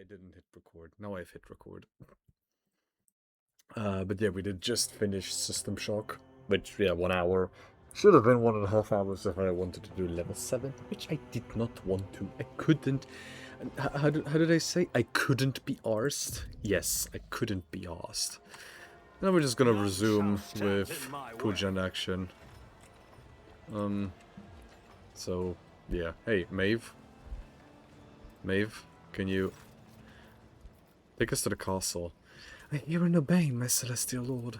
I didn't hit record. Now I've hit record. But yeah, we did just finish System Shock, which, yeah, 1 hour. Should have been 1.5 hours if I wanted to do level 7, which I did not want to. I couldn't. How did I say? I couldn't be arsed? Yes, I couldn't be arsed. Now we're just gonna resume with Puja in action. So, yeah. Hey, Maeve? Maeve, can you take us to the castle? I hear and obey, my celestial lord.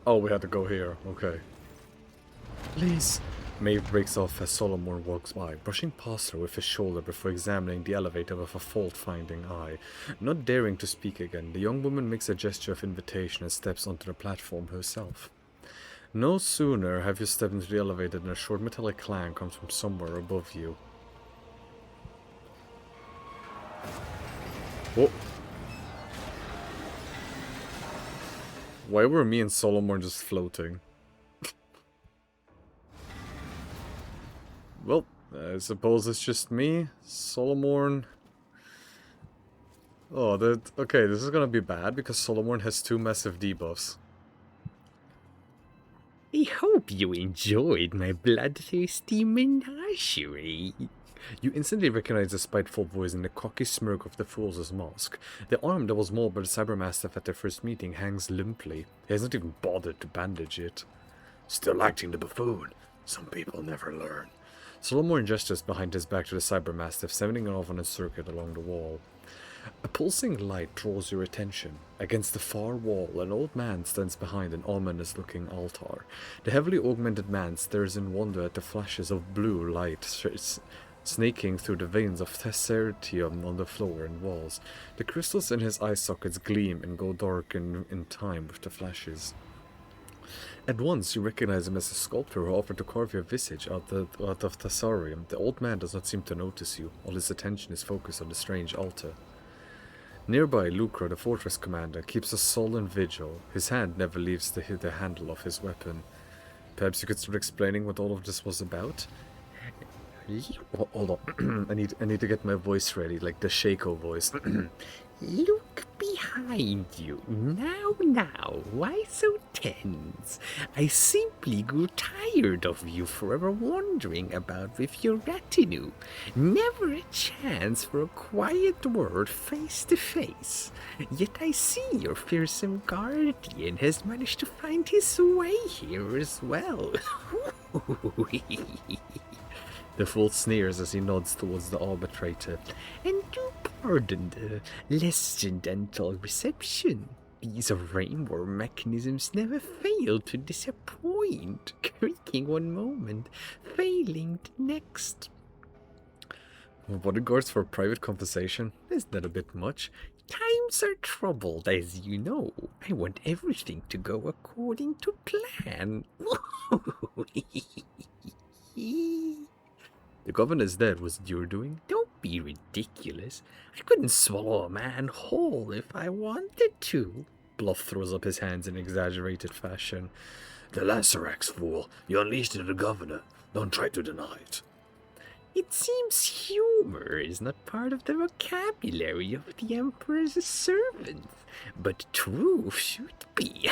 Oh, we had to go here. Okay. Please. Maeve breaks off as Solomon walks by, brushing past her with his shoulder before examining the elevator with a fault-finding eye. Not daring to speak again, the young woman makes a gesture of invitation and steps onto the platform herself. No sooner have you stepped into the elevator than a short metallic clang comes from somewhere above you. Whoa. Why were me and Solomon just floating? Well, I suppose it's just me, Solomon. Oh, okay, this is gonna be bad because Solomon has 2 massive debuffs. I hope you enjoyed my bloodthirsty menagerie. You instantly recognize the spiteful voice in the cocky smirk of the fool's mask. The arm that was mauled by the Cybermastiff at their first meeting hangs limply. He hasn't even bothered to bandage it. Still acting the buffoon. Some people never learn. Solomon gestures behind his back to the Cybermastiff, sending it off on a circuit along the wall. A pulsing light draws your attention. Against the far wall, an old man stands behind an ominous-looking altar. The heavily augmented man stares in wonder at the flashes of blue light snaking through the veins of tessertium on the floor and walls. The crystals in his eye sockets gleam and go dark in time with the flashes. At once, you recognize him as a sculptor who offered to carve your visage out of tessarium. The old man does not seem to notice you. All his attention is focused on the strange altar. Nearby, Lucra, the fortress commander, keeps a sullen vigil. His hand never leaves the handle of his weapon. Perhaps you could start explaining what all of this was about? Hold on. I need to get my voice ready, like the Shaco voice. Look behind you. Now, why so tense? I simply grew tired of you forever wandering about with your retinue. Never a chance for a quiet word face to face. Yet I see your fearsome guardian has managed to find his way here as well. The fool sneers as he nods towards the arbitrator. And do pardon the less gentle reception. These rainbow mechanisms never fail to disappoint, creaking one moment, failing the next. Bodyguards for private conversation? Isn't that a bit much? Times are troubled, as you know. I want everything to go according to plan. The governor's dead. Was it your doing? Don't be ridiculous. I couldn't swallow a man whole if I wanted to. Bluff throws up his hands in exaggerated fashion. The Lacerax, fool. You unleashed it on the governor. Don't try to deny it. It seems humor is not part of the vocabulary of the Emperor's servants, but truth should be.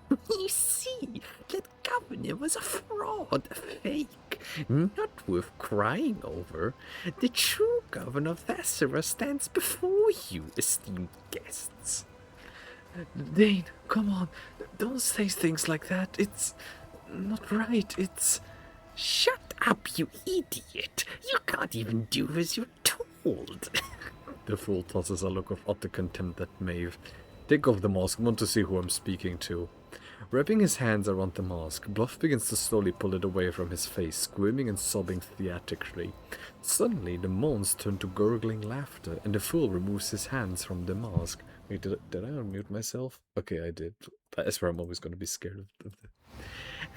You see, that governor was a fraud, a fake, not worth crying over. The true governor of Vassara stands before you, esteemed guests. Dane, come on, don't say things like that. It's not right, it's... Shut up, you idiot! You can't even do as you're told. The fool tosses a look of utter contempt at Maeve. Take off the mask, I want to see who I'm speaking to. Wrapping his hands around the mask, Bluff begins to slowly pull it away from his face, squirming and sobbing theatrically. Suddenly, the moans turn to gurgling laughter, and the fool removes his hands from the mask. Wait, did I unmute myself? Okay, I did. I swear I'm always going to be scared of that.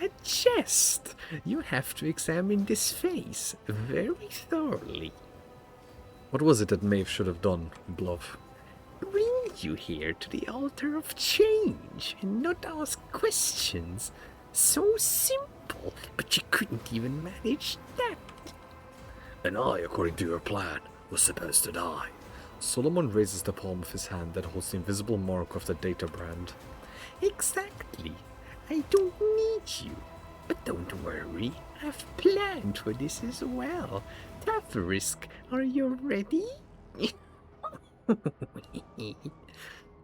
A jest! You have to examine this face very thoroughly. What was it that Maeve should have done, Bluff? Bring you here to the altar of change and not ask questions. So simple, but you couldn't even manage that. And I, according to your plan, was supposed to die. Solomon raises the palm of his hand that holds the invisible mark of the data brand. Exactly. I don't need you. But don't worry, I've planned for this as well. Taverisk, are you ready?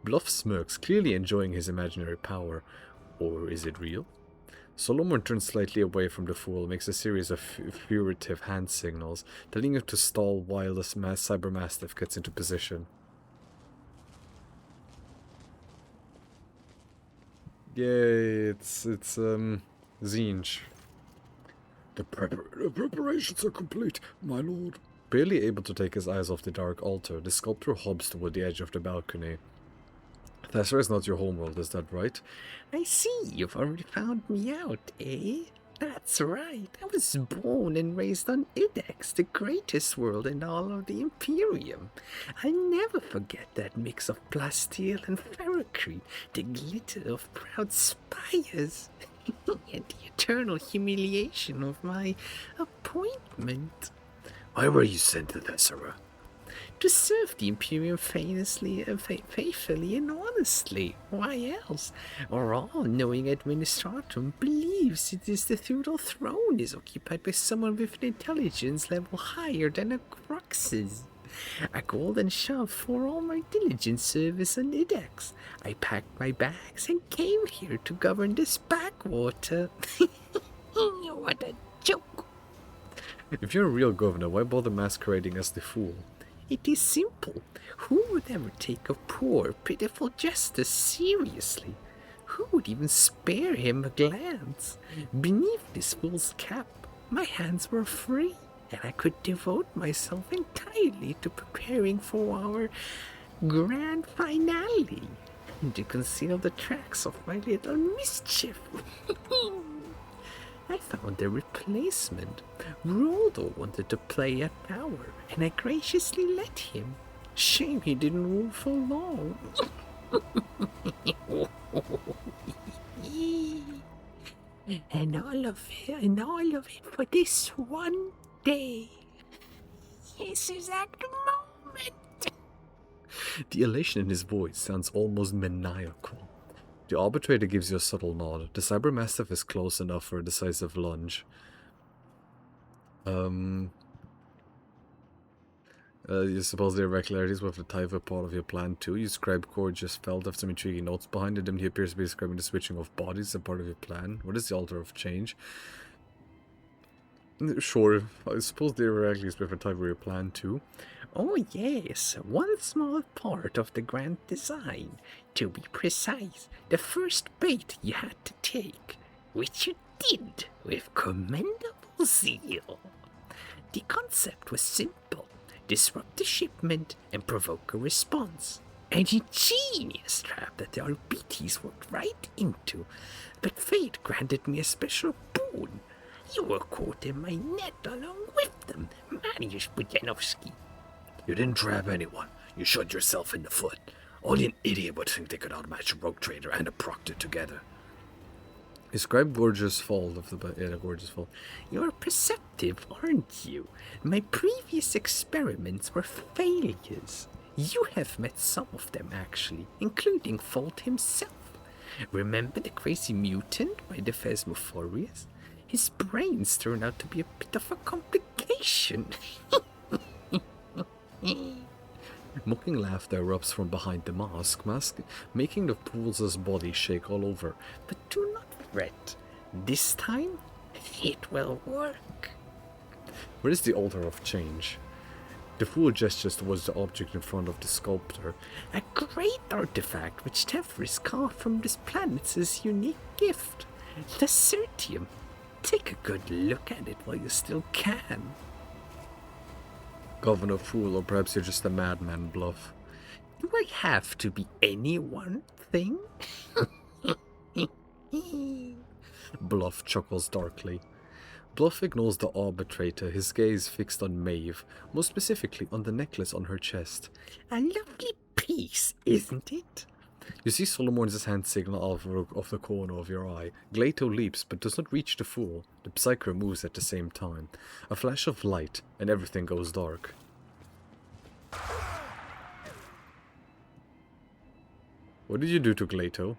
Bluff smirks, clearly enjoying his imaginary power. Or is it real? Solomon turns slightly away from the fool and makes a series of furtive hand signals, telling him to stall while the cybermastiff gets into position. Yay, it's Zinj. The preparations are complete, my lord. Barely able to take his eyes off the dark altar, the sculptor hobs toward the edge of the balcony. Thessar is not your homeworld, is that right? I see you've already found me out, eh? That's right, I was born and raised on Idax, the greatest world in all of the Imperium. I'll never forget that mix of plasteel and ferrocrete, the glitter of proud spires, and the eternal humiliation of my appointment. Why were you sent to Thessara? To serve the Imperium famously, faithfully and honestly. Why else? Our all-knowing Administratum believes it is the feudal throne is occupied by someone with an intelligence level higher than a Crux's. A golden shove for all my diligent service on Idax. I packed my bags and came here to govern this backwater. What a joke! If you're a real governor, why bother masquerading as the fool? It is simple. Who would ever take a poor, pitiful justice seriously? Who would even spare him a glance? Beneath this fool's cap, my hands were free, and I could devote myself entirely to preparing for our grand finale, and to conceal the tracks of my little mischief. I found a replacement. Roldo wanted to play at power, and I graciously let him. Shame he didn't rule for long. and all of it for this one day. This exact moment. The elation in his voice sounds almost maniacal. The arbitrator gives you a subtle nod. The cybermastiff is close enough for a decisive lunge. You suppose there are irregularities with the type of part of your plan too. You scribe Gorgeous felt have some intriguing notes behind it, and he appears to be describing the switching of bodies as a part of your plan. What is the altar of change? Sure, I suppose there are irregularities with the type of your plan too. Oh yes, one small part of the grand design. To be precise, the first bait you had to take, which you did with commendable zeal. The concept was simple. Disrupt the shipment and provoke a response. An ingenious trap that the RBTs walked right into, but fate granted me a special boon. You were caught in my net along with them, Mariusz Bujanowski. You didn't trap anyone. You shot yourself in the foot. Only an idiot would think they could outmatch a rogue trader and a proctor together. Describe Gorgeous Fall of the Gorgeous Fall. You're perceptive, aren't you? My previous experiments were failures. You have met some of them, actually, including Fault himself. Remember the crazy mutant by the Phasmophorius? His brains turned out to be a bit of a complication. Mocking laughter erupts from behind the mask, making the fool's body shake all over. But do not fret. This time, it will work. Where is the altar of change? The fool gestures towards the object in front of the sculptor. A great artifact which Tevris carved from this planet's unique gift. The Certium. Take a good look at it while you still can. Governor Fool, or perhaps you're just a madman, Bluff. Do I have to be any one thing? Bluff chuckles darkly. Bluff ignores the arbitrator, his gaze fixed on Maeve, more specifically on the necklace on her chest. A lovely piece, isn't it? You see Solomon's hand signal off the corner of your eye. Glato leaps, but does not reach the fool. The Psyker moves at the same time. A flash of light, and everything goes dark. What did you do to Glato?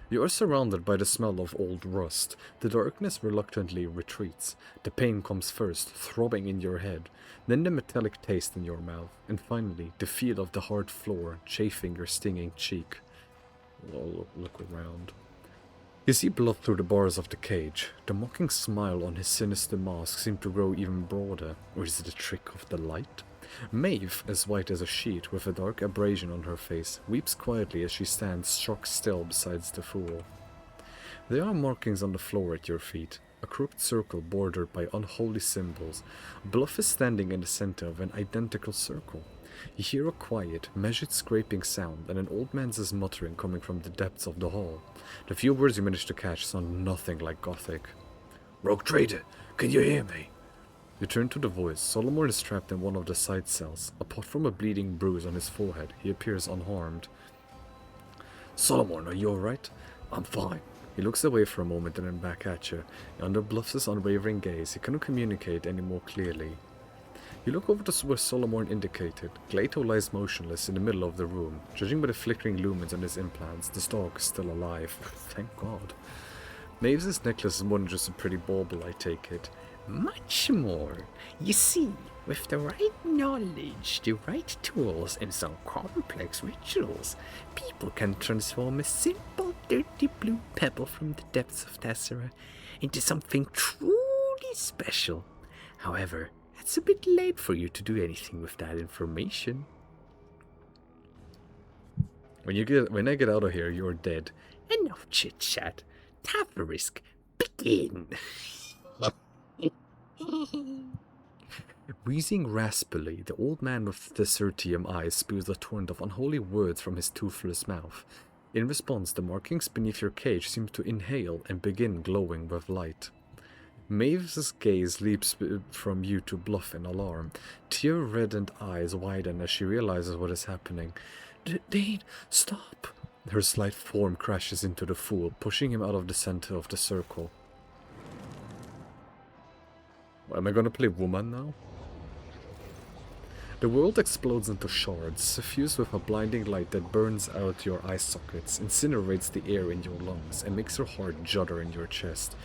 You are surrounded by the smell of old rust. The darkness reluctantly retreats. The pain comes first, throbbing in your head, then the metallic taste in your mouth, and finally the feel of the hard floor chafing your stinging cheek. Look around. You see blood through the bars of the cage. The mocking smile on his sinister mask seems to grow even broader. Or is it a trick of the light? Maeve, as white as a sheet, with a dark abrasion on her face, weeps quietly as she stands struck still beside the fool. There are markings on the floor at your feet, a crooked circle bordered by unholy symbols. Bluff is standing in the center of an identical circle. You hear a quiet, measured scraping sound and an old man's muttering coming from the depths of the hall. The few words you manage to catch sound nothing like Gothic. Rogue Trader, can you hear me? You turn to the voice. Solomon is trapped in one of the side cells. Apart from a bleeding bruise on his forehead, he appears unharmed. Solomon, are you alright? I'm fine. He looks away for a moment and then back at you. Under Bluff's unwavering gaze, he cannot communicate any more clearly. You look over to where Solomon indicated. Glato lies motionless in the middle of the room. Judging by the flickering lumens on his implants, the dog is still alive. Thank God. Maeve's necklace is more than just a pretty bauble, I take it. Much more. You see, with the right knowledge, the right tools, and some complex rituals, people can transform a simple, dirty blue pebble from the depths of Tessera into something truly special. However, it's a bit late for you to do anything with that information. When I get out of here, you're dead. Enough chit-chat. Taverisk, begin. Wheezing raspily, the old man with the certium eyes spews a torrent of unholy words from his toothless mouth. In response, the markings beneath your cage seem to inhale and begin glowing with light. Maeve's gaze leaps from you to Bluff in alarm. Tear-reddened eyes widen as she realizes what is happening. Dane, stop! Her slight form crashes into the fool, pushing him out of the center of the circle. Am I gonna play woman now? The world explodes into shards, suffused with a blinding light that burns out your eye sockets, incinerates the air in your lungs, and makes your heart judder in your chest.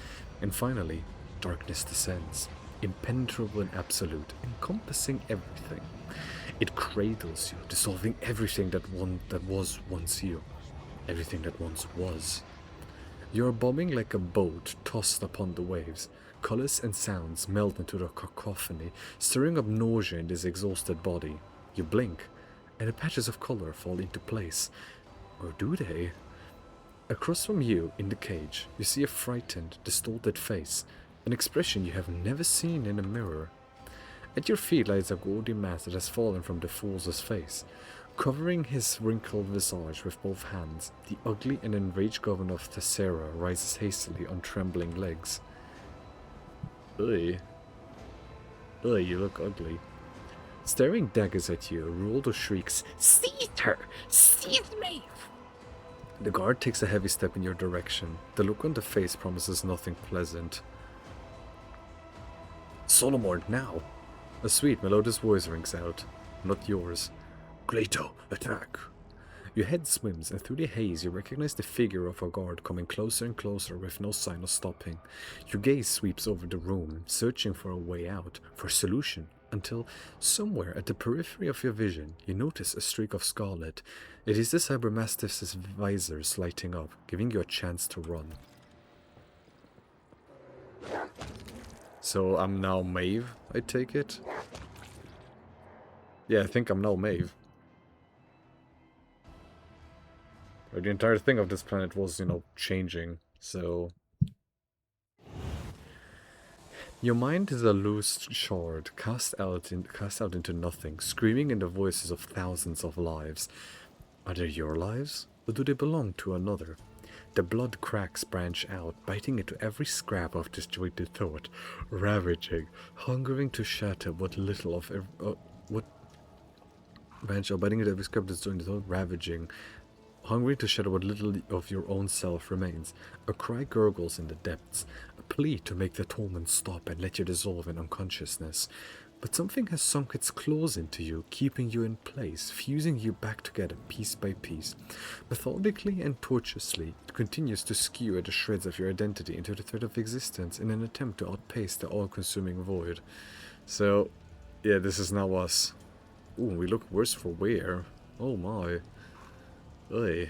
And finally, darkness descends, impenetrable and absolute, encompassing everything. It cradles you, dissolving everything that was once you, everything that once was. You are bobbing like a boat tossed upon the waves. Colors and sounds melt into the cacophony, stirring up nausea in this exhausted body. You blink, and the patches of color fall into place. Or do they? Across from you, in the cage, you see a frightened, distorted face, an expression you have never seen in a mirror. At your feet lies a gaudy mask that has fallen from the fool's face. Covering his wrinkled visage with both hands, the ugly and enraged governor of Tessera rises hastily on trembling legs. Ugh, you look ugly. Staring daggers at you, Ruldo shrieks, Seize her! Seize me! The guard takes a heavy step in your direction. The look on the face promises nothing pleasant. Solomon, now! A sweet, melodious voice rings out. Not yours. Glato, attack! Your head swims, and through the haze you recognize the figure of a guard coming closer and closer with no sign of stopping. Your gaze sweeps over the room, searching for a way out, for a solution, until somewhere at the periphery of your vision you notice a streak of scarlet. It is the Cybermastiff's visors lighting up, giving you a chance to run. So I'm now Maeve, I take it? Yeah, I think I'm now Maeve. The entire thing of this planet was, changing, so... Your mind is a loose shard, cast out into nothing, screaming in the voices of thousands of lives. Are they your lives, or do they belong to another? The blood cracks branch out, biting into every scrap of disjointed thought, ravaging, hungering to shatter what little of biting into every scrap of disjointed thought, ravaging, hungry to shatter what little of your own self remains. A cry gurgles in the depths, a plea to make the torment stop and let you dissolve in unconsciousness. But something has sunk its claws into you, keeping you in place, fusing you back together piece by piece. Methodically and tortuously, it continues to skewer the shreds of your identity into the thread of existence in an attempt to outpace the all-consuming void. So, yeah, this is now us. Ooh, we look worse for wear. Oh my. Ugh.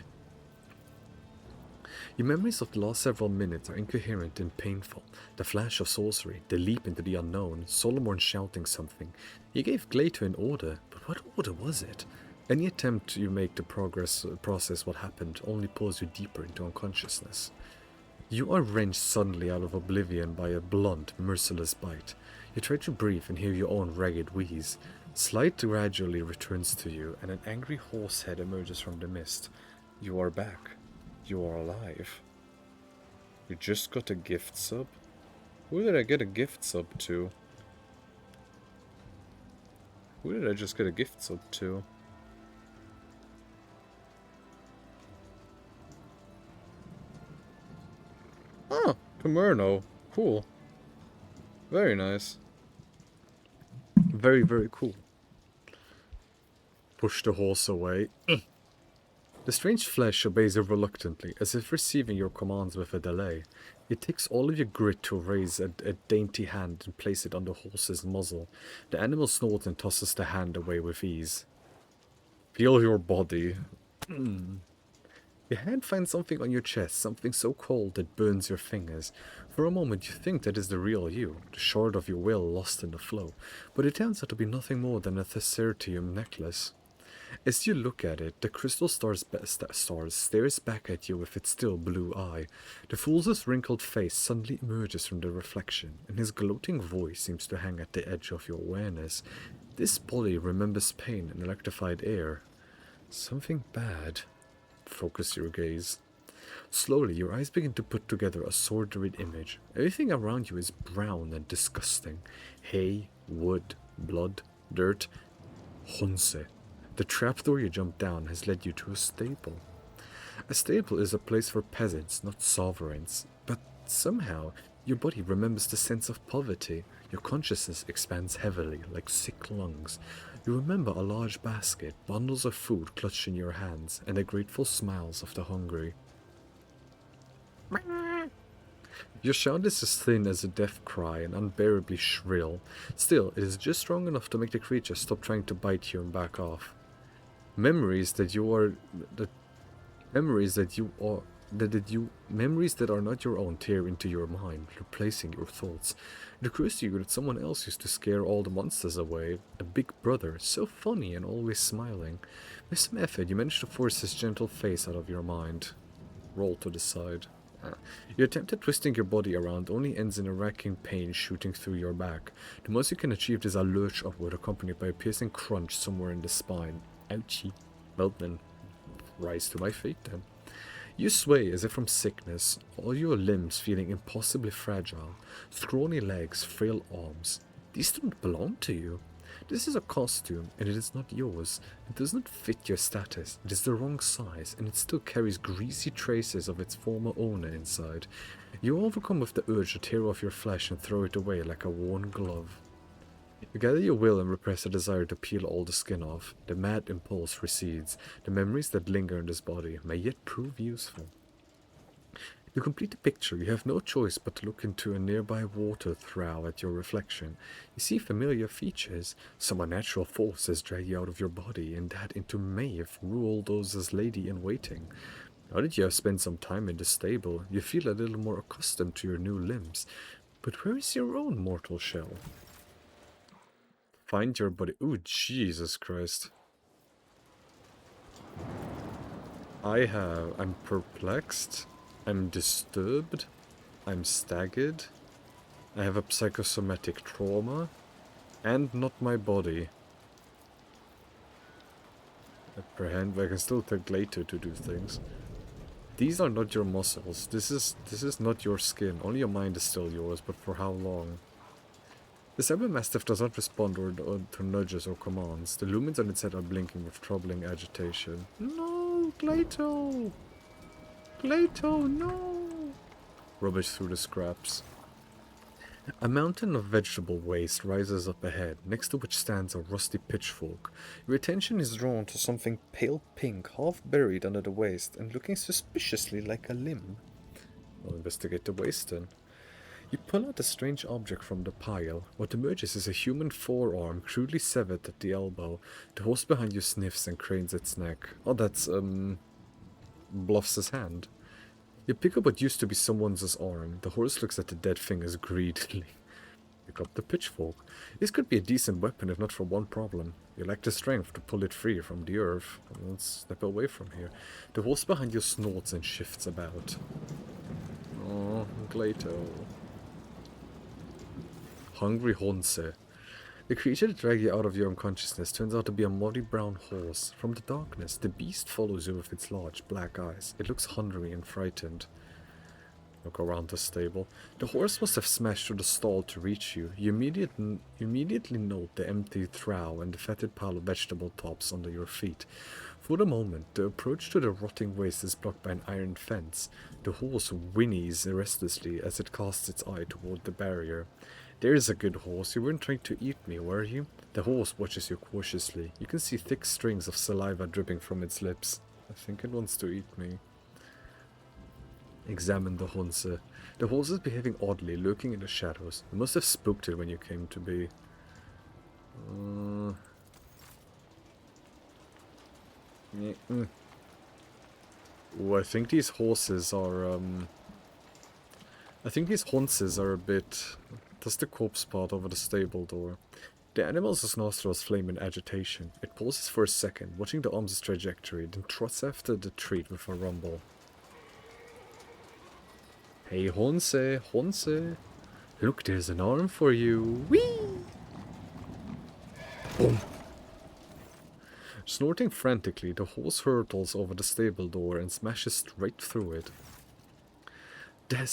Your memories of the last several minutes are incoherent and painful. The flash of sorcery, the leap into the unknown, Solomon shouting something. You gave Glato an order, but what order was it? Any attempt you make to process what happened only pulls you deeper into unconsciousness. You are wrenched suddenly out of oblivion by a blunt, merciless bite. You try to breathe and hear your own ragged wheeze. Sight gradually returns to you, and an angry horse head emerges from the mist. You are back. You are alive. You just got a gift sub? Who did I get a gift sub to? Who did I just get a gift sub to? Oh, Pamerno. Cool. Very nice. Very, very cool. Push the horse away. The strange flesh obeys you reluctantly, as if receiving your commands with a delay. It takes all of your grit to raise a dainty hand and place it on the horse's muzzle. The animal snorts and tosses the hand away with ease. Feel your body. Your hand finds something on your chest, something so cold it burns your fingers. For a moment you think that is the real you, the shard of your will lost in the flow, but it turns out to be nothing more than a Thessertium necklace. As you look at it, the crystal stars stares back at you with its still blue eye. The fool's wrinkled face suddenly emerges from the reflection, and his gloating voice seems to hang at the edge of your awareness. This body remembers pain and electrified air. Something bad. Focus your gaze. Slowly, your eyes begin to put together a sordid image. Everything around you is brown and disgusting. Hay, wood, blood, dirt. Honse. The trapdoor you jumped down has led you to a stable. A stable is a place for peasants, not sovereigns. But somehow, your body remembers the sense of poverty. Your consciousness expands heavily, like sick lungs. You remember a large basket, bundles of food clutched in your hands, and the grateful smiles of the hungry. Your shout is as thin as a death cry and unbearably shrill. Still, it is just strong enough to make the creature stop trying to bite you and back off. Memories that are not your own tear into your mind, replacing your thoughts. It occurs to you that someone else used to scare all the monsters away. A big brother, so funny and always smiling. With some effort, you manage to force his gentle face out of your mind. Roll to the side. Your attempt at twisting your body around only ends in a racking pain shooting through your back. The most you can achieve is a lurch upward, accompanied by a piercing crunch somewhere in the spine. Ouchie. Well then, rise to my feet then. You sway as if from sickness, all your limbs feeling impossibly fragile. Scrawny legs, frail arms. These don't belong to you. This is a costume, and it is not yours. It does not fit your status. It is the wrong size, and it still carries greasy traces of its former owner inside. You are overcome with the urge to tear off your flesh and throw it away like a worn glove. You gather your will and repress a desire to peel all the skin off. The mad impulse recedes. The memories that linger in this body may yet prove useful. To complete the picture, you have no choice but to look into a nearby water trough at your reflection. You see familiar features. Some unnatural force has dragged you out of your body, and that into Maeve ruled those as lady-in-waiting. Now that you have spent some time in the stable, you feel a little more accustomed to your new limbs. But where is your own mortal shell? Find your body. Ooh, Jesus Christ. I'm perplexed. I'm disturbed. I'm staggered. I have a psychosomatic trauma. And not my body. Apprehend, I can still take later to do things. These are not your muscles. This is not your skin. Only your mind is still yours, but for how long? The Cybermastiff does not respond to nudges or commands. The lumens on its head are blinking with troubling agitation. No, Glato! Glato, no! Rubbish through the scraps. A mountain of vegetable waste rises up ahead, next to which stands a rusty pitchfork. Your attention is drawn to something pale pink, half buried under the waste, and looking suspiciously like a limb. I'll investigate the waste then. You pull out a strange object from the pile. What emerges is a human forearm, crudely severed at the elbow. The horse behind you sniffs and cranes its neck. Oh, that's, bluffs his hand. You pick up what used to be someone's arm. The horse looks at the dead fingers greedily. Pick up the pitchfork. This could be a decent weapon if not for one problem. You lack the strength to pull it free from the earth. Let's step away from here. The horse behind you snorts and shifts about. Oh, Glato. Hungry Honse. The creature that dragged you out of your unconsciousness turns out to be a muddy brown horse. From the darkness, the beast follows you with its large black eyes. It looks hungry and frightened. Look around the stable. The horse must have smashed through the stall to reach you. You immediately note the empty trough and the fetid pile of vegetable tops under your feet. For the moment, the approach to the rotting waste is blocked by an iron fence. The horse whinnies restlessly as it casts its eye toward the barrier. There's a good horse. You weren't trying to eat me, were you? The horse watches you cautiously. You can see thick strings of saliva dripping from its lips. I think it wants to eat me. Examine the Hunse. The horse is behaving oddly, lurking in the shadows. It must have spooked it when you came to be. Ooh, I think these horses are, I think these Hunses are a bit... That's the corpse part over the stable door. The animal's nostrils flame in agitation. It pauses for a second, watching the arm's trajectory, then trots after the treat with a rumble. Hey Honse, Honse. Look, there's an arm for you. Whee! Boom! Snorting frantically, the horse hurtles over the stable door and smashes straight through it. The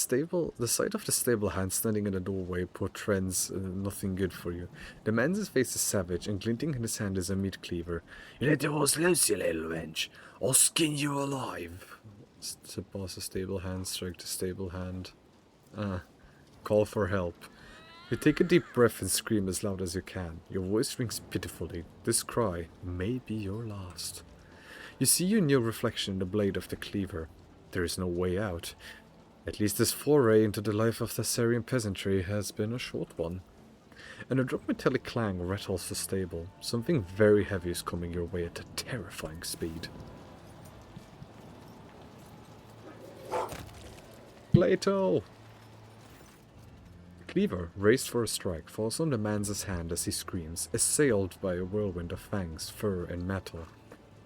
sight of the stable hand standing in the doorway portends nothing good for you. The man's face is savage, and glinting in his hand is a meat cleaver. You let the horse loose, you little wench. I'll skin you alive. To pass a stable hand, strike the stable hand. Call for help. You take a deep breath and scream as loud as you can. Your voice rings pitifully. This cry may be your last. You see your new reflection in the blade of the cleaver. There is no way out. At least this foray into the life of the Syrian peasantry has been a short one. An abrupt metallic clang rattles the stable. Something very heavy is coming your way at a terrifying speed. Plato! Cleaver, raised for a strike, falls on the man's hand as he screams, assailed by a whirlwind of fangs, fur, and metal.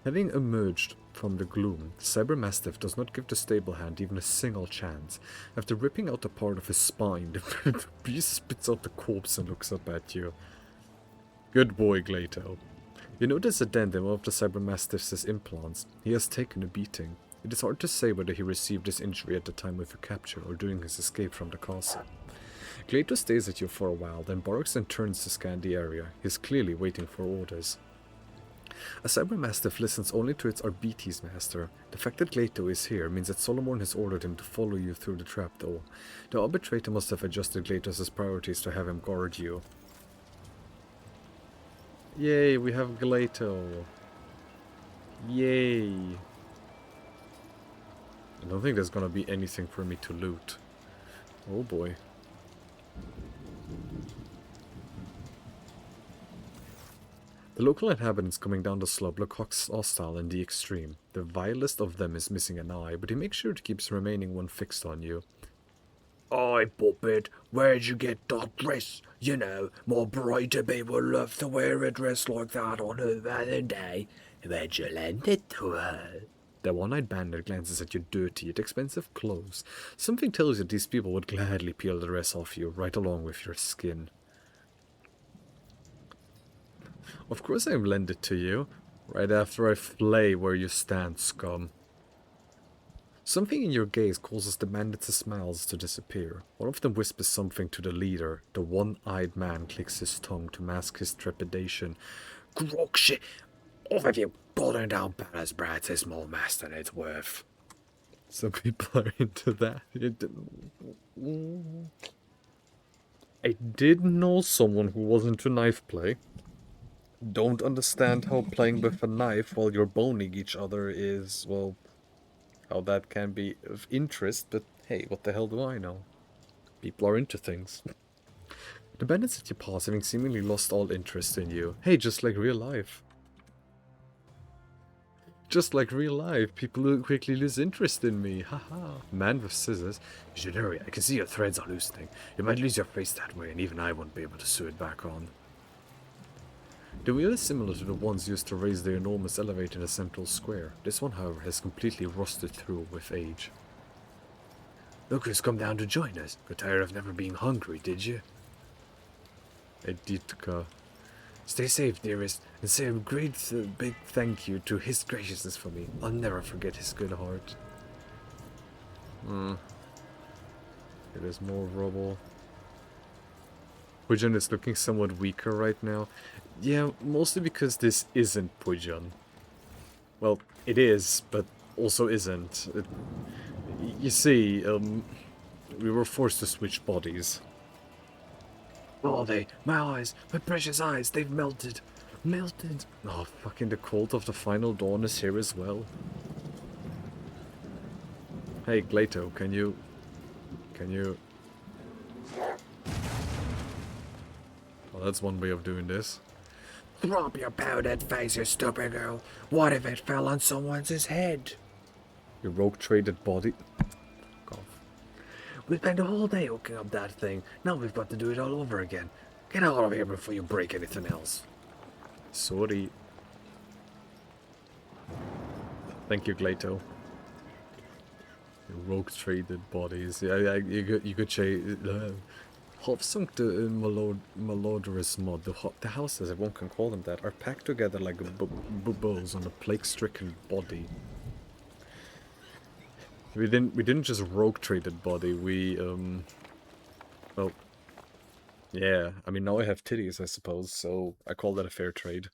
Having emerged from the gloom, the Cyber Mastiff does not give the stable hand even a single chance. After ripping out a part of his spine, the beast spits out the corpse and looks up at you. Good boy, Glato. You notice a dent in one of the Cyber Mastiff's implants. He has taken a beating. It is hard to say whether he received this injury at the time of your capture or during his escape from the castle. Glato stares at you for a while, then barks and turns to scan the area. He is clearly waiting for orders. A Cyber Mastiff listens only to its Arbites master. The fact that Glato is here means that Solomon has ordered him to follow you through the trapdoor. The arbitrator must have adjusted Glato's priorities to have him guard you. Yay, we have Glato. Yay. I don't think there's gonna be anything for me to loot. Oh boy. The local inhabitants coming down the slope look hostile in the extreme. The vilest of them is missing an eye, but he makes sure to keep his remaining one fixed on you. Oi, puppet, where'd you get that dress? You know, my bride-to be would love to wear a dress like that on her wedding day. Where'd you lend it to her? The one-eyed bandit glances at your dirty yet expensive clothes. Something tells you these people would gladly peel the dress off you, right along with your skin. Of course I lend it to you, right after I flay where you stand, scum. Something in your gaze causes the bandits' smiles to disappear. One of them whispers something to the leader. The one-eyed man clicks his tongue to mask his trepidation. Grog shit! Off of you, pulling down Banner's brats is more mess than it's worth. Some people are into that. I did know someone who was into knife play. Don't understand how playing with a knife while you're boning each other is, well, how that can be of interest, but hey, what the hell do I know? People are into things. The bandits at your pass having seemingly lost all interest in you. Hey, just like real life. Just like real life, people will quickly lose interest in me. Haha. Man with scissors. You should hurry. I can see your threads are loosening. You might lose your face that way, and even I won't be able to sew it back on. The wheel is similar to the ones used to raise the enormous elevator in the central square. This one, however, has completely rusted through with age. Look who's come down to join us. Got tired of never being hungry, did you? Editka. Stay safe, dearest, and say a great big thank you to his graciousness for me. I'll never forget his good heart. It is more rubble. Pujan is looking somewhat weaker right now. Yeah, mostly because this isn't Pujan. Well, it is, but also isn't. You see, we were forced to switch bodies. Oh, my eyes, my precious eyes, they've melted. Melted. Oh, fucking the cult of the final dawn is here as well. Hey, Glato, can you... Well, that's one way of doing this. Drop your powdered face, you stupid girl. What if it fell on someone's head? Your rogue traded body... Fuck off. We spent the whole day hooking up that thing. Now we've got to do it all over again. Get out of here before you break anything else. Sorry. Thank you, Glato. Your rogue traded bodies. Yeah, you could say... Half-sunk the malodorous mod, the houses, everyone can call them that, are packed together like bubbles on a plague-stricken body. We didn't just rogue traded body, we, well, yeah, I mean, now I have titties, I suppose, so I call that a fair trade.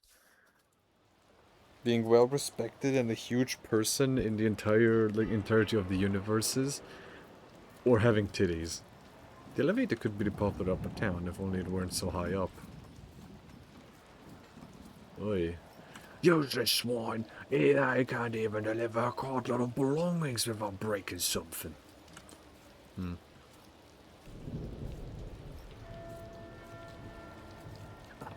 Being well respected and a huge person in the entirety of the universes, or having titties. The elevator could be the popular upper town if only it weren't so high up. Oi. Useless swine. They can't even deliver a cartload of belongings without breaking something.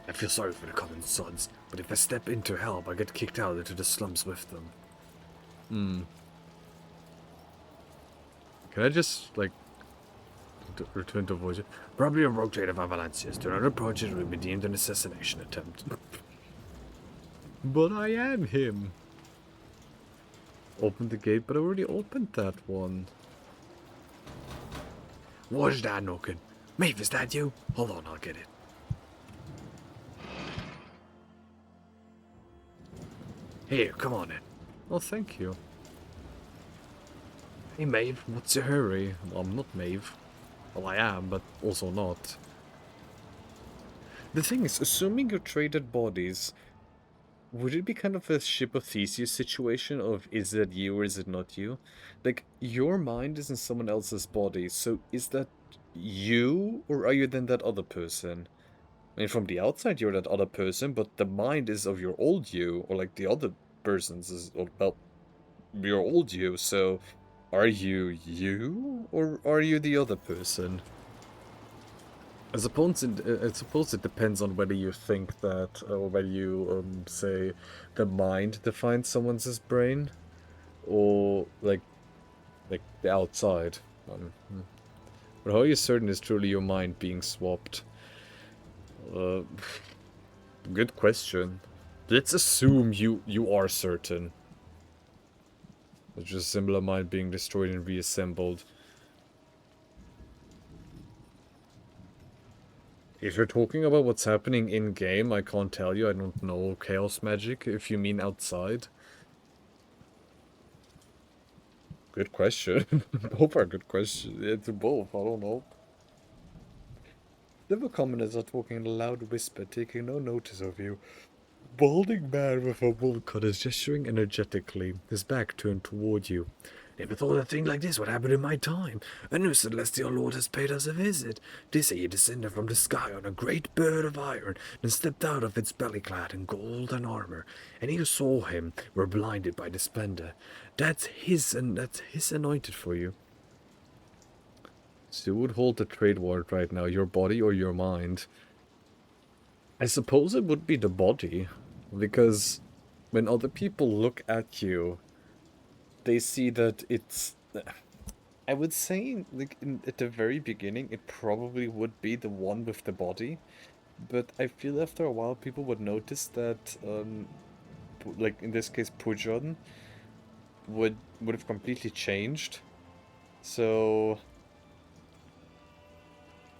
I feel sorry for the common sods, but if I step in to help, I get kicked out into the slums with them. Can I just, like, return to voice? Probably a rogue trade of Avalancias. Do not approach it, it will be deemed an assassination attempt. But I am him. Open the gate, but I already opened that one. What's that knocking? Maeve, is that you? Hold on, I'll get it. Here, come on in. Oh, thank you. Hey, Maeve. What's your hurry? Well, I'm not Maeve. Well, I am, but also not. The thing is, assuming you traded bodies, would it be kind of a Ship of Theseus situation of is it you or is it not you? Like, your mind is in someone else's body, so is that you or are you then that other person? I mean, from the outside you're that other person, but the mind is of your old you, or like the other person's is about your old you, so are you you or are you the other person? I suppose it depends on whether you think that, or whether you say the mind defines someone's brain, or like the outside. But how are you certain it's truly your mind being swapped? Good question. Let's assume you are certain. It's just a similar mind being destroyed and reassembled. If you're talking about what's happening in-game, I can't tell you. I don't know chaos magic, if you mean outside. Good question. Both are good questions. It's both, I don't know. Liver commoners are talking in a loud whisper, taking no notice of you. balding man with a wool cut is gesturing energetically, his back turned toward you. Never thought a thing like this would happen in my time. A new celestial lord has paid us a visit. They say he descended from the sky on a great bird of iron, and stepped out of its belly clad in golden armor. And you saw him, were blinded by the splendor. That's his anointed for you. So you would hold the trade word right now, your body or your mind? I suppose it would be the body, because when other people look at you, they see that it's... I would say, like, at the very beginning, it probably would be the one with the body, but I feel after a while people would notice that, like, in this case, Pujon would have completely changed, so...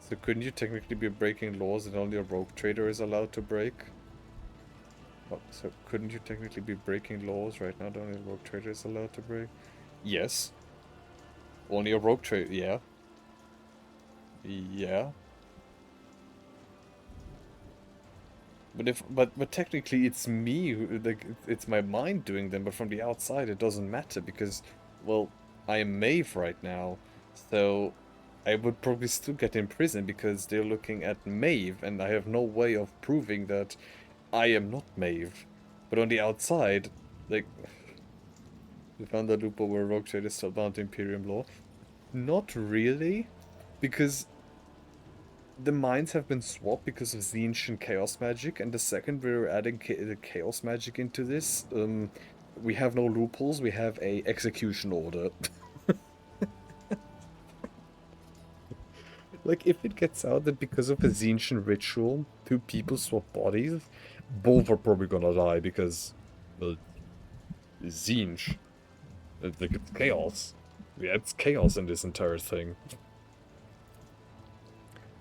So couldn't you technically be breaking laws that only a rogue trader is allowed to break? Oh, so couldn't you technically be breaking laws right now that only a rogue trader is allowed to break? Yes. Only a rogue trader, yeah. Yeah. But technically it's me who, like, it's my mind doing them, but from the outside it doesn't matter because, well, I am Maeve right now, so I would probably still get in prison because they're looking at Maeve, and I have no way of proving that I am not Maeve. But on the outside, like, we found a loophole where rogue trade is still bound to Imperium law. Not really, because the minds have been swapped because of the ancient chaos magic, and the second we're adding the chaos magic into this, we have no loopholes, we have a execution order. Like, if it gets out that because of a Zinchen ritual, two people swap bodies, both are probably gonna die because, well, Zinch. Like, it's chaos. Yeah, it's chaos in this entire thing.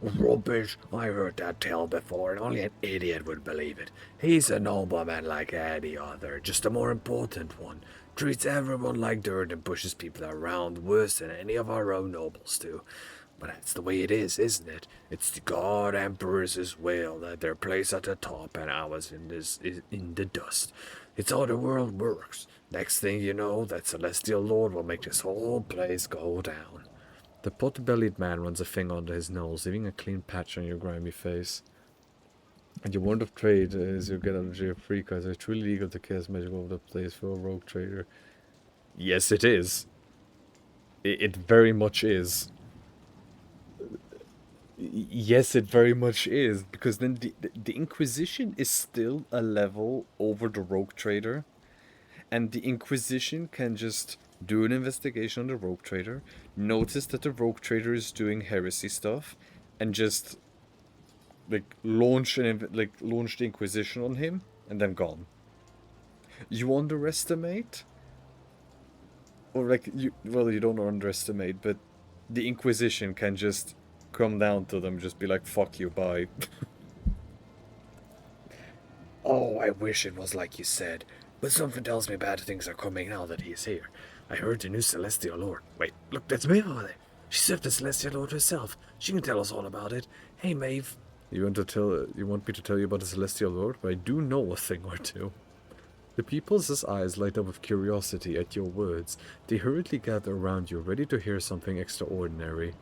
Rubbish. I heard that tale before, and only an idiot would believe it. He's a nobleman like any other, just a more important one. Treats everyone like dirt and pushes people around worse than any of our own nobles do. But that's the way it is, isn't it? It's the God Emperor's will that they're placed at the top and ours in the dust. It's how the world works. Next thing you know, that celestial lord will make this whole place go down. The pot-bellied man runs a finger under his nose, leaving a clean patch on your grimy face. And your word of trade is you get out of jail free because it's truly legal to cast magic over the place for a rogue trader. Yes, it is. It very much is. Yes, it very much is, because then the Inquisition is still a level over the Rogue Trader, and the Inquisition can just do an investigation on the Rogue Trader, notice that the Rogue Trader is doing heresy stuff, and just, like, launch the Inquisition on him, and then gone. You underestimate? Or, like, you don't underestimate, but the Inquisition can just come down to them, just be like, fuck you, bye. Oh, I wish it was like you said, but something tells me bad things are coming now that he's here. I heard the new Celestial Lord. Wait, look, that's Maeve over there. She served the Celestial Lord herself. She can tell us all about it. Hey, Maeve. You want me to tell you about the Celestial Lord? But I do know a thing or two. The people's eyes light up with curiosity at your words. They hurriedly gather around you, ready to hear something extraordinary.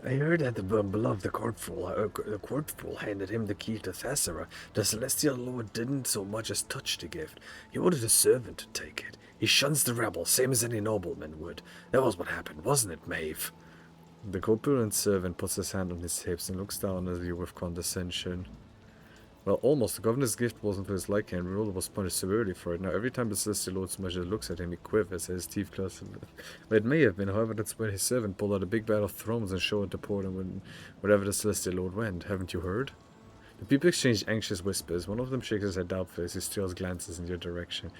I heard that the beloved the courtful handed him the key to Thessera. The Celestial Lord didn't so much as touch the gift. He ordered a servant to take it. He shuns the rebel, same as any nobleman would. That was what happened, wasn't it, Maeve? The corpulent servant puts his hand on his hips and looks down at you with condescension. Well, almost. The governor's gift wasn't to his liking, and Ruler was punished severely for it. Now, every time the Celestial Lord's measure looks at him, he quivers, his teeth clench. It may have been, however, that's when his servant pulled out a big bag of thrones and showed it to pour them wherever the Celestial Lord went. Haven't you heard? The people exchanged anxious whispers. One of them shakes his head doubtfully as he steals glances in your direction.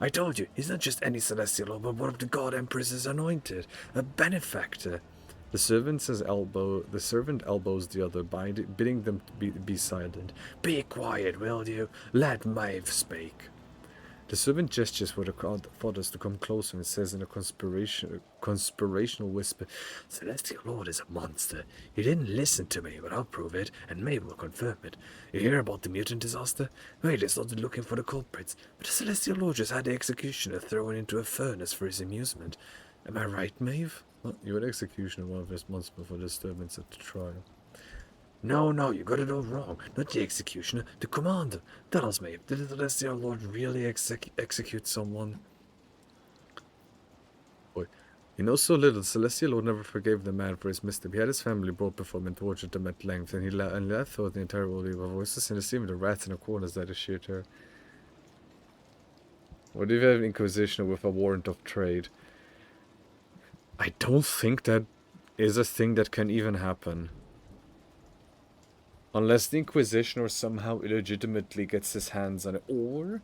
I told you, he's not just any Celestial Lord, but one of the God Empress's anointed. A benefactor. The servant elbows the other, bidding them be silent. Be quiet, will you? Let Maeve speak. The servant gestures for the crowd fathers to come closer and says in a conspirational whisper, Celestial Lord is a monster. He didn't listen to me, but I'll prove it, and May will confirm it. You hear about the mutant disaster? May they started looking for the culprits, but the Celestial Lord just had the executioner thrown into a furnace for his amusement. Am I right, Maeve? well, you were executioner one responsible for the disturbance at the trial. No, you got it all wrong. Not the executioner, the commander. Tell us, Maeve, did the Celestial Lord really execute someone? Boy, you know so little. Celestial Lord never forgave the man for his misstep. He had his family brought before him and tortured them at length, and he left throughout the entire world of voices, and even the rats in the corners that is sheer terror. What if you have an inquisition with a warrant of trade? I don't think that is a thing that can even happen. Unless the Inquisitioner somehow illegitimately gets his hands on it. Or,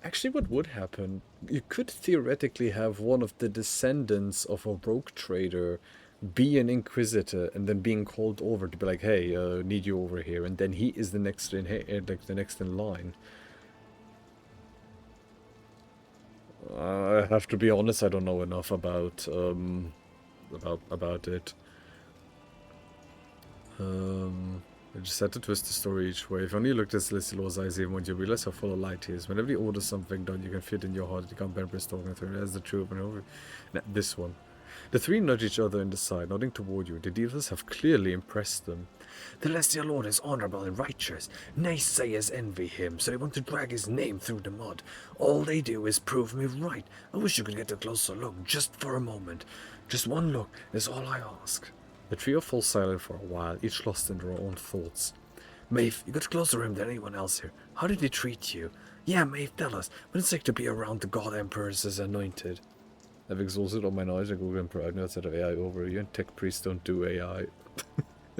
actually what would happen, you could theoretically have one of the descendants of a rogue trader be an Inquisitor and then being called over to be like, hey, need you over here. And then he is the next in, the next in line. I have to be honest, I don't know enough about it. I just had to twist the story each way. If only you looked at Celestial's eyes even when you realize how full of light he is. Whenever he orders something done, you can feel it in your heart. You can't remember talking through it. That's the truth. Now, this one. The three nudge each other in the side, nodding toward you. The dealers have clearly impressed them. The Celestial Lord is honorable and righteous. Naysayers envy him, so they want to drag his name through the mud. All they do is prove me right. I wish you could get a closer look, just for a moment. Just one look is all I ask. The trio fall silent for a while, each lost in their own thoughts. Maeve, you got closer to him than anyone else here. How did he treat you? Yeah, Maeve, tell us. What it's like to be around the God Emperors as anointed. I've exhausted all my knowledge and Google Emperor. I've outside of AI over you, and tech priests don't do AI.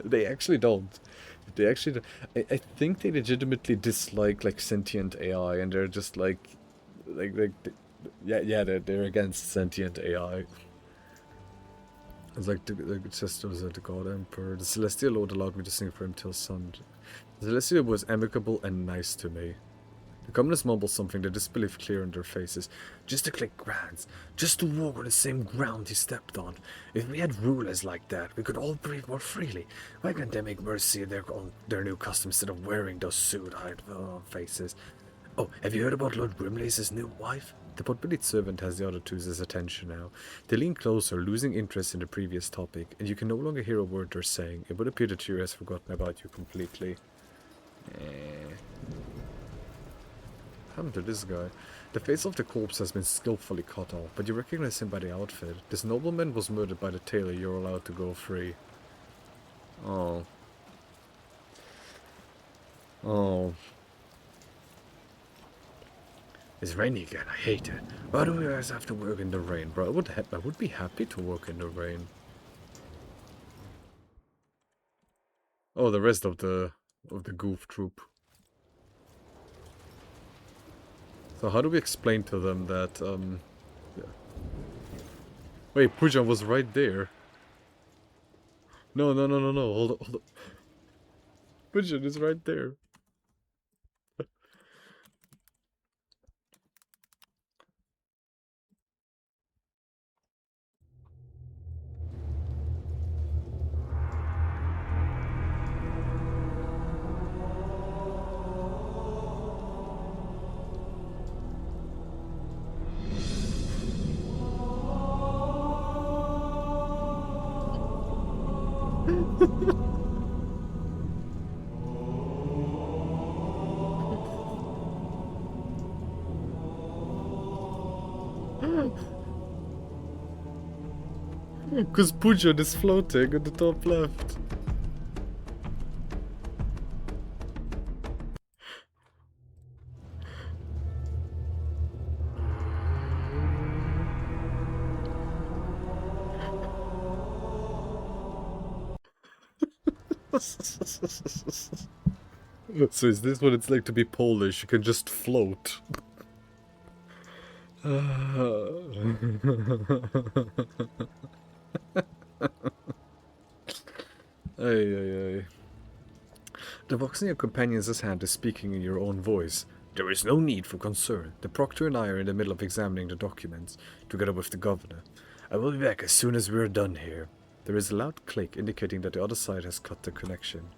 They actually don't. They actually don't. I think they legitimately dislike like sentient AI, and they're just they're against sentient AI. It's like the sisters of the God Emperor. The Celestial Lord allowed me to sing for him till sun. The Celestial was amicable and nice to me. The commoners mumbled something, the disbelief clear in their faces. Just to click grants, just to walk on the same ground he stepped on. If we had rulers like that, we could all breathe more freely. Why can't they make mercy of their new custom instead of wearing those suit-eyed faces? Oh, have you heard about Lord Grimlace's new wife? The pot-bellied servant has the other two's attention now. They lean closer, losing interest in the previous topic, and you can no longer hear a word they're saying. It would appear that Tyr has forgotten about you completely. What happened to this guy? The face of the corpse has been skillfully cut off, but you recognize him by the outfit. This nobleman was murdered by the tailor. You're allowed to go free. Oh. Oh. It's raining again. I hate it. Why do we always have to work in the rain? Bro, I would be happy to work in the rain. Oh, the rest of the goof troop. So how do we explain to them that yeah. Wait, Pujan was right there. No. Hold on. Pujan is right there. Because Pujan is floating at the top left. So is this what it's like to be Polish? You can just float. Ay. The voice in your companion's hand is speaking in your own voice. There is no need for concern. The proctor and I are in the middle of examining the documents, together with the governor. I will be back as soon as we are done here. There is a loud click indicating that the other side has cut the connection.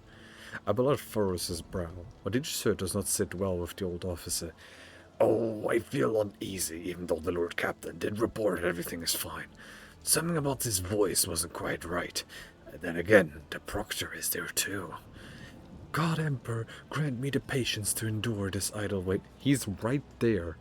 Abelard furrows his brow. What did you say does not sit well with the old officer? Oh, I feel uneasy, even though the Lord Captain did report everything is fine. Something about his voice wasn't quite right. And then again, the proctor is there too. God, Emperor, grant me the patience to endure this idle wait. He's right there.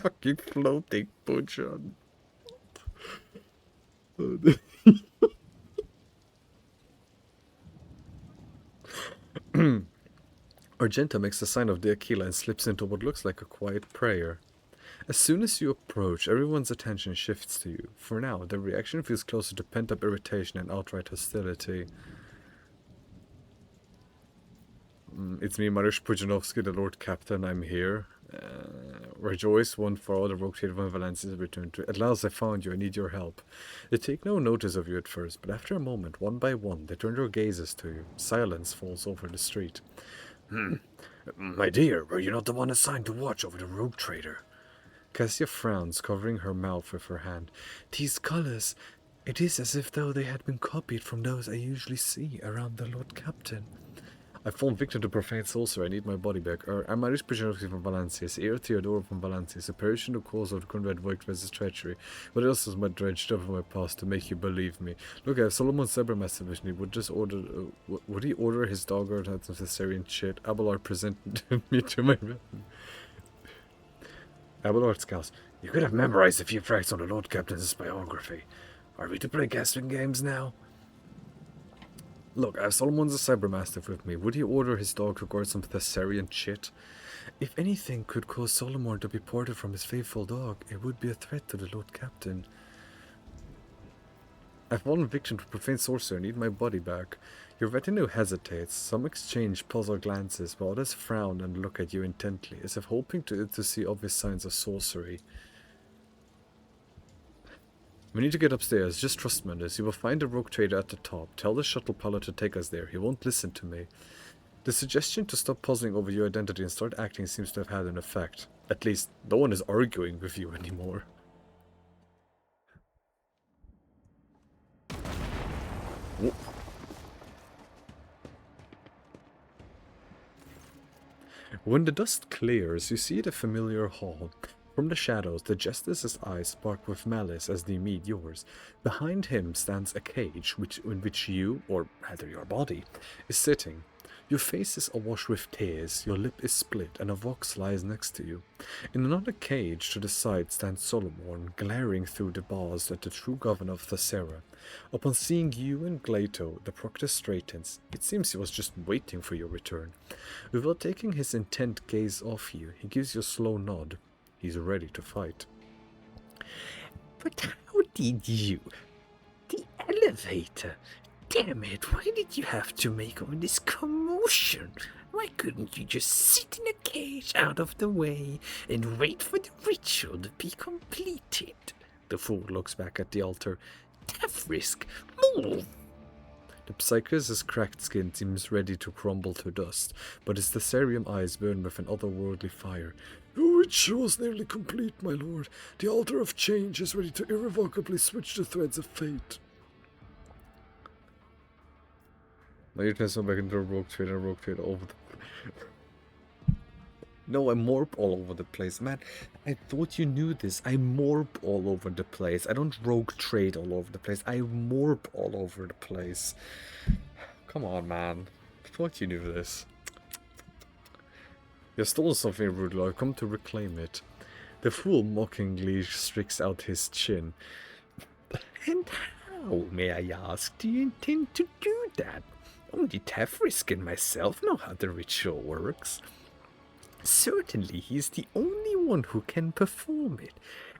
Fucking floating butcher. Argenta makes the sign of the Aquila and slips into what looks like a quiet prayer. As soon as you approach, everyone's attention shifts to you. For now, the reaction feels closer to pent-up irritation and outright hostility. It's me, Mariusz Pujanovsky, the Lord Captain. I'm here. Rejoice, one for all, the rogue trader von Valencia is returned to. At last I found you. I need your help. They take no notice of you at first, but after a moment, one by one, they turn their gazes to you. Silence falls over the street. My dear, were you not the one assigned to watch over the rogue trader? Cassia frowns, covering her mouth with her hand. These colors, it is as if though they had been copied from those I usually see around the Lord Captain. I've fallen victim to profane sorcery. I need my body back. I'm Mariusz Pujanovsky from Valencia, heir Theodora from Valencia, a perish in the cause of the Conrad Voigt's treachery. What else is my dredged up in my past to make you believe me? Look, I have Solomon Cybermaster with me. Would he order his dog or had some Thessarian shit? Abelard presented me to my Abelard scowls. You could have memorized a few facts on the Lord Captain's biography. Are we to play guessing games now? Look, I have Solomon's Cybermastiff with me. Would he order his dog to guard some Thessarian shit? If anything could cause Solomon to be parted from his faithful dog, it would be a threat to the Lord Captain. I've fallen victim to profane sorcery. I need my body back. Your retinue hesitates. Some exchange puzzled glances, while others frown and look at you intently, as if hoping to see obvious signs of sorcery. We need to get upstairs. Just trust me on this. You will find the rogue trader at the top. Tell the shuttle pilot to take us there. He won't listen to me. The suggestion to stop puzzling over your identity and start acting seems to have had an effect. At least, no one is arguing with you anymore. Whoa. When the dust clears, you see the familiar hall. From the shadows, the Justice's eyes spark with malice as they meet yours. Behind him stands a cage in which you, or rather your body, is sitting. Your face is awash with tears, your lip is split, and a vox lies next to you. In another cage to the side stands Solomon, glaring through the bars at the true governor of Thessera. Upon seeing you and Glato, the proctor straightens. It seems he was just waiting for your return. Without taking his intent gaze off you, he gives you a slow nod. He's ready to fight. But how did you? The elevator? Damn it, why did you have to make all this commotion? Why couldn't you just sit in a cage out of the way and wait for the ritual to be completed? The fool looks back at the altar. Tavrisk, move! The Psychus' cracked skin seems ready to crumble to dust, but his Thessarian eyes burn with an otherworldly fire. Your ritual is nearly complete, my lord. The altar of change is ready to irrevocably switch the threads of fate. Now you can go back into a rogue trader over the... No, I morp all over the place, man. I thought you knew this. I morp all over the place. I don't rogue trade all over the place. I morp all over the place. Come on, man. I thought you knew this. You stole something, Rudlo. I've come to reclaim it. The fool mockingly sticks out his chin. And how, may I ask, do you intend to do that? Only Tavrisk and myself know how the ritual works. Certainly, he's the only one who can perform it,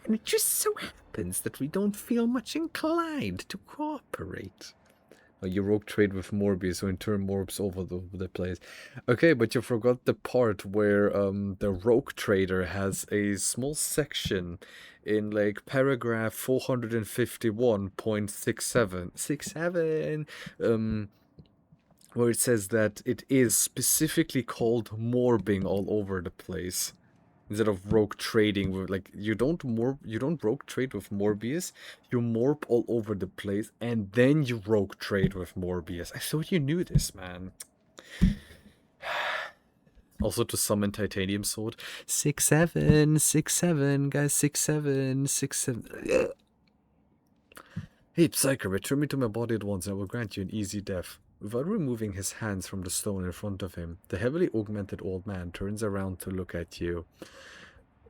and it just so happens that we don't feel much inclined to cooperate. You rogue trade with Morbius, who in turn morphs over the place. Okay, but you forgot the part where the rogue trader has a small section in like paragraph 451.67 where it says that it is specifically called morbing all over the place. Instead of rogue trading with like you don't rogue trade with Morbius, you morp all over the place and then you rogue trade with Morbius. I thought you knew this, man. Also to summon Titanium Sword. 6-7, 6-7, guys, 6-7, 6-7. Hey, Psyker, return me to my body at once and I will grant you an easy death. Without removing his hands from the stone in front of him, the heavily augmented old man turns around to look at you.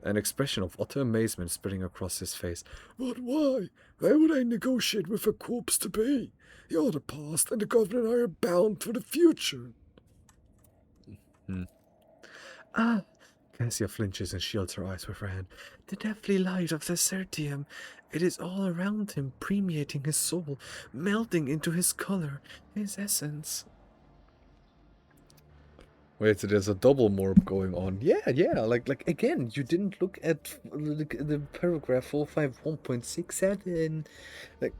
An expression of utter amazement spreading across his face. But why? Why would I negotiate with a corpse to be? You're the past, and the governor and I are bound for the future. Cassia flinches and shields her eyes with her hand. The deathly light of the Sertium. It is all around him, permeating his soul, melting into his color, his essence. Wait, so there's a double morph going on. Yeah, like again, you didn't look at the paragraph 451.67. Like,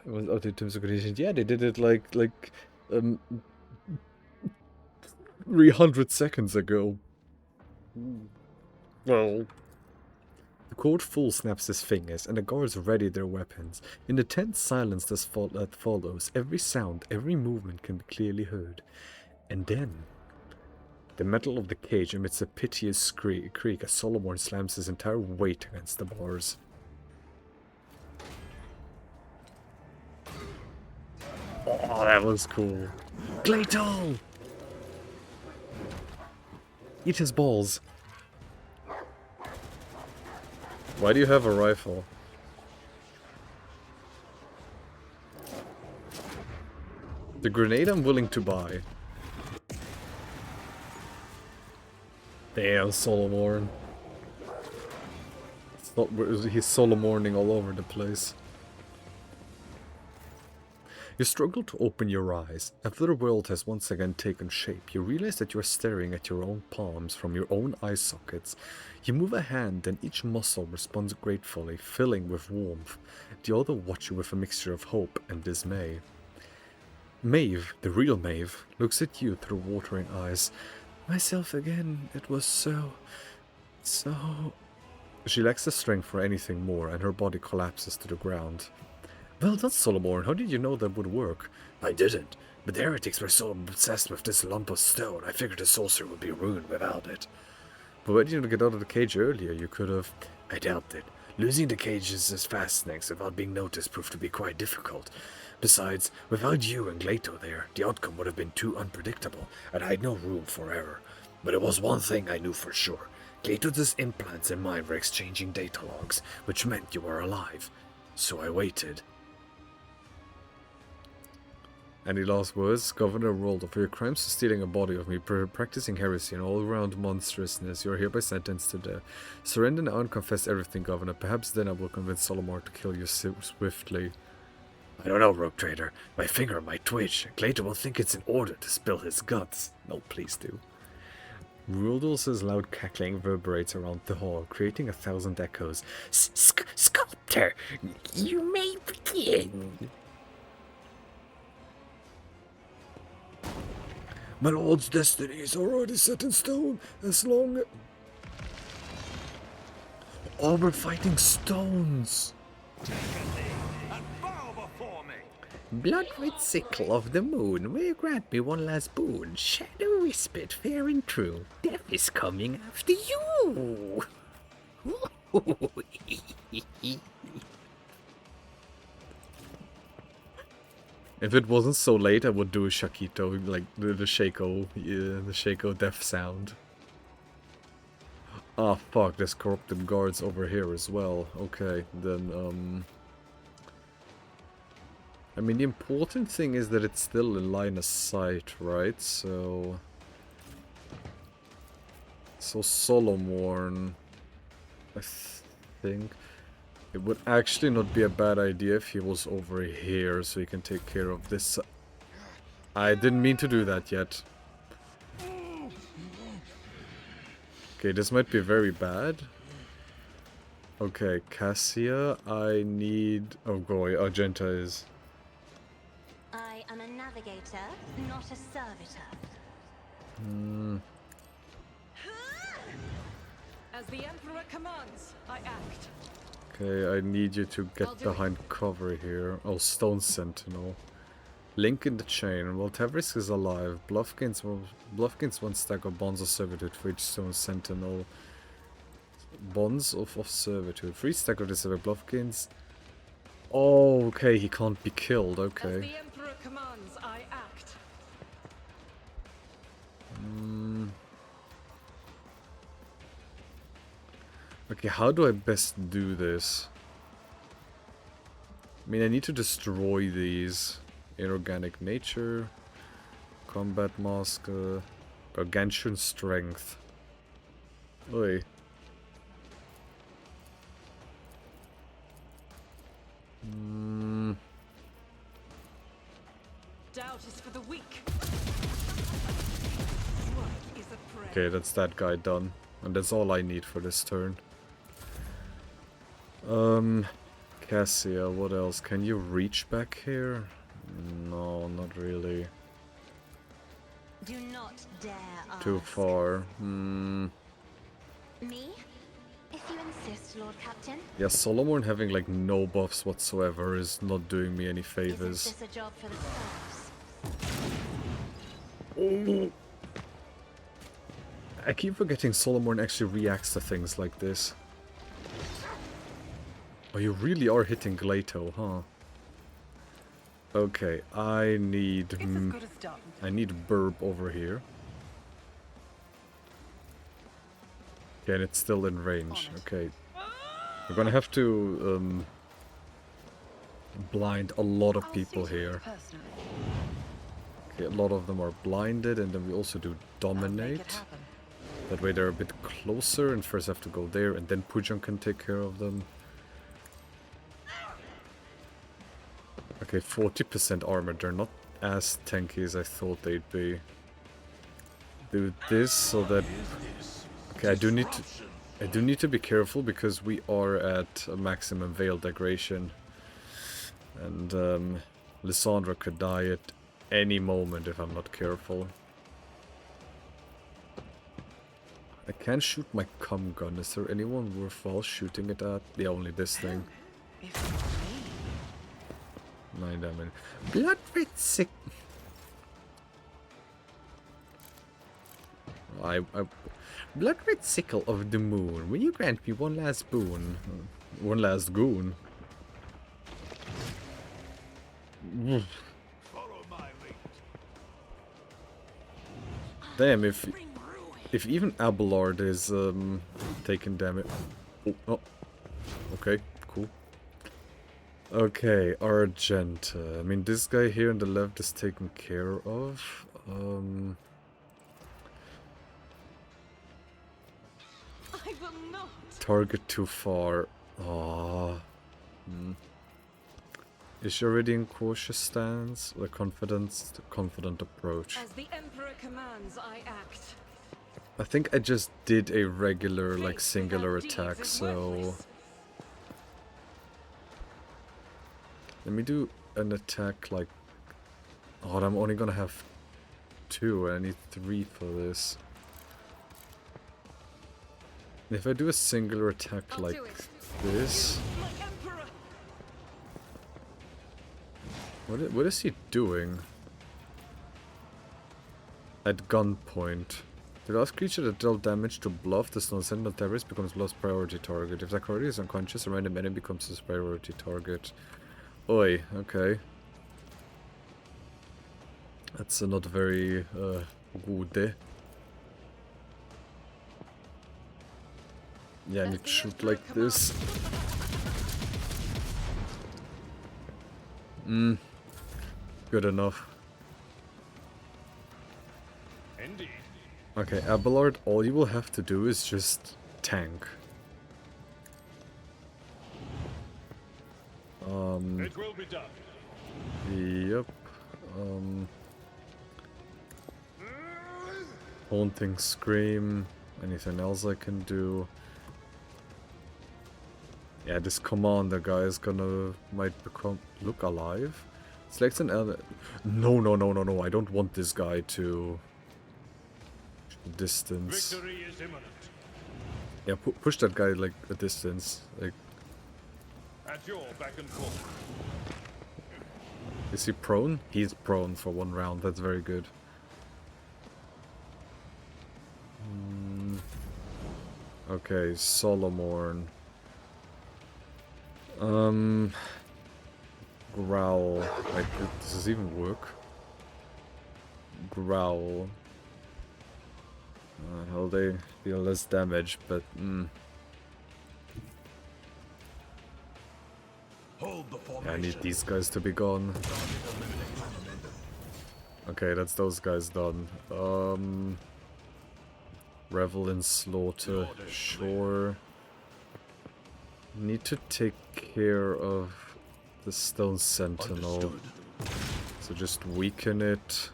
of the terms and conditions. Yeah, they did it like 300 seconds ago. Well, the court fool snaps his fingers, and the guards ready their weapons. In the tense silence that follows, every sound, every movement can be clearly heard. And then, the metal of the cage emits a piteous creak as Solomon slams his entire weight against the bars. Oh, that was cool. Glato! Eat his balls. Why do you have a rifle? The grenade I'm willing to buy. Damn, Solomon. He's Solomoning all over the place. You struggle to open your eyes. After the world has once again taken shape, you realize that you are staring at your own palms from your own eye sockets. You move a hand and each muscle responds gratefully, filling with warmth. The other watch you with a mixture of hope and dismay. Maeve, the real Maeve, looks at you through watering eyes. Myself again, it was so... She lacks the strength for anything more and her body collapses to the ground. Well done, Solomon. How did you know that would work? I didn't, but the heretics were so obsessed with this lump of stone, I figured the sorcerer would be ruined without it. But why didn't you get out of the cage earlier? You could have... I doubt it. Losing the cages' fastenings without being noticed proved to be quite difficult. Besides, without you and Glato there, the outcome would have been too unpredictable, and I had no room for error. But there was one thing I knew for sure. Glato's implants and mine were exchanging data logs, which meant you were alive. So I waited. Any last words? Governor Roldo, for your crimes for stealing a body of me, practicing heresy and all-around monstrousness, you are hereby sentenced to death. Surrender now and confess everything, Governor. Perhaps then I will convince Solomon to kill you swiftly. I don't know, Rogue Trader. My finger might twitch. Glato will think it's in order to spill his guts. No, please do. Ruldos's loud cackling reverberates around the hall, creating 1,000 echoes. Sculptor, you may begin. My lord's destiny is already set in stone, as long... Oh, we're fighting stones! Blood-red sickle of the moon, will you grant me one last boon? Shadow whispered fair and true, death is coming after you! If it wasn't so late, I would do a Shakito, like the Shaco death sound. Ah, fuck, there's corrupted guards over here as well. Okay, then, I mean, the important thing is that it's still in line of sight, right? So Solomon, I think. It would actually not be a bad idea if he was over here so he can take care of this. I didn't mean to do that yet. Okay, this might be very bad. Okay, Cassia, I need... Oh, boy, Argenta is... I am a navigator, not a servitor. As the Emperor commands, I act. Okay, I need you to get behind cover here. Oh, Stone Sentinel. Link in the chain. While Tavris is alive, Bluff gains one stack of Bonds of Servitude for each Stone Sentinel. Bonds of Servitude. 3 stack of this Bluff gains... Oh, okay, he can't be killed, As okay. the Emperor commands, I act. Okay, how do I best do this? I mean, I need to destroy these. Inorganic Nature, Combat Mask, Gargantuan Strength. Oi. Doubt is for the weak. Strike is a prayer. Okay, that's that guy done. And that's all I need for this turn. Cassia, what else? Can you reach back here? No, not really. Do not dare ask. Too far. Me? If you insist, Lord Captain. Yeah, Solomon having like no buffs whatsoever is not doing me any favors. Isn't this a job for the serfs? I keep forgetting Solomon actually reacts to things like this. Oh, you really are hitting Glato, huh? Okay, I need... It's as good as done. I need Burb over here. Okay, and it's still in range. Okay. We're gonna have to blind a lot of people here. Personally. Okay, a lot of them are blinded, and then we also do Make it Dominate. happen. That way they're a bit closer, and first have to go there, and then Pujan can take care of them. Okay, 40% armor. They're not as tanky as I thought they'd be. Do this so that... Okay, I do need to be careful because we are at a maximum Veil Degradation. And Lysandra could die at any moment if I'm not careful. I can shoot my cum gun. Is there anyone worthwhile shooting it at? Yeah, only this thing. If not me. 9 damage. Blood red sick. Blood red sickle of the moon. Will you grant me one last boon? One last goon. Damn, if even Abelard is taking damage. Oh, okay, cool. Okay, Argenta. I mean, this guy here on the left is taken care of. I will not. Target too far. Ah. Is she already in cautious stance? The confident approach. As the Emperor commands, I act. I think I just did a regular, like, Faith singular without deeds attack, is so... worthless. Let me do an attack, like... Oh, I'm only gonna have 2, I need 3 for this. If I do a singular attack I'll like do it. this... My Emperor. What is he doing? At gunpoint. The last creature that dealt damage to Bluff, the Stone Sentinel terrorist, becomes Bluff's priority target. If that target is unconscious, a random enemy becomes his priority target. Oi, okay. That's not very good. Yeah, I need to shoot like this. Good enough. Indeed. Okay, Abelard, all you will have to do is just tank. It will be done. Yep. Haunting Scream. Anything else I can do? Yeah, this commander guy is might look alive. Select an element. No. I don't want this guy to distance. Victory is imminent. Yeah, push that guy like a distance. Like, At your beck and call. is he prone? He's prone for 1 round. That's very good. Okay, Solomorn. Growl. Wait, does this even work? Growl. Hell, they deal less damage, but Hold the formation. I need these guys to be gone. Okay, that's those guys done. Revel in Slaughter, sure. Need to take care of the Stone Sentinel. Understood. So just weaken it.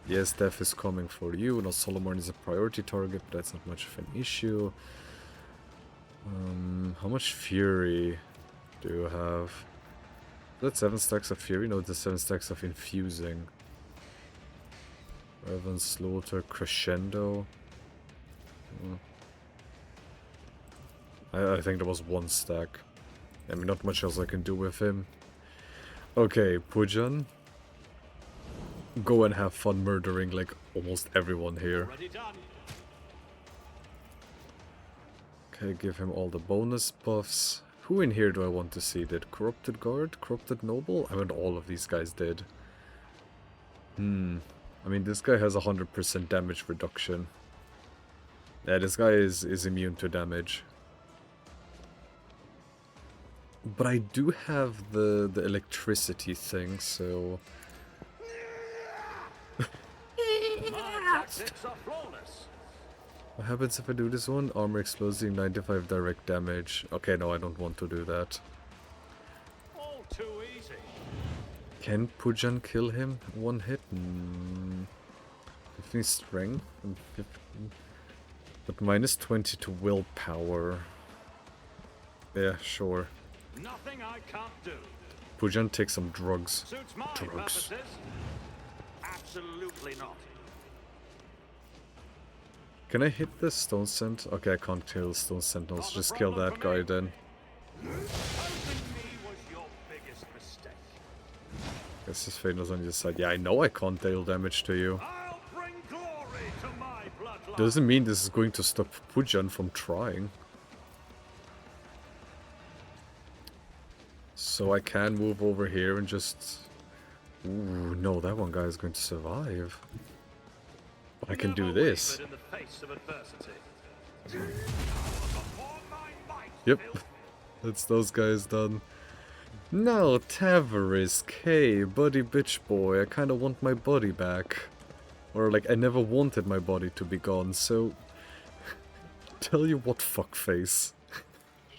Yes, death is coming for you. Now Solomon is a priority target, but that's not much of an issue. How much Fury do you have? That's 7 stacks of Fury? No, it's 7 stacks of Infusing. Revan Slaughter, Crescendo. I think there was 1 stack. I mean, not much else I can do with him. Okay, Pujan. Go and have fun murdering, like, almost everyone here. Already done. Okay, give him all the bonus buffs. Who in here do I want to see? Did Corrupted Guard? Corrupted Noble? I mean, all of these guys did. I mean, this guy has 100% damage reduction. Yeah, this guy is immune to damage. But I do have the electricity thing, so... My tactics are flawless. What happens if I do this one? Armor explosive, 95 direct damage. Okay, no, I don't want to do that. All too easy. Can Pujan kill him? 1 hit? 15 strength and 15. But minus 20 to willpower. Yeah, sure. Nothing I can't do. Pujan, take some drugs. Suits my Drugs. purposes. Absolutely not. Can I hit the Stone Sent? Okay, I can't kill Stone Sentinels. Just kill that guy then. Opposing me was your biggest mistake. Guess his fate was on your side. Yeah, I know I can't deal damage to you. I'll bring glory to my bloodline. Doesn't mean this is going to stop Pujan from trying. So I can move over here and just... Ooh, no, that one guy is going to survive. But I can do Never this. wavered in the face of adversity. Yep, that's those guys done. Now, Tavarisk, hey, buddy bitch boy, I kinda want my body back. Or, like, I never wanted my body to be gone, so... Tell you what, fuckface.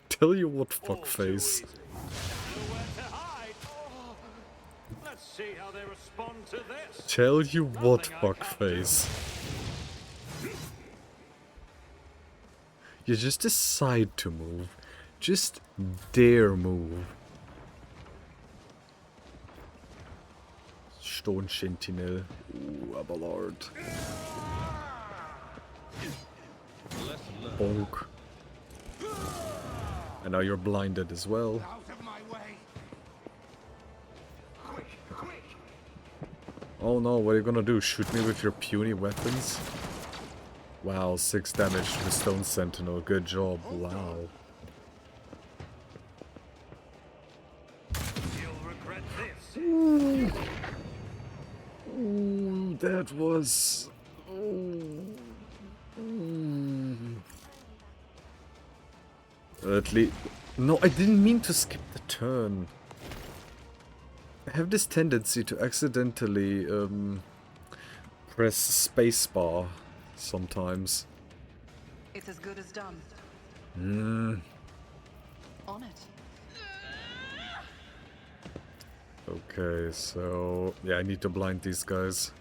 Tell you what, fuckface. Nowhere to hide. Let's see how they respond to this. Tell you what, Nothing I can't fuckface. You just decide to move. Just dare move. Stone Sentinel. Ooh, Abelard. Bonk. And now you're blinded as well. Oh no, what are you gonna do? Shoot me with your puny weapons? Wow, 6 damage to the Stone Sentinel. Good job. Wow. You'll regret this. Ooh, that was... At least... No, I didn't mean to skip the turn. I have this tendency to accidentally press spacebar sometimes. It's as good as done. On it. Okay, so yeah, I need to blind these guys.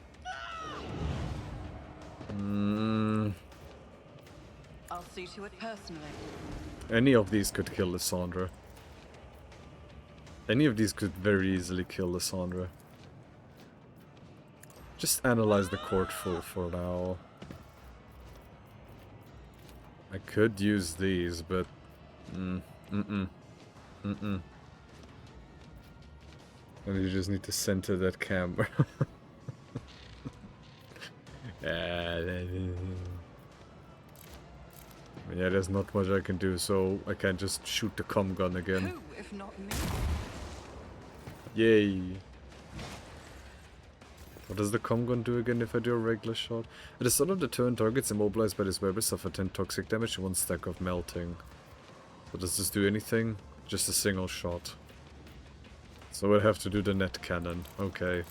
I'll see to it personally. Any of these could kill Lysandra. Any of these could very easily kill Lysandra. Just analyze the court full for now. I could use these, but... And you just need to center that camera. Yeah, there's not much I can do, so I can't just shoot the cum gun again. Who, if not me? Yay! What does the cum gun do again if I do a regular shot? At the start of the turn, targets immobilized by this weapon suffer 10 toxic damage and 1 stack of melting. So does this do anything? Just a single shot. So we'll have to do the net cannon. Okay.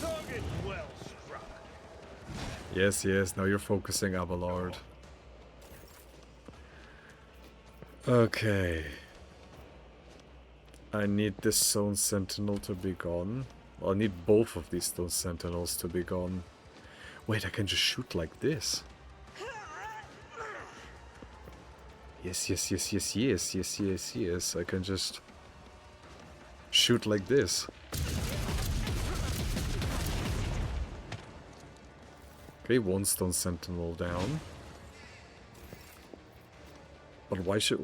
Target well struck. Yes, yes, now you're focusing Abelard. Okay. I need this Stone Sentinel to be gone. Well, I need both of these Stone Sentinels to be gone. Wait, I can just shoot like this. Yes, yes, yes, yes, yes, yes, yes, yes. I can just shoot like this. Okay, 1 Stone Sentinel down. But why should...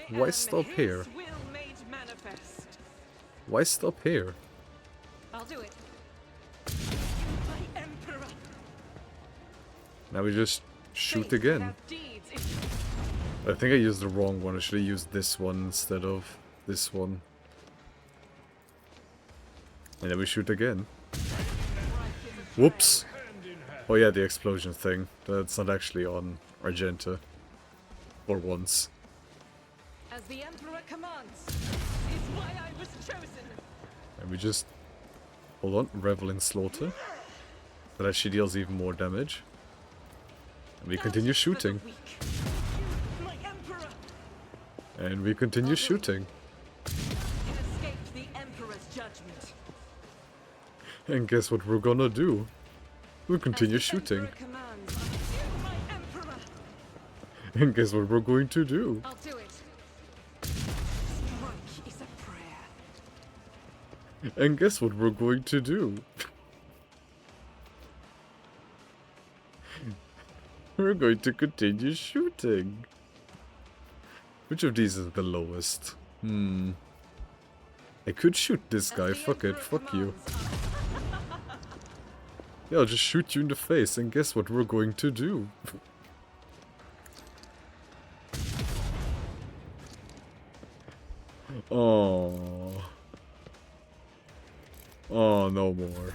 Why stop here? Why stop here? I'll do it. My Emperor. Now we just shoot again. I think I used the wrong one. I should have used this one instead of this one. And then we shoot again. Whoops! Oh yeah, the explosion thing. That's not actually on Argenta. For once. As the Emperor commands, is why I was chosen. And we just... Hold on, Revel in Slaughter. That actually deals even more damage. And we continue shooting. My Emperor. And we continue shooting. It escaped the Emperor's judgment. And guess what we're gonna do? We'll continue As the shooting. Emperor commands, my Emperor. And guess what we're going to do? I'll do it. Strike is a prayer. And guess what we're going to do? We're going to continue shooting. Which of these is the lowest? I could shoot this guy, fuck it, fuck you. Yeah, I'll just shoot you in the face, and guess what we're going to do? Oh. Oh, no more.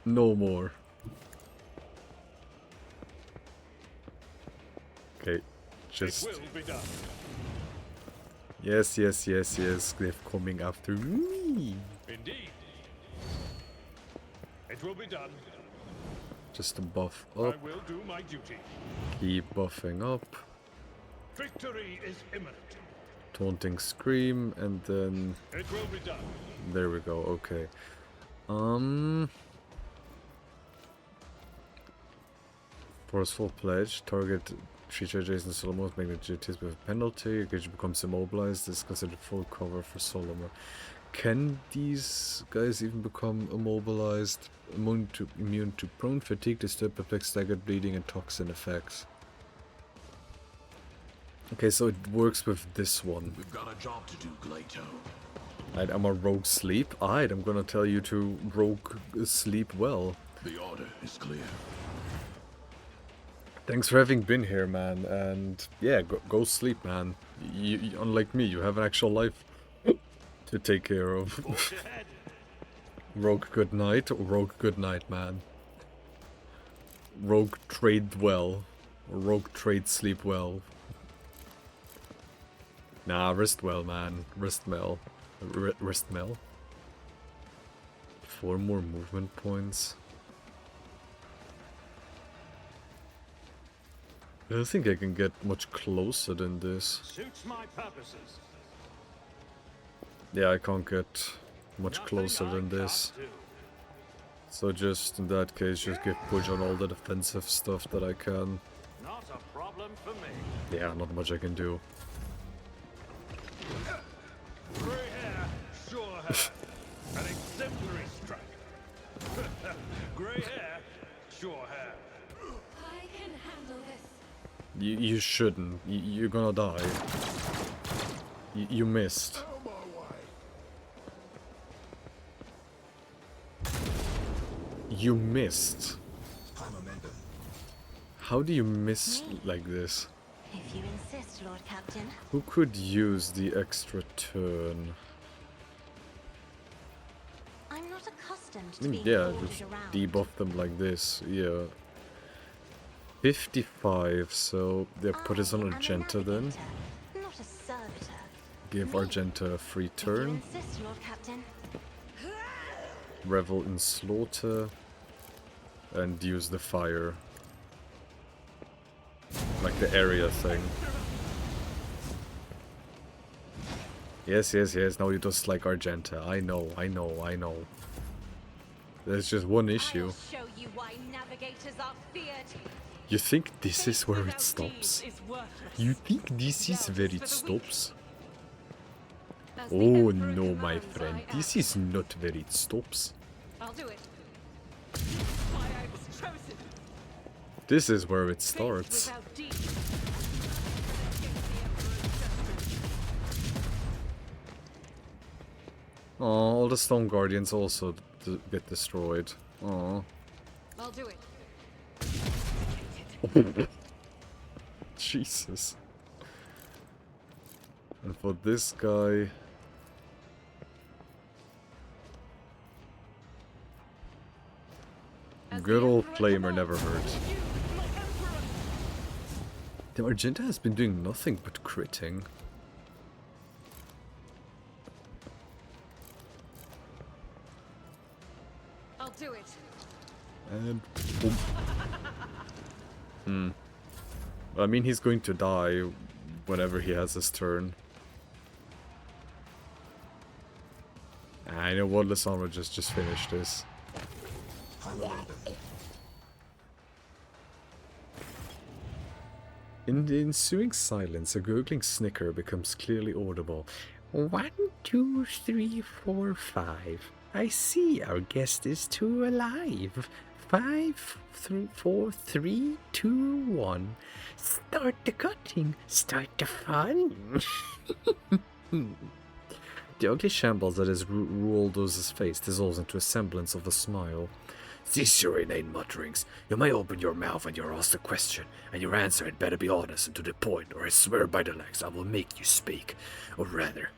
No more. Okay, just... It will be done. Yes, yes, yes, yes, they're coming after me. Indeed. It will be done. Just to buff I up, will do my duty. keep buffing up. Victory is imminent. Taunting Scream, and then... It will be done. There we go, okay. Forceful Pledge. Target creature adjacent to Solomon with magnetism with a penalty. Creature becomes immobilized. This is considered full cover for Solomon. Can these guys even become immobilized? Immune to prone, fatigue, disturb, perplex, staggered, bleeding, and toxin effects. Okay, so it works with this one. We've got a job to do, Glato. Alright, I'm a rogue sleep. Alright, I'm gonna tell you to rogue sleep well. The order is clear. Thanks for having been here, man. And yeah, go sleep, man. You, unlike me, you have an actual life to take care of. Forge ahead. Rogue good night, rogue good night, man. Rogue trade well. Rogue trade sleep well. Nah, rest well, man. Rest well. Rest well. 4 more movement points. I don't think I can get much closer than this. Suits my purposes. Yeah, I can't get much closer than this. So just, in that case, just give push on all the defensive stuff that I can. Not a problem for me. Yeah, not much I can do. Grey hair, sure hair. An exemplary striker. Grey hair, sure hair. I can handle this. You shouldn't. You're gonna die. You missed. You missed. How do you miss like this? If you insist, Lord Captain. Who could use the extra turn? I'm not accustomed I to mean, being yeah, ordered just around. debuff them like this. Yeah. 55, so yeah, put this on I am a Argenta then. navigator, not a servitor. Give Me. Argenta a free If you turn. insist, Lord Captain. Revel in Slaughter. And use the fire. Like the area thing. Yes, yes, yes. Now you just like Argenta. I know. There's just one issue. I'll show you why navigators are feared. You think this is where it Without stops? deeds is worthless. You think this is where it stops? As the Oh Emperor no, my commands, friend. I This act. is not where it stops. I'll do it. Why I was chosen. This is where it Faith starts. without deeds. Against the Emperor's justice. Oh, all the Stone Guardians also get destroyed. Oh. I'll do it. Jesus. And for this guy... As Good the old Emperor Flamer commands, never hurt. you, my Emperor. The Argenta has been doing nothing but critting. I'll do it. And... boom. I mean, he's going to die whenever he has his turn. I know what, Lysandra just finished this. In the ensuing silence, a gurgling snicker becomes clearly audible. 1, 2, 3, 4, 5. I see our guest is too alive. 5, 4, 3, 2, 1. Start the cutting. Start the fun. The ugly shambles that is Ruoldo's face dissolves into a semblance of a smile. Cease your inane mutterings. You may open your mouth when you're asked a question, and your answer had better be honest and to the point, or I swear by the legs I will make you speak. Or rather,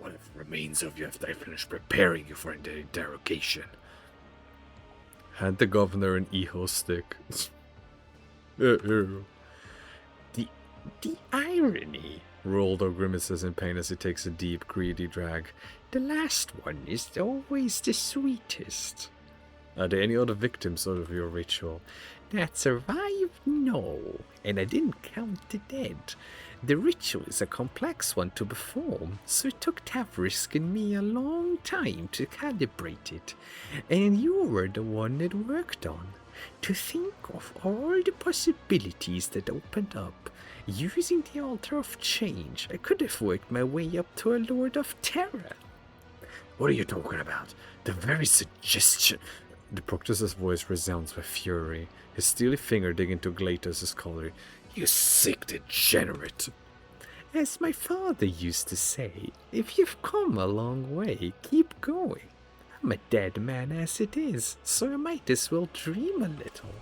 whatever remains of you after I finish preparing you for the interrogation. Hand the governor an Eho stick. The irony. Ruoldo grimaces in pain as he takes a deep, greedy drag. The last one is always the sweetest. Are there any other victims out of your ritual? That survived? No. And I didn't count the dead. The ritual is a complex one to perform, so it took Tavrisk and me a long time to calibrate it. And you were the one it worked on. To think of all the possibilities that opened up. Using the Altar of Change, I could have worked my way up to a Lord of Terror. What are you talking about? The very suggestion... The Proctus's voice resounds with fury, his steely finger digging into Glatus's collar. You sick degenerate! As my father used to say, if you've come a long way, keep going. I'm a dead man as it is, so I might as well dream a little.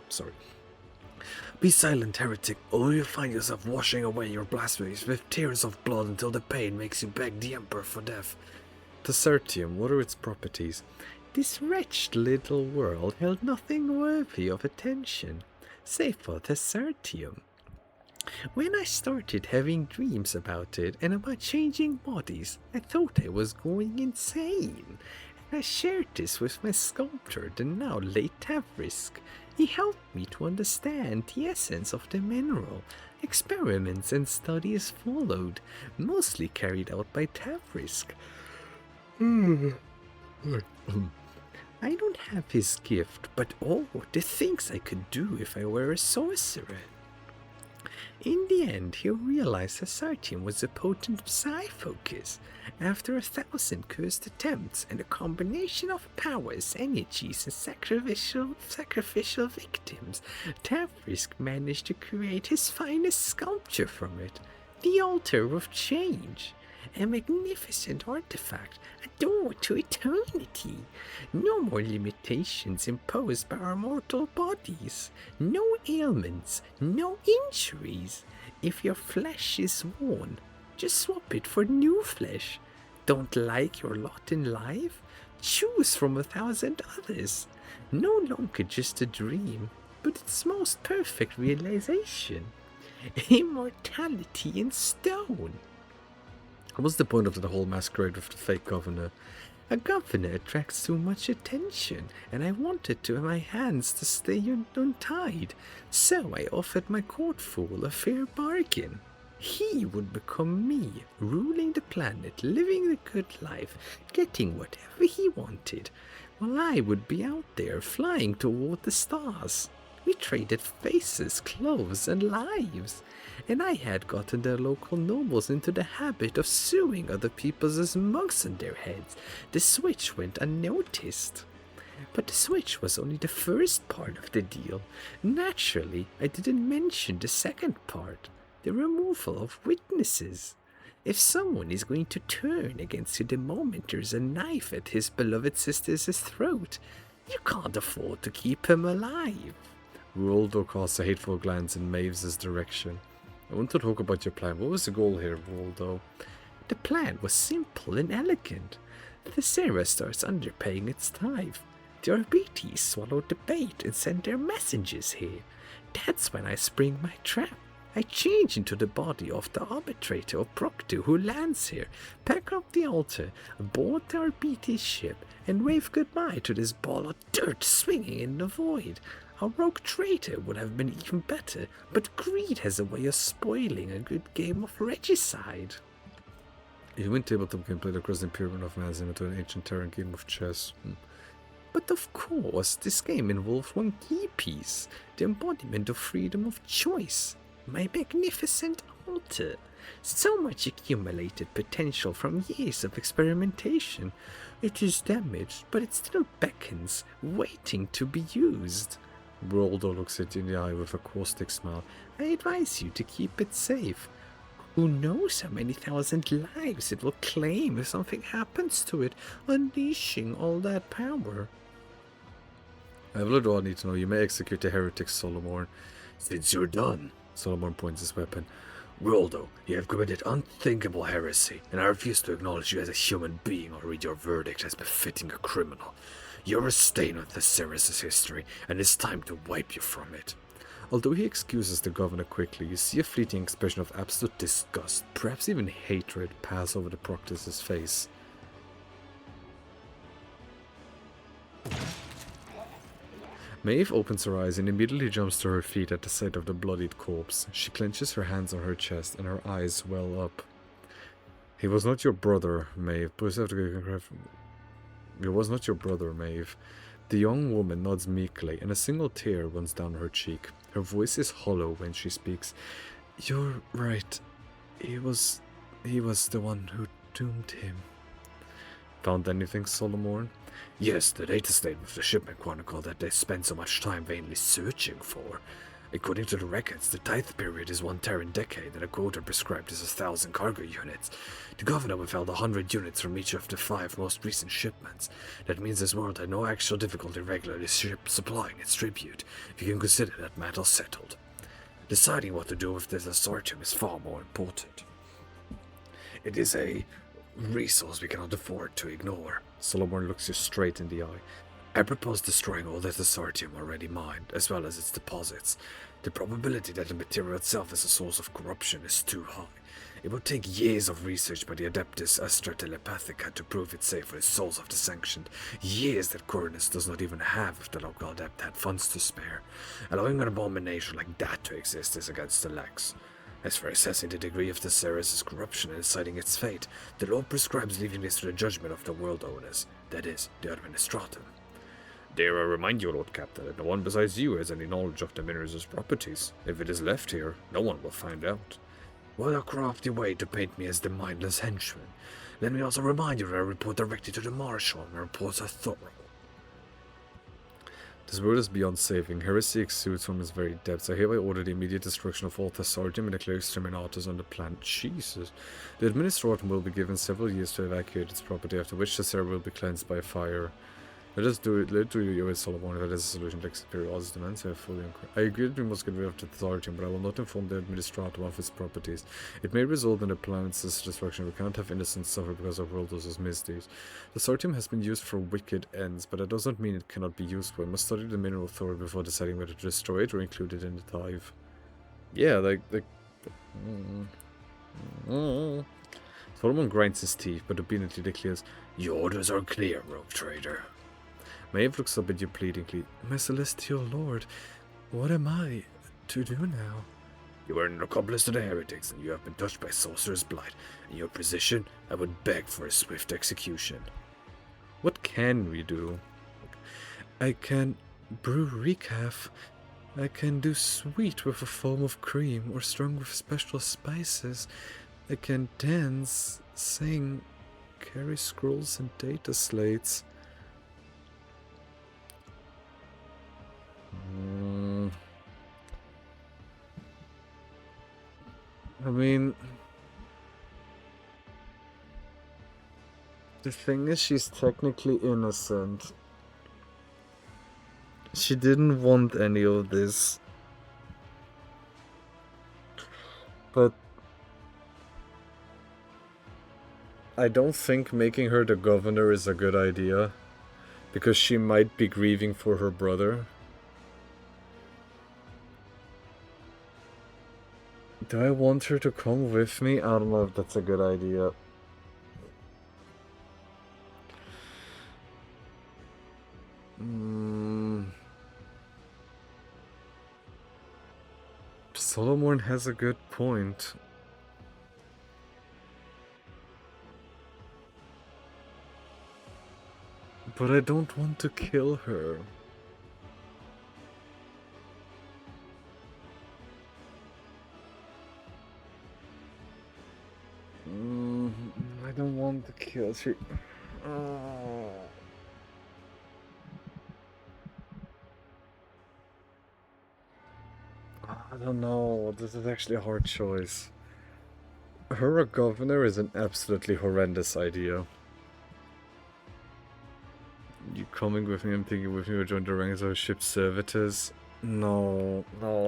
Sorry. Be silent, heretic, or you'll find yourself washing away your blasphemies with tears of blood until the pain makes you beg the Emperor for death. Tessertium, what are its properties? This wretched little world held nothing worthy of attention, save for Tessertium. When I started having dreams about it and about changing bodies, I thought I was going insane. I shared this with my sculptor, the now late Tavrisk, He helped me to understand the essence of the mineral. Experiments and studies followed, mostly carried out by Tavrisk. I don't have his gift, but oh, the things I could do if I were a sorcerer. In the end, he realized Asartium was a potent psi-focus. After 1,000 cursed attempts and a combination of powers, energies, and sacrificial victims, Tavrisk managed to create his finest sculpture from it, the Altar of Change. A magnificent artifact, a door to eternity. No more limitations imposed by our mortal bodies. No ailments, no injuries. If your flesh is worn, just swap it for new flesh. Don't like your lot in life? Choose from 1,000 others. No longer just a dream, but its most perfect realization. Immortality in stone. What's the point of the whole masquerade with the fake governor? A governor attracts too much attention, and I wanted my hands to stay untied, so I offered my court fool a fair bargain. He would become me, ruling the planet, living the good life, getting whatever he wanted, while I would be out there flying toward the stars. We traded faces, clothes, and lives, and I had gotten the local nobles into the habit of suing other people as mugs on their heads. The switch went unnoticed. But the switch was only the first part of the deal. Naturally, I didn't mention the second part, the removal of witnesses. If someone is going to turn against you the moment there's a knife at his beloved sister's throat, you can't afford to keep him alive. Roldo casts a hateful glance in Maeve's direction. I want to talk about your plan. What was the goal here, Roldo? The plan was simple and elegant. The Sarah starts underpaying its tithe. The Arbites swallowed the bait and sent their messengers here. That's when I spring my trap. I change into the body of the arbitrator of Proctor who lands here, pack up the altar, board the Arbites ship, and wave goodbye to this ball of dirt swinging in the void. A rogue traitor would have been even better, but greed has a way of spoiling a good game of regicide. You went able to complete across the Imperium of Mazim into an ancient Terran game of chess. But of course, this game involved one key piece, the embodiment of freedom of choice. My magnificent altar. So much accumulated potential from years of experimentation. It is damaged, but it still beckons, waiting to be used. Roldo looks at you in the eye with a caustic smile. I advise you to keep it safe. Who knows how many thousand lives it will claim if something happens to it, unleashing all that power. I have little I need to know. You may execute the heretic, Solomon. Since you're done, Solomon points his weapon. Roldo, you have committed unthinkable heresy, and I refuse to acknowledge you as a human being or read your verdict as befitting a criminal. You're a stain on the Ceres' history, and it's time to wipe you from it. Although he excuses the governor quickly, you see a fleeting expression of absolute disgust, perhaps even hatred, pass over the Proctor's face. Maeve opens her eyes and immediately jumps to her feet at the sight of the bloodied corpse. She clenches her hands on her chest and her eyes well up. He was not your brother, Maeve. Please have to get It was not your brother, Maeve. The young woman nods meekly, and a single tear runs down her cheek. Her voice is hollow when she speaks. You're right. He was the one who doomed him. Found anything, Solomon? Yes, the data statement of the shipment chronicle that they spent so much time vainly searching for. According to the records, the tithe period is 1 Terran decade, and a quota prescribed is 1,000 cargo units. The governor withheld 100 units from each of the 5 most recent shipments. That means this world had no actual difficulty regularly supplying its tribute, if you can consider that matter settled. Deciding what to do with this assortment is far more important. It is a resource we cannot afford to ignore. Solomon looks you straight in the eye. I propose destroying all that assortium already mined, as well as its deposits. The probability that the material itself is a source of corruption is too high. It would take years of research by the Adeptus Astra Telepathica to prove it safe for the souls of the Sanctioned. Years that Cornus does not even have if the local adept had funds to spare. Allowing an abomination like that to exist is against the laws. As for assessing the degree of the Ceres' corruption and deciding its fate, the law prescribes leaving this to the judgment of the world owners, that is, the Administratum. Dare I remind you, Lord Captain, that no one besides you has any knowledge of the mineral's properties. If it is left here, no one will find out. What a crafty way to paint me as the mindless henchman. Let me also remind you that I report directly to the Marshal, and my reports are thorough. This world is beyond saving. Heresy exudes from its very depths. I hereby order the immediate destruction of all Thessardium and declare exterminatus on the planet. Jesus. The Administratum will be given several years to evacuate its property, after which the Thessar will be cleansed by fire. Let us do it. Let do your Solomon if it is a solution to Exterior's demands. I agree that we must get rid of the Thessardium, but I will not inform the Administratum of its properties. It may result in the planet's destruction. We cannot have innocents suffer because of World's misdeeds. The Thessardium has been used for wicked ends, but that does not mean it cannot be used. We must study the mineral thoroughly before deciding whether to destroy it or include it in the tithe. Yeah, Solomon grinds his teeth, but obediently declares, "Your orders are clear, rogue trader." Maeve looks up at you pleadingly. My celestial lord, what am I to do now? You are an accomplice to the heretics, and you have been touched by sorcerer's blight. In your position, I would beg for a swift execution. What can we do? I can brew recaf. I can do sweet with a foam of cream, or strong with special spices. I can dance, sing, carry scrolls and data slates. I mean, the thing is, she's technically innocent. She didn't want any of this. But I don't think making her the governor is a good idea, because she might be grieving for her brother. Do I want her to come with me? I don't know if that's a good idea. Solomon has a good point. But I don't want to kill her. I don't want to kill her. I don't know. This is actually a hard choice. Her a governor is an absolutely horrendous idea. You coming with me? I'm thinking with me. We're joining the ranks of ship servitors. No,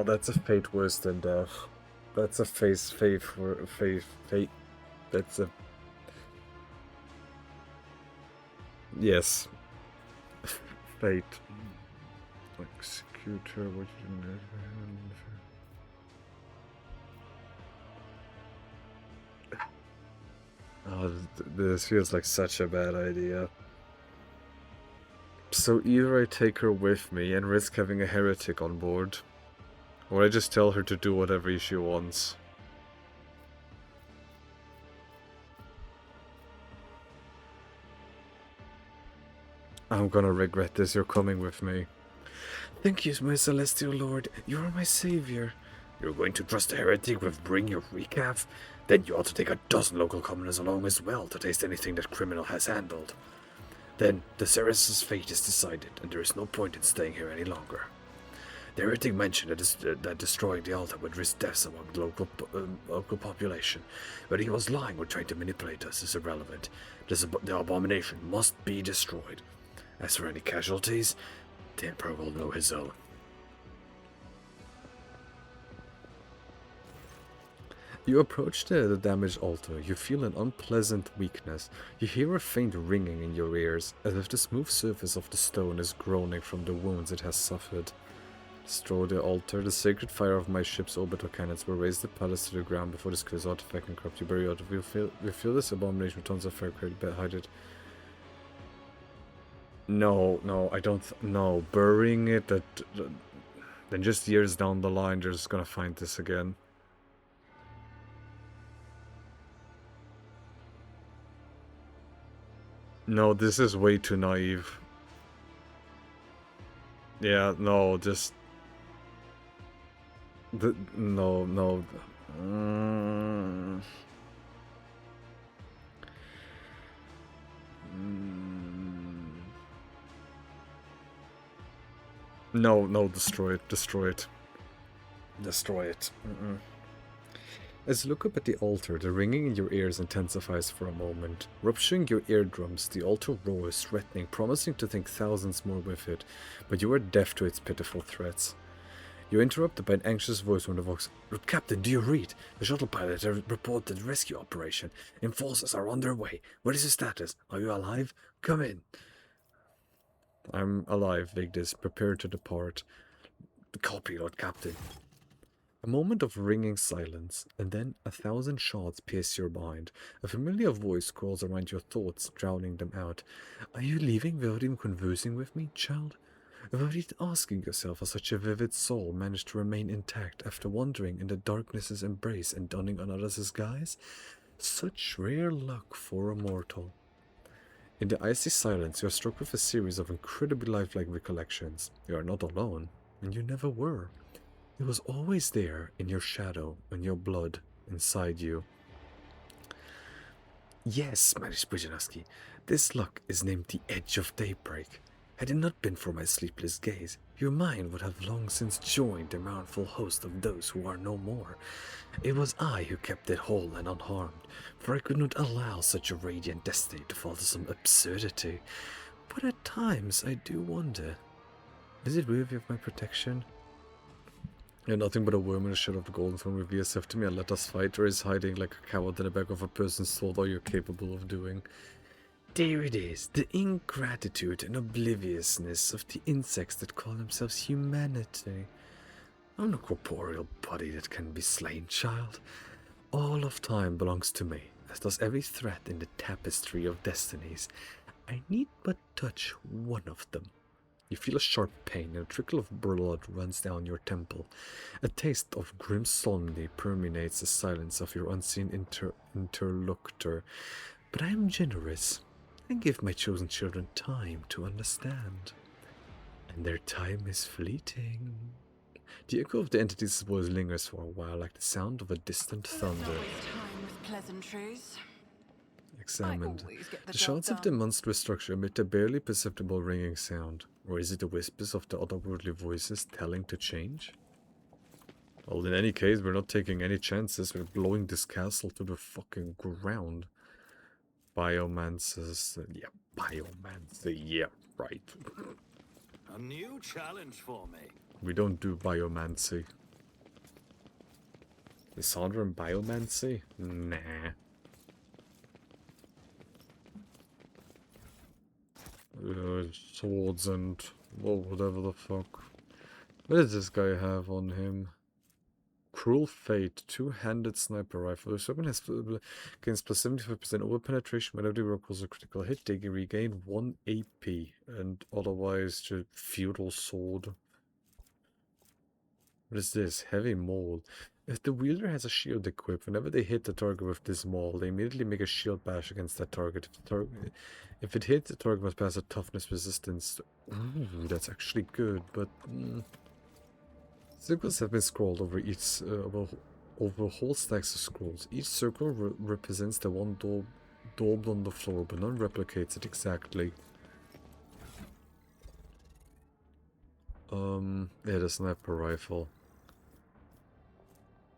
that's a fate worse than death. That's a fate. That's a... Yes. Fate. Execute her, what you didn't... Oh, this feels like such a bad idea. So either I take her with me and risk having a heretic on board, or I just tell her to do whatever she wants. I'm gonna regret this. You're coming with me. Thank you, my celestial lord. You are my savior. You're going to trust a heretic with bring your recaf? Then you ought to take a dozen local commoners along as well to taste anything that criminal has handled. Then the Ceres' fate is decided, and there is no point in staying here any longer. The heretic mentioned that destroying the altar would risk deaths among the local population, but he was lying or trying to manipulate us is irrelevant. The abomination must be destroyed. As for any casualties, the Emperor will know his own. You approach the damaged altar. You feel an unpleasant weakness. You hear a faint ringing in your ears, as if the smooth surface of the stone is groaning from the wounds it has suffered. Destroy the altar. The sacred fire of my ship's orbital cannons will raise the palace to the ground before this cursed artifact can corrupt you. Bury out. We feel this abomination with tons of fire created, but hide it. No, no, I don't. No, burying it. Then just years down the line, they're just gonna find this again. No, this is way too naive. Yeah, no, just... no, no. No, no, destroy it, destroy it. Destroy it. As you look up at the altar, the ringing in your ears intensifies for a moment. Rupturing your eardrums, the altar roars, threatening, promising to think thousands more with it, but you are deaf to its pitiful threats. You're interrupted by an anxious voice from the vox. Captain, do you read? The shuttle pilot has reported rescue operation. Enforcers are on their way. What is the status? Are you alive? Come in. I'm alive, Vigdis, prepared to depart. Copy, Lord Captain. A moment of ringing silence, and then 1,000 shots pierce your mind. A familiar voice crawls around your thoughts, drowning them out. Are you leaving without even conversing with me, child? Without even asking yourself how such a vivid soul managed to remain intact after wandering in the darkness's embrace and donning another's guise? Such rare luck for a mortal. In the icy silence, you are struck with a series of incredibly lifelike recollections. You are not alone, and you never were. It was always there, in your shadow, in your blood, inside you. Yes, Marish Bujanowski, this luck is named the Edge of Daybreak. Had it not been for my sleepless gaze, your mind would have long since joined the mournful host of those who are no more. It was I who kept it whole and unharmed, for I could not allow such a radiant destiny to fall to some absurdity. But at times I do wonder, is it worthy of my protection? You're nothing but a worm in the shadow of the golden throne. Reveal yourself to me and let us fight, or is hiding like a coward in the back of a person's thought all you're capable of doing? There it is, the ingratitude and obliviousness of the insects that call themselves humanity. I'm no corporeal body that can be slain, child. All of time belongs to me, as does every thread in the tapestry of destinies. I need but touch one of them. You feel a sharp pain, and a trickle of blood runs down your temple. A taste of grim solemnity permeates the silence of your unseen interlocutor. But I am generous, and give my chosen children time to understand. And their time is fleeting. The echo of the entity's voice lingers for a while, like the sound of a distant thunder. Examined. The shouts of the monstrous structure emit a barely perceptible ringing sound. Or is it the whispers of the otherworldly voices telling to change? Well, in any case, we're not taking any chances. We're blowing this castle to the fucking ground. Biomancers. Yeah, biomancer. Yeah, right. A new challenge for me. We don't do biomancy. Is Sandra in biomancy? Nah. Swords and whatever the fuck. What does this guy have on him? Cruel Fate, two-handed sniper rifle. This weapon has gains plus 75% over penetration whenever the roll calls a critical hit. They regain 1 AP, and otherwise just feudal sword. What is this? Heavy maul. If the wielder has a shield equipped, whenever they hit the target with this maul, they immediately make a shield bash against that target. If it hits, the target must pass a toughness resistance. Ooh, that's actually good, but circles have been scrolled over each over whole stacks of scrolls. Each circle represents the one daubed on the floor, but none replicates it exactly. Yeah, the sniper rifle.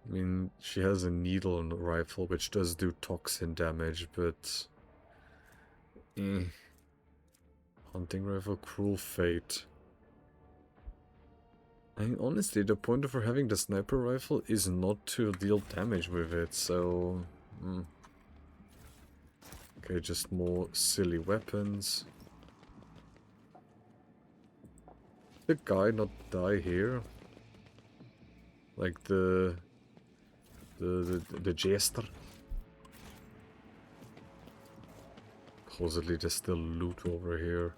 I mean, she has a needle on the rifle, which does do toxin damage, but... Hunting rifle, Cruel Fate. I mean, honestly, the point of her having the sniper rifle is not to deal damage with it, so... Okay, just more silly weapons. Did the guy not die here? Like the jester. Supposedly there's still loot over here.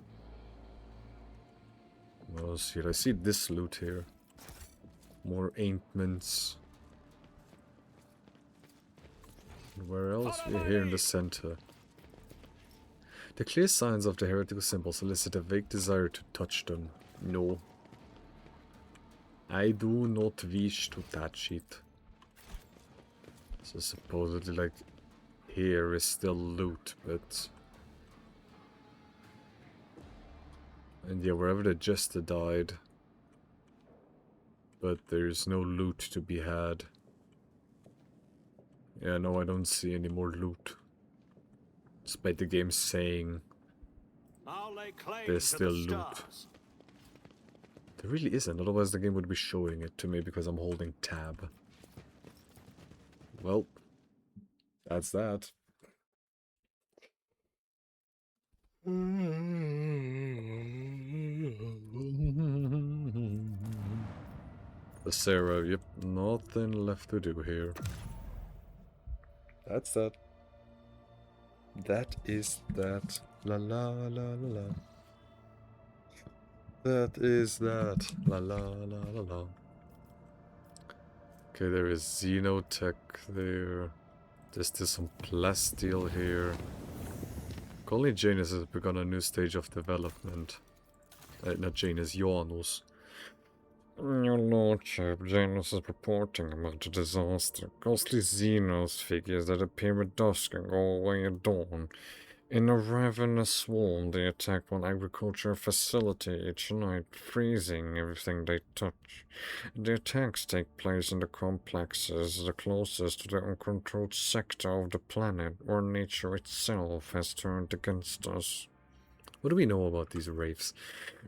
Oh shit, I see this loot here. More ointments. Where else? We're here in the center. The clear signs of the heretical symbols elicit a vague desire to touch them. No. I do not wish to touch it. So supposedly, like, here is still loot, but... And yeah, wherever the jester died. But there's no loot to be had. Yeah, no, I don't see any more loot. Despite the game saying I'll lay claim there's to still the loot. stars. There really isn't, otherwise the game would be showing it to me because I'm holding tab. Well, that's that. The Sarah, yep, nothing left to do here. That's that. That is that. La la la la la. That is that. La la la la la. Okay, there is Xenotech there. There's some plasteel here. Only Janus has begun a new stage of development. Not Janus, Janus. Your Lordship, Janus is reporting about a disaster. Ghostly Xenos figures that appear at dusk and go away at dawn. In a ravenous swarm, they attack one agricultural facility each night, freezing everything they touch. The attacks take place in the complexes the closest to the uncontrolled sector of the planet, where nature itself has turned against us. What do we know about these wraiths?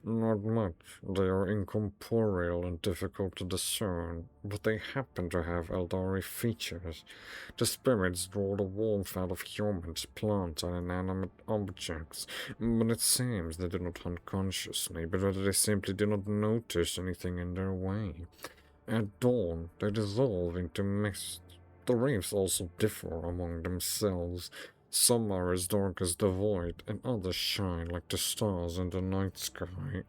Not much. They are incorporeal and difficult to discern, but they happen to have Eldari features. The spirits draw the warmth out of humans, plants, and inanimate objects, but it seems they do not hunt consciously, but rather they simply do not notice anything in their way. At dawn, they dissolve into mist. The wraiths also differ among themselves. Some are as dark as the void, and others shine like the stars in the night sky.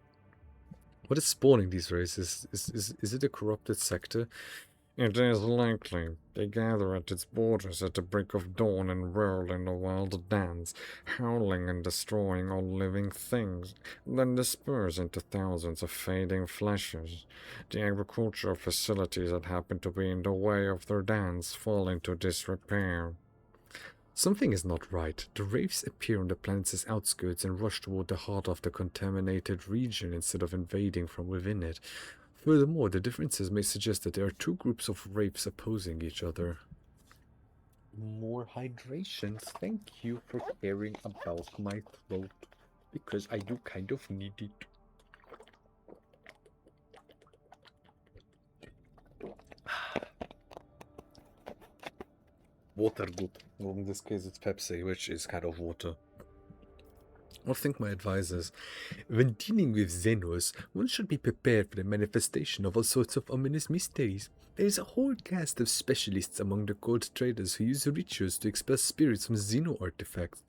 What is spawning these races? Is it a corrupted sector? It is likely. They gather at its borders at the break of dawn and whirl in a wild dance, howling and destroying all living things, then disperse into thousands of fading flashes. The agricultural facilities that happen to be in the way of their dance fall into disrepair. Something is not right. The wraiths appear on the planet's outskirts and rush toward the heart of the contaminated region instead of invading from within it. Furthermore, the differences may suggest that there are two groups of wraiths opposing each other. More hydration. Thank you for caring about my throat, because I do kind of need it. Water good. Well, in this case it's Pepsi, which is kind of water. I think my advice is, when dealing with Xenos, one should be prepared for the manifestation of all sorts of ominous mysteries. There is a whole cast of specialists among the gold traders who use rituals to expel spirits from Xeno artifacts.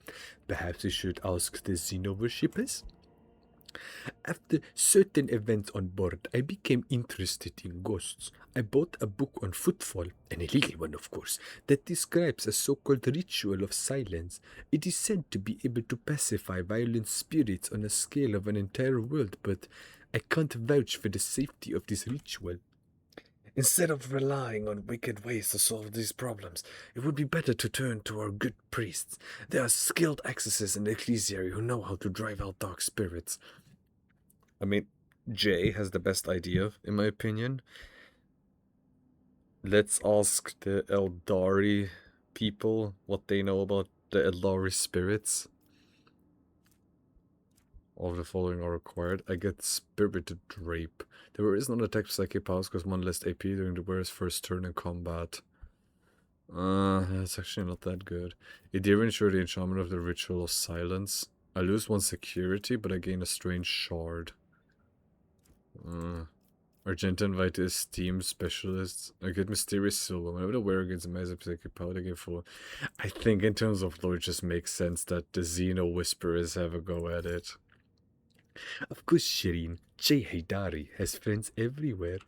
Perhaps we should ask the Xeno worshippers? After certain events on board, I became interested in ghosts. I bought a book on footfall, an illegal one of course, that describes a so-called ritual of silence. It is said to be able to pacify violent spirits on a scale of an entire world, but I can't vouch for the safety of this ritual. Instead of relying on wicked ways to solve these problems, it would be better to turn to our good priests. They are skilled exorcists in the ecclesiary who know how to drive out dark spirits. I mean, Jay has the best idea, in my opinion. Let's ask the Eldari people what they know about the Eldari spirits. All of the following are required. I get Spirited Drape. There is not attack psychic powers because one less AP during the wearer's first turn in combat. That's actually not that good. Idea ensure the enchantment of the Ritual of Silence. I lose one security, but I gain a strange shard. Argenta invite esteemed specialists. I get mysterious silver. Whenever the wearer gets a massive psychic power, they get full. I think in terms of lore, it just makes sense that the Xeno Whisperers have a go at it. Of course, Shireen. Jay Haidari has friends everywhere.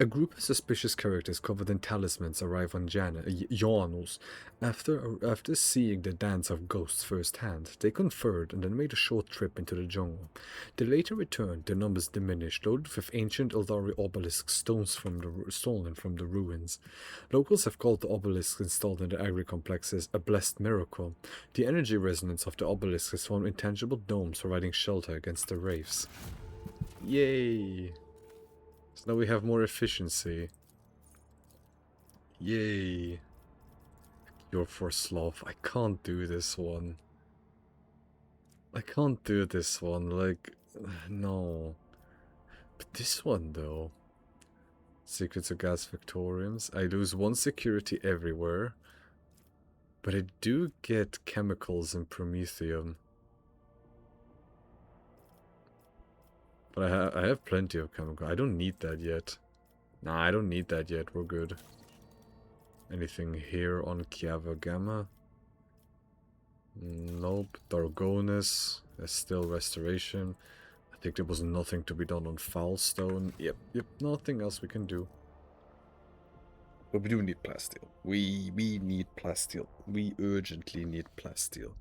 A group of suspicious characters covered in talismans arrive on Janos. After seeing the dance of ghosts firsthand, they conferred and then made a short trip into the jungle. They later returned, their numbers diminished, loaded with ancient Eldari obelisk stones stolen from the ruins. Locals have called the obelisks installed in the agri complexes a blessed miracle. The energy resonance of the obelisk has formed intangible domes providing shelter against the wraiths. Yay! So now we have more efficiency. Yay. You're for sloth. I can't do this one. I can't do this one. Like, no. But this one, though. Secrets of Gas Victoriums. I lose 1 security everywhere. But I do get chemicals and promethium. But I have plenty of chemical. I don't need that yet. Nah, I don't need that yet. We're good. Anything here on Kiava Gamma? Nope. Dargonis. There's still restoration. I think there was nothing to be done on Foulstone. Yep. Nothing else we can do. But we do need plasteel. We need plasteel. We urgently need plasteel.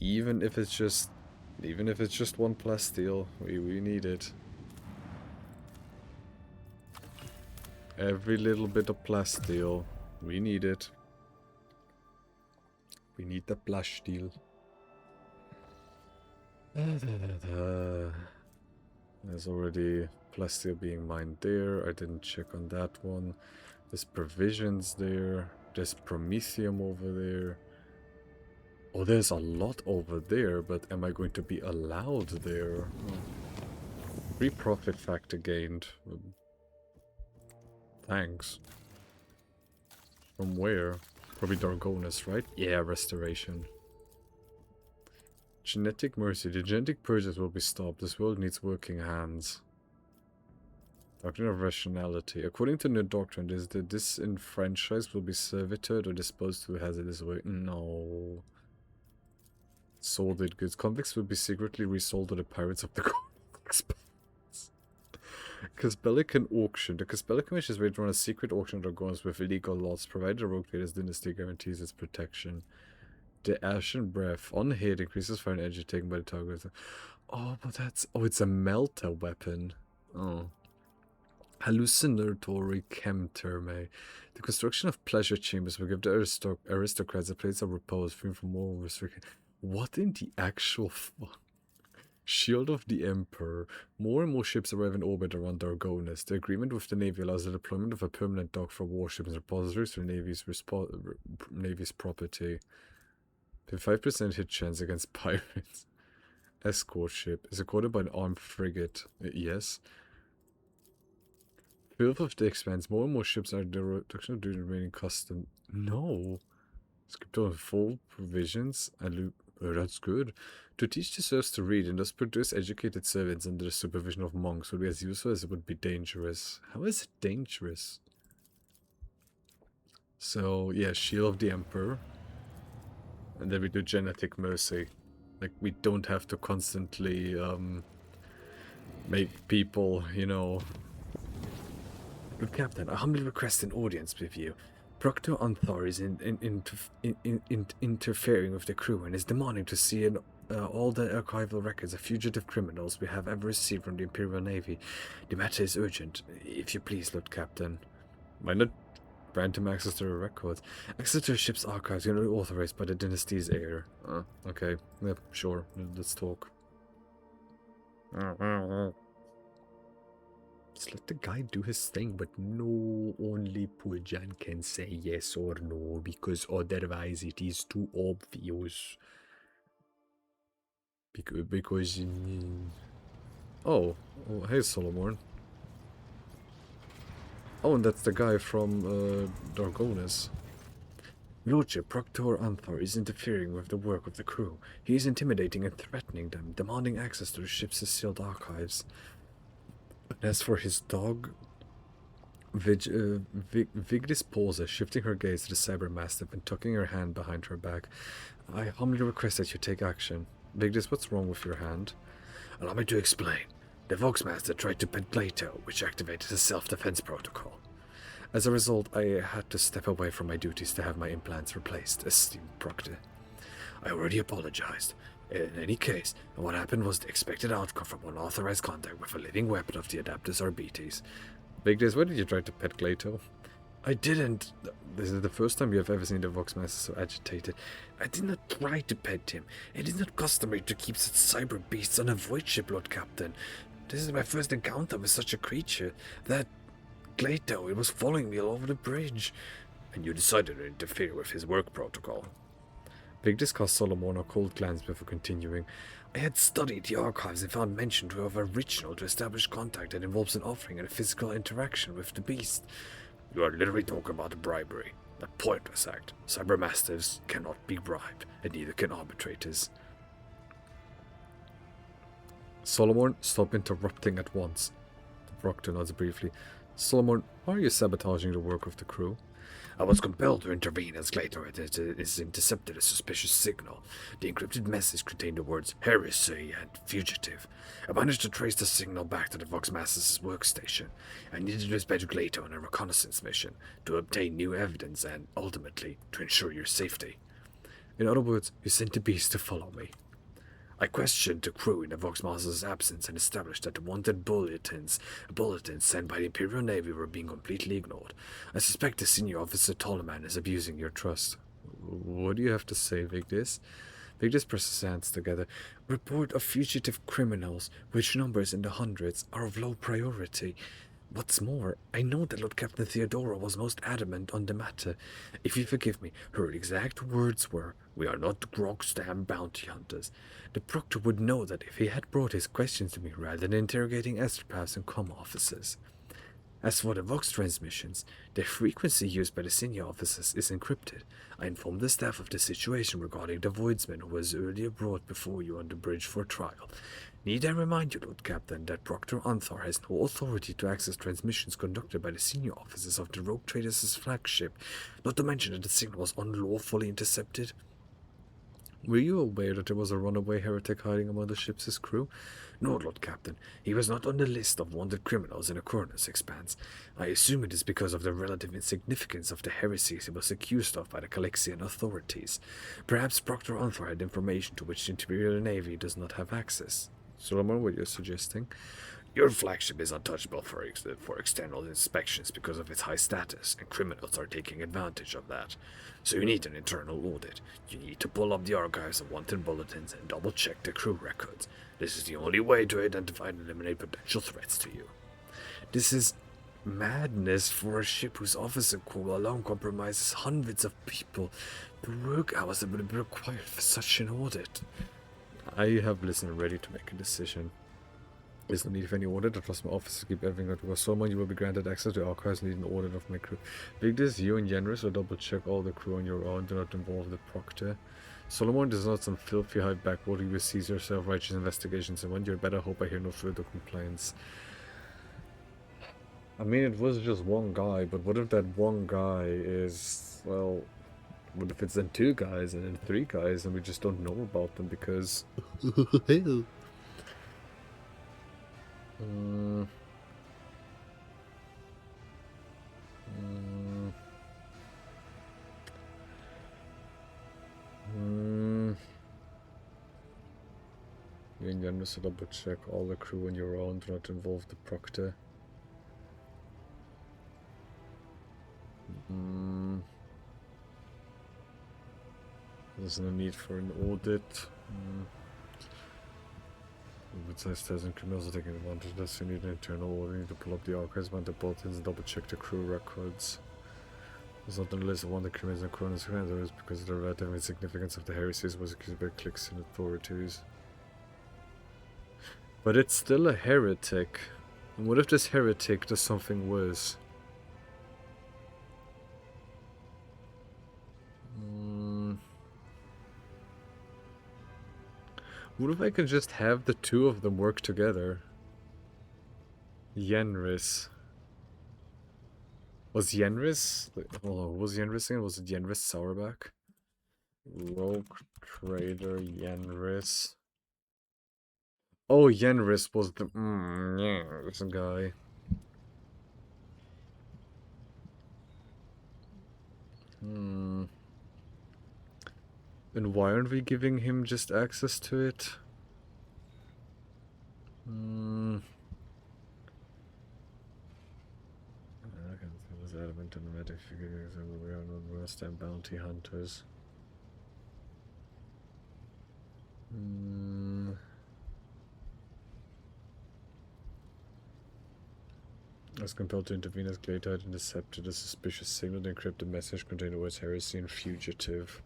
Even if it's just 1 plasteel, we need it. Every little bit of plasteel, we need it. We need the plasteel. There's already plasteel being mined there. I didn't check on that one. There's provisions there. There's promethium over there. Oh, there's a lot over there, but am I going to be allowed there? Free profit factor gained. Thanks. From where? Probably Dargonis, right? Yeah, restoration. Genetic mercy. The genetic purges will be stopped. This world needs working hands. Doctrine of rationality. According to new doctrine, is the disenfranchised will be servitude or disposed to hazardous work? No. Sold goods. Convicts will be secretly resold to the pirates of the Caspelican auction. The Caspelican Commission is ready to run a secret auction of dragons with illegal lots, provided the Rogue Traders dynasty guarantees its protection. The Ashen Breath. On hit increases fire and energy taken by the target. Oh, but that's... Oh, it's a melter weapon. Oh. Hallucinatory chemtherme. The construction of pleasure chambers will give the aristocrats a place of repose, free from more restriction. What in the actual fuck? Shield of the Emperor. More and more ships arrive in orbit around Dargonis. The agreement with the Navy allows the deployment of a permanent dock for warships and repositories for the Navy's property. 5% hit chance against pirates. Escort ship. Is accorded by an armed frigate. Yes. Filth of the Expanse. More and more ships are the reduction of the remaining custom. No. Skipped on full provisions. Oh, that's good. To teach the serfs to read and thus produce educated servants under the supervision of monks would be as useful as it would be dangerous. How is it dangerous? So, yeah, Shield of the Emperor. And then we do Genetic Mercy. Like, we don't have to constantly, make people, you know... Good Captain, I humbly request an audience with you. Proctor Anthor is interfering with the crew and is demanding to see all the archival records of fugitive criminals we have ever received from the Imperial Navy. The matter is urgent. If you please, Lord Captain. Why not grant him access to the records? Access to the ship's archives are not authorized by the dynasty's heir. Okay. Yep, sure. Let's talk. Just let the guy do his thing, but no, only Pujan can say yes or no, because otherwise it is too obvious. Because oh, hey Solomon. Oh, and that's the guy from Dargonis. Lordship, Proctor Anthor is interfering with the work of the crew. He is intimidating and threatening them, demanding access to the ship's sealed archives. As for his dog, Vigdis pauses, shifting her gaze to the cyber mastiff and tucking her hand behind her back. I humbly request that you take action. Vigdis, what's wrong with your hand? Allow me to explain. The Voxmaster tried to pet Glato, which activated his self-defense protocol. As a result, I had to step away from my duties to have my implants replaced, esteemed Proctor. I already apologized. In any case, what happened was the expected outcome from unauthorized contact with a living weapon of the Adeptus Arbites. Vigdis, why did you try to pet Glato? I didn't. This is the first time you have ever seen the Voxmaster so agitated. I did not try to pet him. It is not customary to keep such cyber beasts on a void ship, Lord Captain. This is my first encounter with such a creature. That Glato, it was following me all over the bridge. And you decided to interfere with his work protocol. Vigdis cast Solomon a cold glance before continuing. I had studied the archives and found mention of a ritual to establish contact that involves an offering and a physical interaction with the beast. You are literally talking about a bribery. A pointless act. Cybermastiffs cannot be bribed, and neither can arbitrators. Solomon, stop interrupting at once. The Proctor nods briefly. Solomon, why are you sabotaging the work of the crew? I was compelled to intervene as Glato has intercepted a suspicious signal. The encrypted message contained the words heresy and fugitive. I managed to trace the signal back to the Voxmaster's workstation. I needed to dispatch Glato on a reconnaissance mission to obtain new evidence and, ultimately, to ensure your safety. In other words, you sent the beast to follow me. I questioned the crew in the Voxmaster's absence and established that the wanted bulletins sent by the Imperial Navy were being completely ignored. I suspect the senior officer Tolman is abusing your trust. What do you have to say, Vigdis? Vigdis presses his hands together. Report of fugitive criminals, which numbers in the hundreds, are of low priority. What's more, I know that Lord Captain Theodora was most adamant on the matter. If you forgive me, her exact words were, "We are not Grogstam bounty hunters." The Proctor would know that if he had brought his questions to me rather than interrogating astropaths and comm officers. As for the Vox transmissions, the frequency used by the senior officers is encrypted. I informed the staff of the situation regarding the Voidsman who was earlier brought before you on the bridge for trial. Need I remind you, Lord Captain, that Proctor Anthar has no authority to access transmissions conducted by the senior officers of the Rogue Traders' flagship, not to mention that the signal was unlawfully intercepted? Were you aware that there was a runaway heretic hiding among the ship's crew? No, Lord Captain. He was not on the list of wanted criminals in a coroner's expanse. I assume it is because of the relative insignificance of the heresies he was accused of by the Calexian authorities. Perhaps Proctor Anthar had information to which the Imperial Navy does not have access. Solomon, what you're suggesting? Your flagship is untouchable for external inspections because of its high status, and criminals are taking advantage of that. So you need an internal audit. You need to pull up the archives of wanted bulletins and double-check the crew records. This is the only way to identify and eliminate potential threats to you. This is madness for a ship whose officer corps alone compromises hundreds of people. The work hours that would be required for such an audit. I have listened ready to make a decision. There's no need for any audit. I trust my officers to keep everything that goes. Solomon, you will be granted access to archives leading an audit of my crew. Vigdis, you and Yenris will double check all the crew on your own. Do not involve the Proctor. Solomon, this is not some filthy hide backwater you seize your self-righteous investigations, and when you're better, hope I hear no further complaints. I mean, it was just one guy, but what if that one guy is, well, what if it's then two guys and then three guys and we just don't know about them because... You and Yannis will double check all the crew on your own. Do not involve the Proctor. There's no need for an audit. Besides tests and criminals are taking advantage of this, you need an internal audit. You need to pull up the archives, mount the bulletins, and double check the crew records. There's not on the list of one of the criminals and coroner's handlers because of the relative insignificance of the heresies was accused by cliques and authorities. But it's still a heretic. And what if this heretic does something worse? What if I can just have the two of them work together? Yenris. Was Yenris? Oh, was Yenris again? Was it Yenris Sourback? Rogue Trader Yenris. Oh, Yenris was the yeah, this guy. Hmm. And why aren't we giving him just access to it? Hmm. It was adamant and medic figures that we are not worse than bounty hunters. Hmm. I was compelled to intervene as Glade had intercepted a suspicious signal and encrypted message containing the words heresy and fugitive.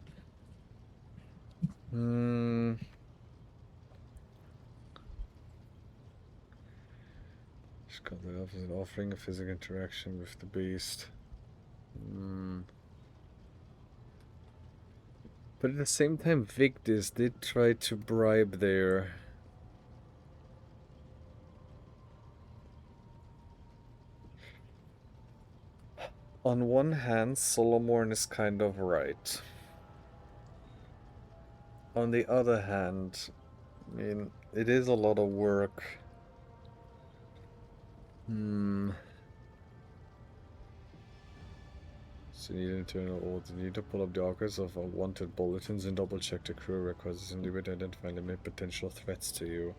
Hmm. Just got that off as an offering a physical interaction with the beast. Hmm. But at the same time, Victus did try to bribe their... On one hand, Solomon is kind of right. On the other hand, I mean, it is a lot of work. So you need internal order. You need to pull up the archives of wanted bulletins and double check the crew records and leave it identify and limit potential threats to you.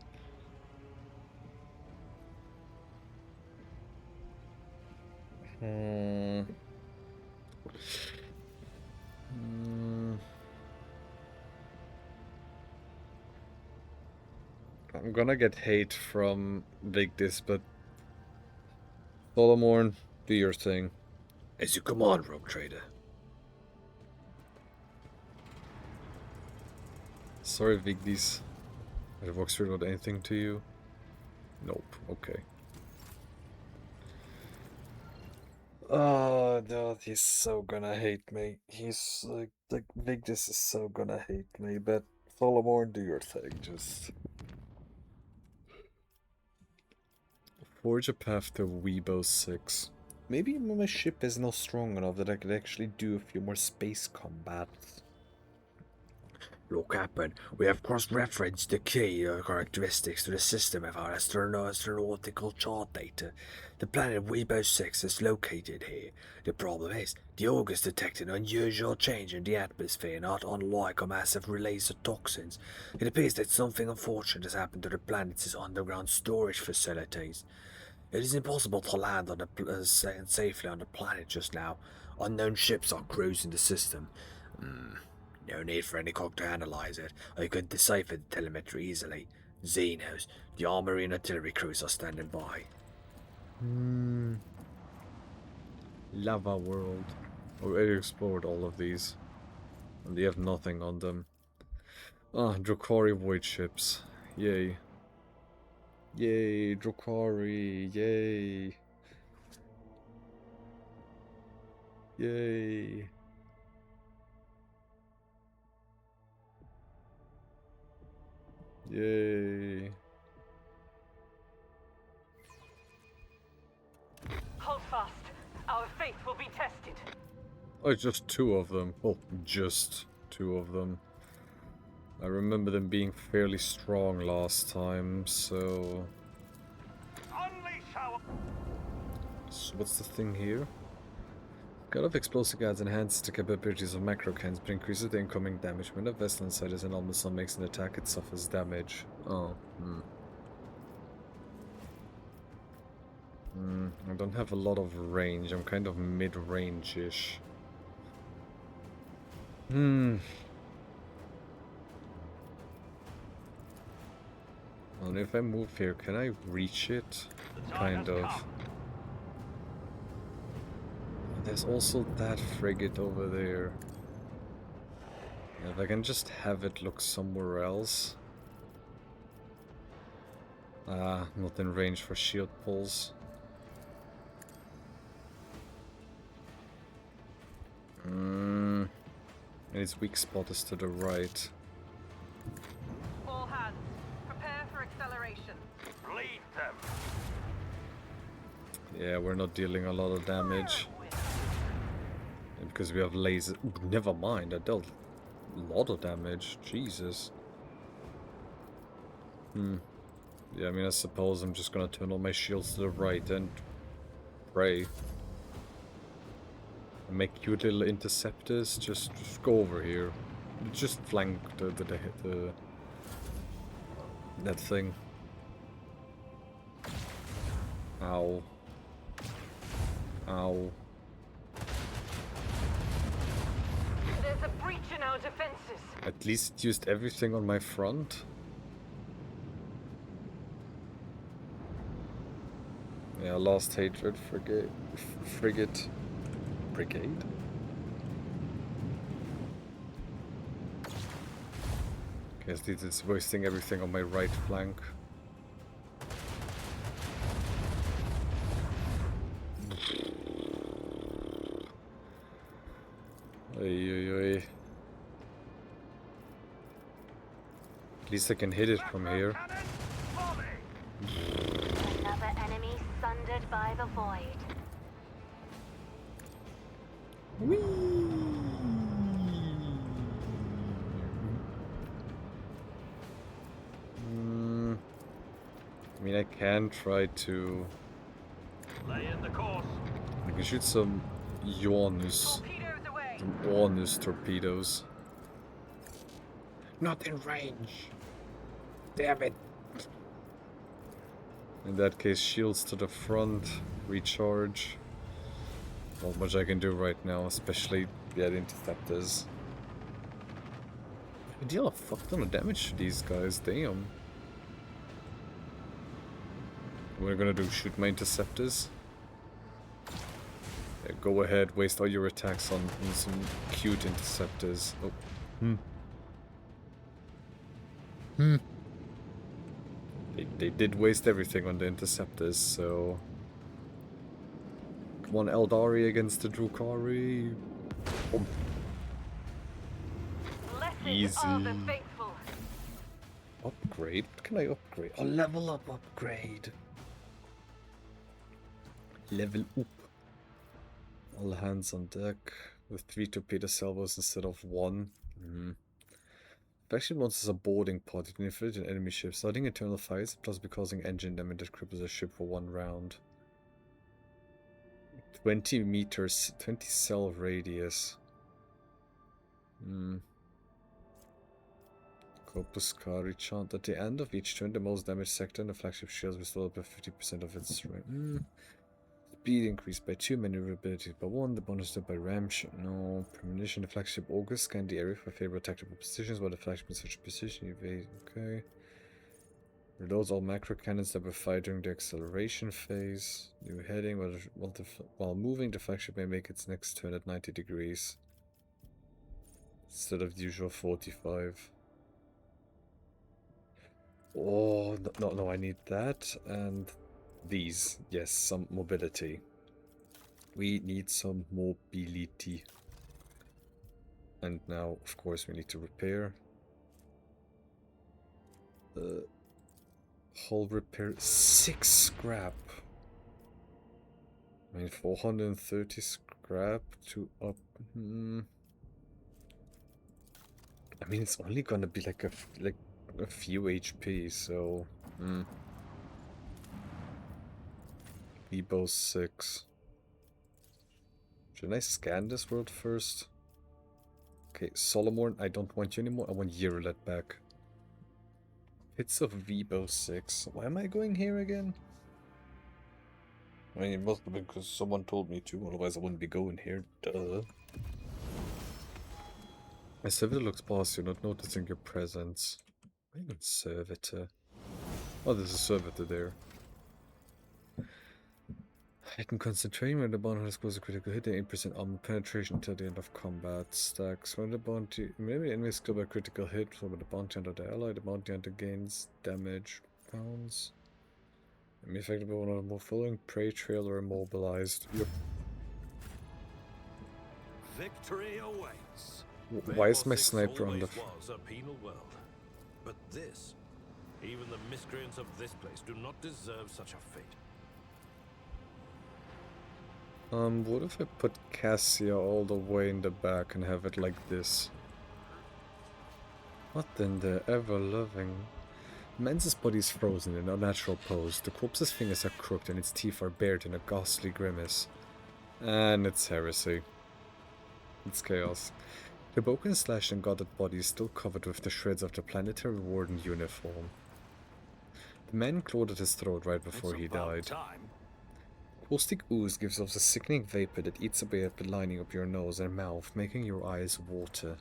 I'm gonna get hate from Victus, but Solomon, do your thing. As you command, Rogue Trader. Sorry, Victus. Has Voxford got anything to you? Nope. Okay. Oh, no, he's so gonna hate me. He's like Victus is so gonna hate me, but Solomon, do your thing, just... Forge a path to Weibo 6. Maybe my ship is not strong enough that I could actually do a few more space combats. Look, Captain, we have cross-referenced the key characteristics to the system of our astronautical chart data. The planet Weibo 6 is located here. The problem is, the August detected an unusual change in the atmosphere, not unlike a massive release of toxins. It appears that something unfortunate has happened to the planet's underground storage facilities. It is impossible to land on safely on the planet just now. Unknown ships are cruising the system. No need for any cog to analyze it. I could decipher the telemetry easily. Xenos, the armory and artillery crews are standing by. Lava World. Already explored all of these. And they have nothing on them. Ah, Drukari void ships. Yay. Yay, Drukari, yay. Yay. Yay. Hold fast. Our faith will be tested. Oh, just two of them. Oh, just two of them. I remember them being fairly strong last time, so... Unleash our... So what's the thing here? God of explosive guards enhances the capabilities of macro cans, but increases the incoming damage. When a vessel inside is enormous and makes an attack, it suffers damage. Oh, I don't have a lot of range. I'm kind of mid-range-ish. Well, if I move here, can I reach it? Kind of. There's also that frigate over there. If I can just have it look somewhere else. Ah, not in range for shield pulls. And its weak spot is to the right. All hands, prepare for acceleration. Bleed them. Yeah, we're not dealing a lot of damage. And because we have laser... Ooh, never mind, I dealt a lot of damage. Jesus. Yeah, I mean, I suppose I'm just gonna turn all my shields to the right and pray. And make cute little interceptors. Just go over here. Just flank the that thing. Ow. Ow. There's a breach in our defenses. At least it used everything on my front. Yeah, Lost Hatred Frigate. Brigade? Guess this is wasting everything on my right flank. Oy. At least I can hit it from here. Another enemy sundered by the void. I mean, I can try to... Lay in the course. I can shoot some Ioanus. Torpedoes away. Some Ioanus torpedoes. Not in range. Damn it. In that case, shields to the front, recharge. Not much I can do right now, especially the interceptors. I deal a fuck ton of damage to these guys, damn. What are we gonna do? Shoot my interceptors? Yeah, go ahead, waste all your attacks on some cute interceptors. Oh. They did waste everything on the interceptors, so... Come on, Eldari against the Drukhari. Oh. Blessed are the faithful. Upgrade? What can I upgrade? A level up upgrade. Level up. All hands on deck with 3 torpedo salvos instead of 1. Faction wants as a boarding pod. You can inflict an enemy ship, starting internal fires, plus be causing engine damage that cripples a ship for 1 round. 20 meters, 20 cell radius. Corpuscari chant. At the end of each turn, the most damaged sector in the flagship shields restore up to 50% of its range. Speed increased by 2, maneuverability by 1, the bonus by ram shot. No. Premonition, the flagship augurs scan the area for favorable tactical positions while the flagship in such a position. Evade. Okay. Reloads all macro cannons that were fired during the acceleration phase. New heading. While moving, the flagship may make its next turn at 90 degrees. Instead of the usual 45. Oh, no, I need that. And these. Yes, some mobility. We need some mobility. And now, of course, we need to repair. Hull repair 6 scrap. I mean 430 scrap to up. I mean it's only gonna be like a few HP, so Ebo 6. Should I scan this world first? Okay, Solomon, I don't want you anymore. I want Yerulet back. Hits of Vibo 6. Why am I going here again? I mean, it must have been because someone told me to, otherwise I wouldn't be going here. Duh. My servitor looks past you, not noticing your presence. What even servitor? Oh, there's a servitor there. Heightened concentration when the bounty has close a critical hit and 8% armor penetration until the end of combat. Stacks when the bounty. Maybe enemies kill by critical hit from the bounty hunter the ally. The bounty hunter gains damage pounds. Enemy affected by one of the more following prey trail or immobilized. Yep. Victory awaits. Why is my sniper on the? Was a penal world, but this, even the miscreants of this place do not deserve such a fate. What if I put Cassia all the way in the back and have it like this? What in the ever-loving... Men's body is frozen in an unnatural pose. The corpse's fingers are crooked and its teeth are bared in a ghastly grimace. And it's heresy. It's chaos. The broken, slashed and gutted body is still covered with the shreds of the planetary warden uniform. The man clawed at his throat right before he died. Caustic ooze gives off a sickening vapor that eats away at the lining of your nose and mouth, making your eyes water.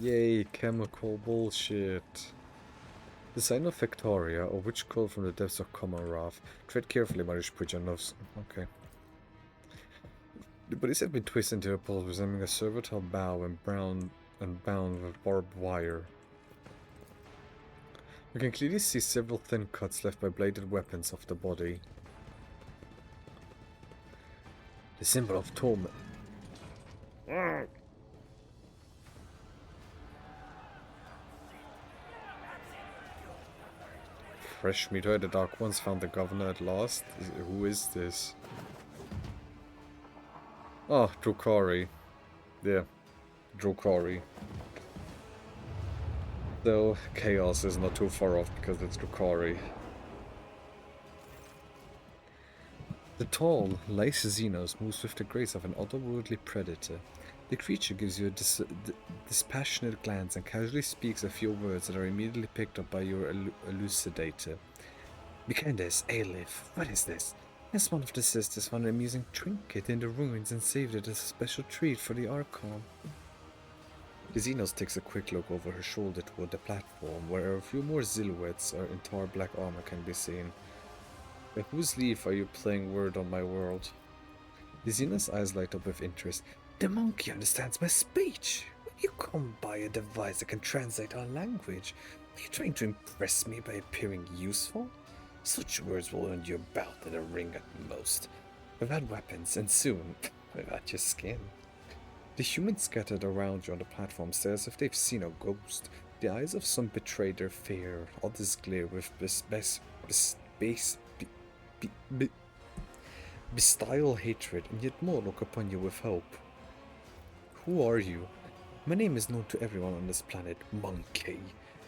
Yay, chemical bullshit. The sign of Victoria, a witch called from the depths of Komarov. Tread carefully, Marish Pujanov. Okay. The bodies have been twisted into a pole resembling a servile bow and bound with barbed wire. You can clearly see several thin cuts left by bladed weapons of the body. The symbol of torment. Fresh meat. The Dark Ones found the governor at last. Who is this? Oh, Drukari. Yeah, Drukari. Though Chaos is not too far off because it's Drukari. The tall, lacy Xenos moves with the grace of an otherworldly predator. The creature gives you a dispassionate glance and casually speaks a few words that are immediately picked up by your elucidator. Mikandes, Alif, what is this? As one of the sisters found an amusing trinket in the ruins and saved it as a special treat for the Archon. The Xenos takes a quick look over her shoulder toward the platform, where a few more silhouettes in tar black armor can be seen. By whose leaf are you playing Word on My World? The Xenos' eyes light up with interest. The monkey understands my speech! Will you come by a device that can translate our language? Are you trying to impress me by appearing useful? Such words will earn you a bout in a ring at most. Without weapons, and soon, without your skin. The humans scattered around you on the platform stare as if they've seen a ghost. The eyes of some betrayed their fear, others glare with bestial hatred, and yet more look upon you with hope. Who are you? My name is known to everyone on this planet, Monkey.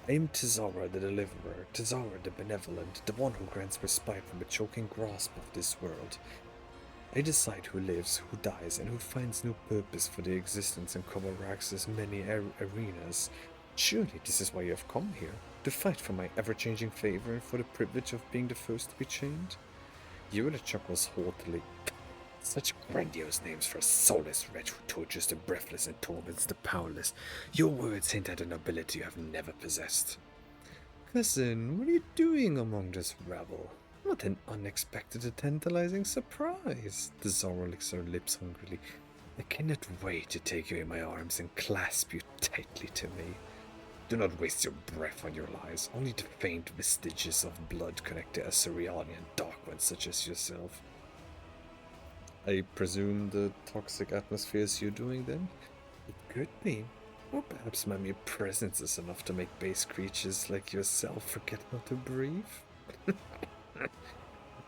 I am Tizara the Deliverer, Tizara the Benevolent, the one who grants respite from the choking grasp of this world. I decide who lives, who dies, and who finds no purpose for their existence in Komarax's many arenas. Surely this is why you have come here, to fight for my ever-changing favor and for the privilege of being the first to be chained? Yoda chuckles haughtily. Such grandiose names for a soulless wretch who tortures the breathless and torments the powerless. Your words hint at an ability you have never possessed. Cousin, what are you doing among this rabble? What an unexpected and tantalizing surprise! The Zora licks her lips hungrily. I cannot wait to take you in my arms and clasp you tightly to me. Do not waste your breath on your lies. Only the faint vestiges of blood connect the Assyriani and dark ones such as yourself. I presume the toxic atmosphere is you doing then? It could be. Or perhaps my mere presence is enough to make base creatures like yourself forget how to breathe?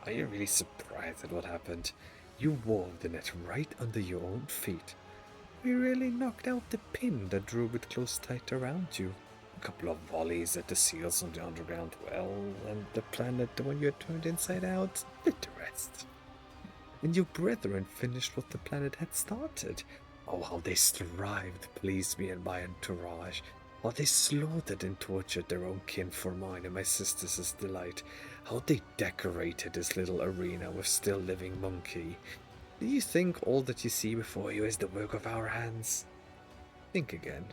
Are you really surprised at what happened? You wove the net right under your own feet. We really knocked out the pin that drew it close tight around you. A couple of volleys at the seals on the underground well, and the planet, the one you had turned inside out, did the rest. And your brethren finished what the planet had started. Oh, how they strived to please me and my entourage. How they slaughtered and tortured their own kin for mine and my sisters' delight. How they decorated this little arena with still living monkey. Do you think all that you see before you is the work of our hands? Think again.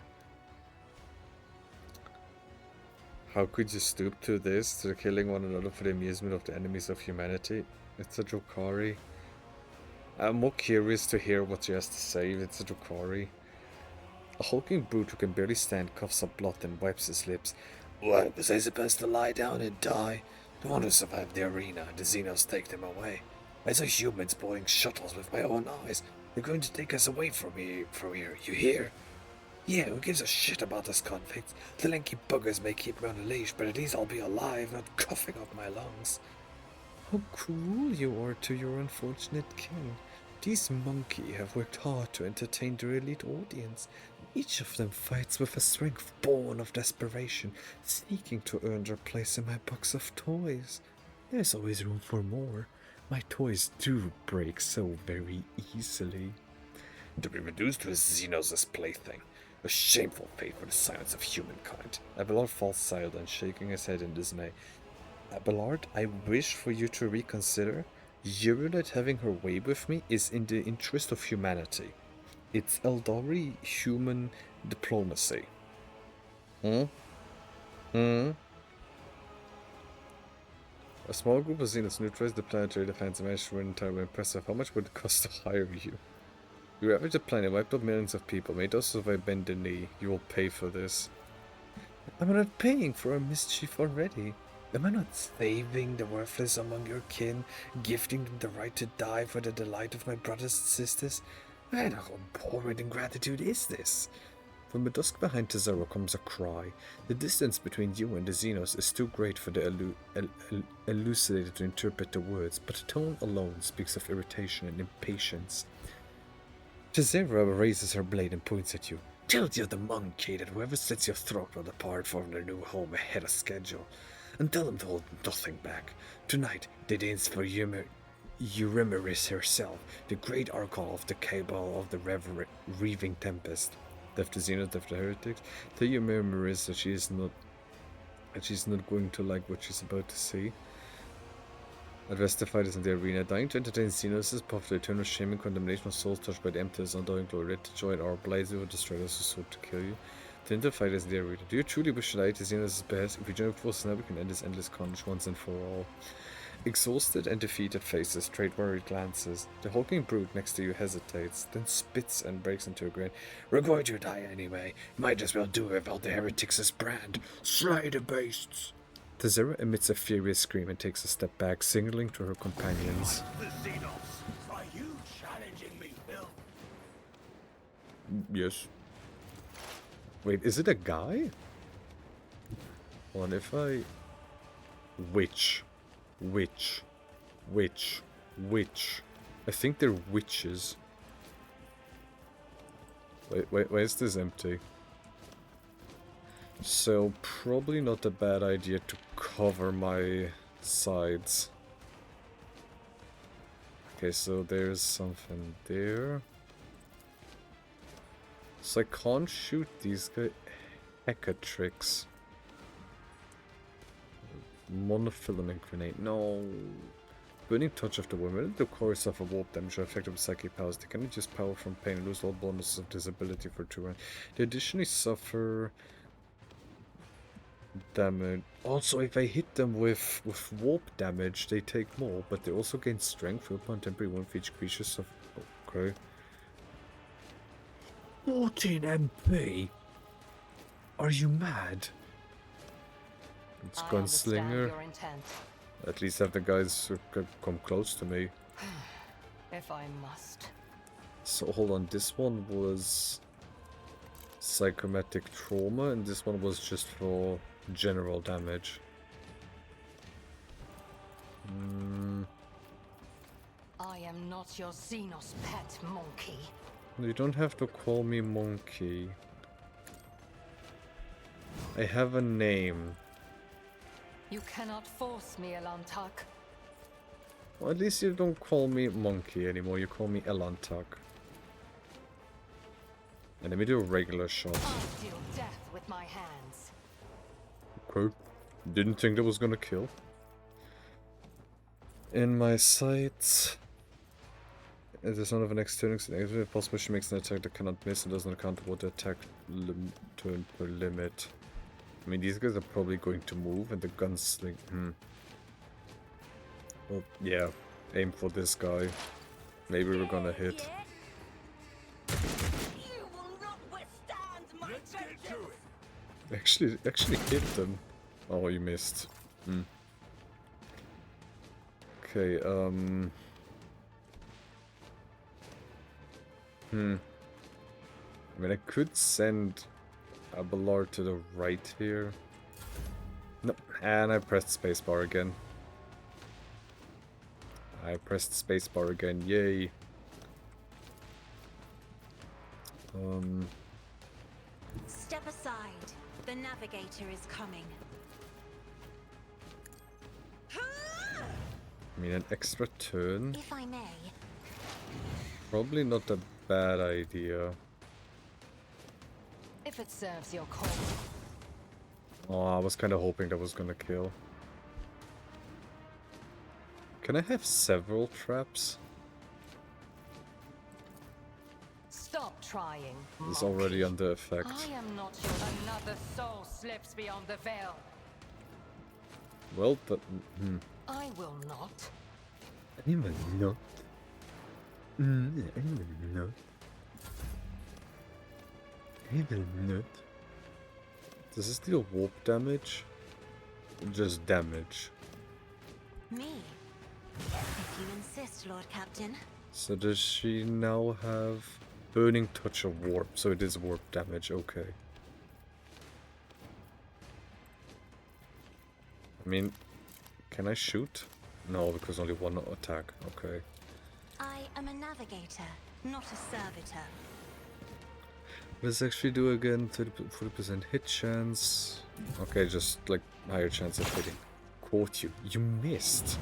How could you stoop to this, to killing one another for the amusement of the enemies of humanity? It's a Drukari. I'm more curious to hear what she has to say. It's a Drukari. A hulking brute who can barely stand coughs up blood and wipes his lips. Why was I supposed to lie down and die? The one who survived the arena, the Xenos take them away. I saw humans boarding shuttles with my own eyes. They're going to take us away from here, you hear? Yeah, who gives a shit about us convicts? The lanky buggers may keep me on a leash, but at least I'll be alive, not coughing up my lungs. How cruel you are to your unfortunate king. These monkey have worked hard to entertain their elite audience. Each of them fights with a strength born of desperation, seeking to earn their place in my box of toys. There's always room for more. My toys do break so very easily. To be reduced to a Xenos' plaything. A shameful fate for the science of humankind. Abelard falls silent, shaking his head in dismay. Abelard, I wish for you to reconsider. Eurydice having her way with me is in the interest of humanity. It's Eldari human diplomacy. Hmm? A small group of Xenos neutralized the planetary defense and managed to win entirely impressive. How much would it cost to hire you? You ravaged the planet, wiped out millions of people, made us survive bend the knee. You will pay for this. I'm not paying for our mischief already. Am I not saving the worthless among your kin, gifting them the right to die for the delight of my brothers and sisters? And how abhorrent ingratitude is this? From the dusk behind Tesoro comes a cry. The distance between you and the Xenos is too great for the elucidator to interpret the words, but the tone alone speaks of irritation and impatience. Tesoro raises her blade and points at you. Tell you the monkey that whoever slits your throat will depart from their new home ahead of schedule. And tell them to hold nothing back. Tonight, they dance for Eurymeris herself, the great archon of the cabal of the Reaving Tempest. Deaf to Xenos, deaf to heretics. Tell Eurymeris that she's not going to like what she's about to see. Address the fighters in the arena. Dying to entertain Xenos is puffed the eternal shame and condemnation of souls touched by the emptiness and undying glory. Ready to join our blades who will destroy those who sought to kill you. To enter fighters in the arena. Do you truly wish to die to Xenos' best? If we join forces now, we can end this endless carnage once and for all. Exhausted and defeated faces trade worried glances. The hulking brute next to you hesitates, then spits and breaks into a grin. We're going to die anyway. Might as well do it without the heretics' brand. Slay the beasts! Tesoro emits a furious scream and takes a step back, signaling to her companions. The Xenos! Are you challenging me, Phil? Yes. Wait, is it a guy? Hold on, if I... Witch. I think they're witches. Wait, why is this empty? So, probably not a bad idea to cover my sides. Okay, so there's something there. So I can't shoot these guys. Hecatrix. Monofilament grenade. No. Burning touch of the woman. The chorus of a warp damage or effective psychic powers. They cannot use power from pain and lose all bonuses of disability for 2 rounds. They additionally suffer damage. Also, if I hit them with warp damage, they take more, but they also gain strength upon temporary one for each creature. So, okay. 14 MP? Are you mad? It's I Gunslinger. understand your intent. At least have the guys who could come close to me. If I must. So hold on, this one was psychomatic trauma, and this one was just for general damage. I am not your Xenos pet, monkey. You don't have to call me monkey. I have a name. You cannot force me, Elantak. Well, at least you don't call me monkey anymore, you call me Elantak. And let me do a regular shot. I'll deal death with my hands. Okay. Didn't think that was gonna kill. In my sights. It is none of an external if possible she makes an attack that cannot miss and doesn't account for the attack turn per limit. I mean, these guys are probably going to move, and the gunsling. Well, yeah. Aim for this guy. Maybe we're gonna hit. You will not withstand my vengeance. Actually hit them. Oh, you missed. Okay, I mean, I could send Abelard to the right here. Nope, and I pressed spacebar again. I pressed spacebar again, yay. Step aside. The navigator is coming. I mean, an extra turn? If I may. Probably not a bad idea. If it serves your cause. Oh, I was kind of hoping that was gonna kill. Can I have several traps? Stop trying. It's already under effect. I am not your another soul slips beyond the veil. Well, that... I will not. I will not. I will not. I will not. Does this deal warp damage? Just damage. Me. If you insist, Lord Captain. So does she now have burning touch or warp? So it is warp damage, okay. I mean, can I shoot? No, because only one attack, okay. I am a navigator, not a servitor. What does it actually do again? 40% hit chance. Okay, just like higher chance of hitting. Caught you. You missed.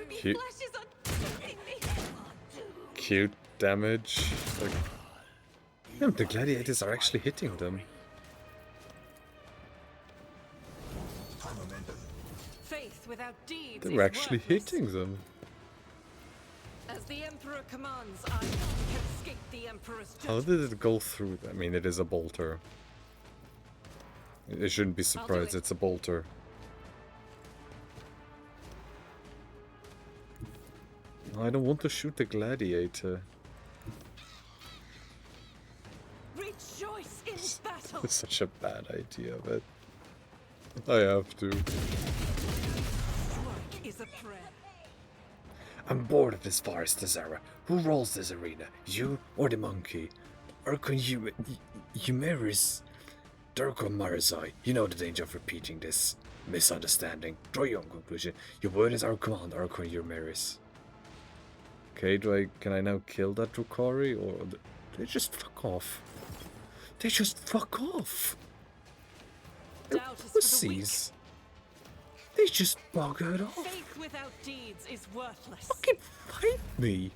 Cute. Cute damage. Like, damn, the gladiators are actually hitting them. Faith without deeds They're is actually worthless. hitting them. As the Emperor commands, I can escape the Emperor's How judgment. did it go through? I mean, it is a bolter. I shouldn't be surprised. it. It's a bolter. I don't want to shoot the gladiator. Rejoice in battle. It's such a bad idea, but I have to. Strike is a prayer. I'm bored of this forest, Azara. Who rolls this arena? You or the monkey? Urkun Yumeris? Durko Marazai. You know the danger of repeating this misunderstanding. Draw your own conclusion. Your word is our command, Urkun Yumeris. Okay, can I now kill that Drukari, or they just fuck off? They just fuck off. They're Doubt is for the weak. pussies. They just buggered off. Faith without deeds is worthless. Fucking fight me.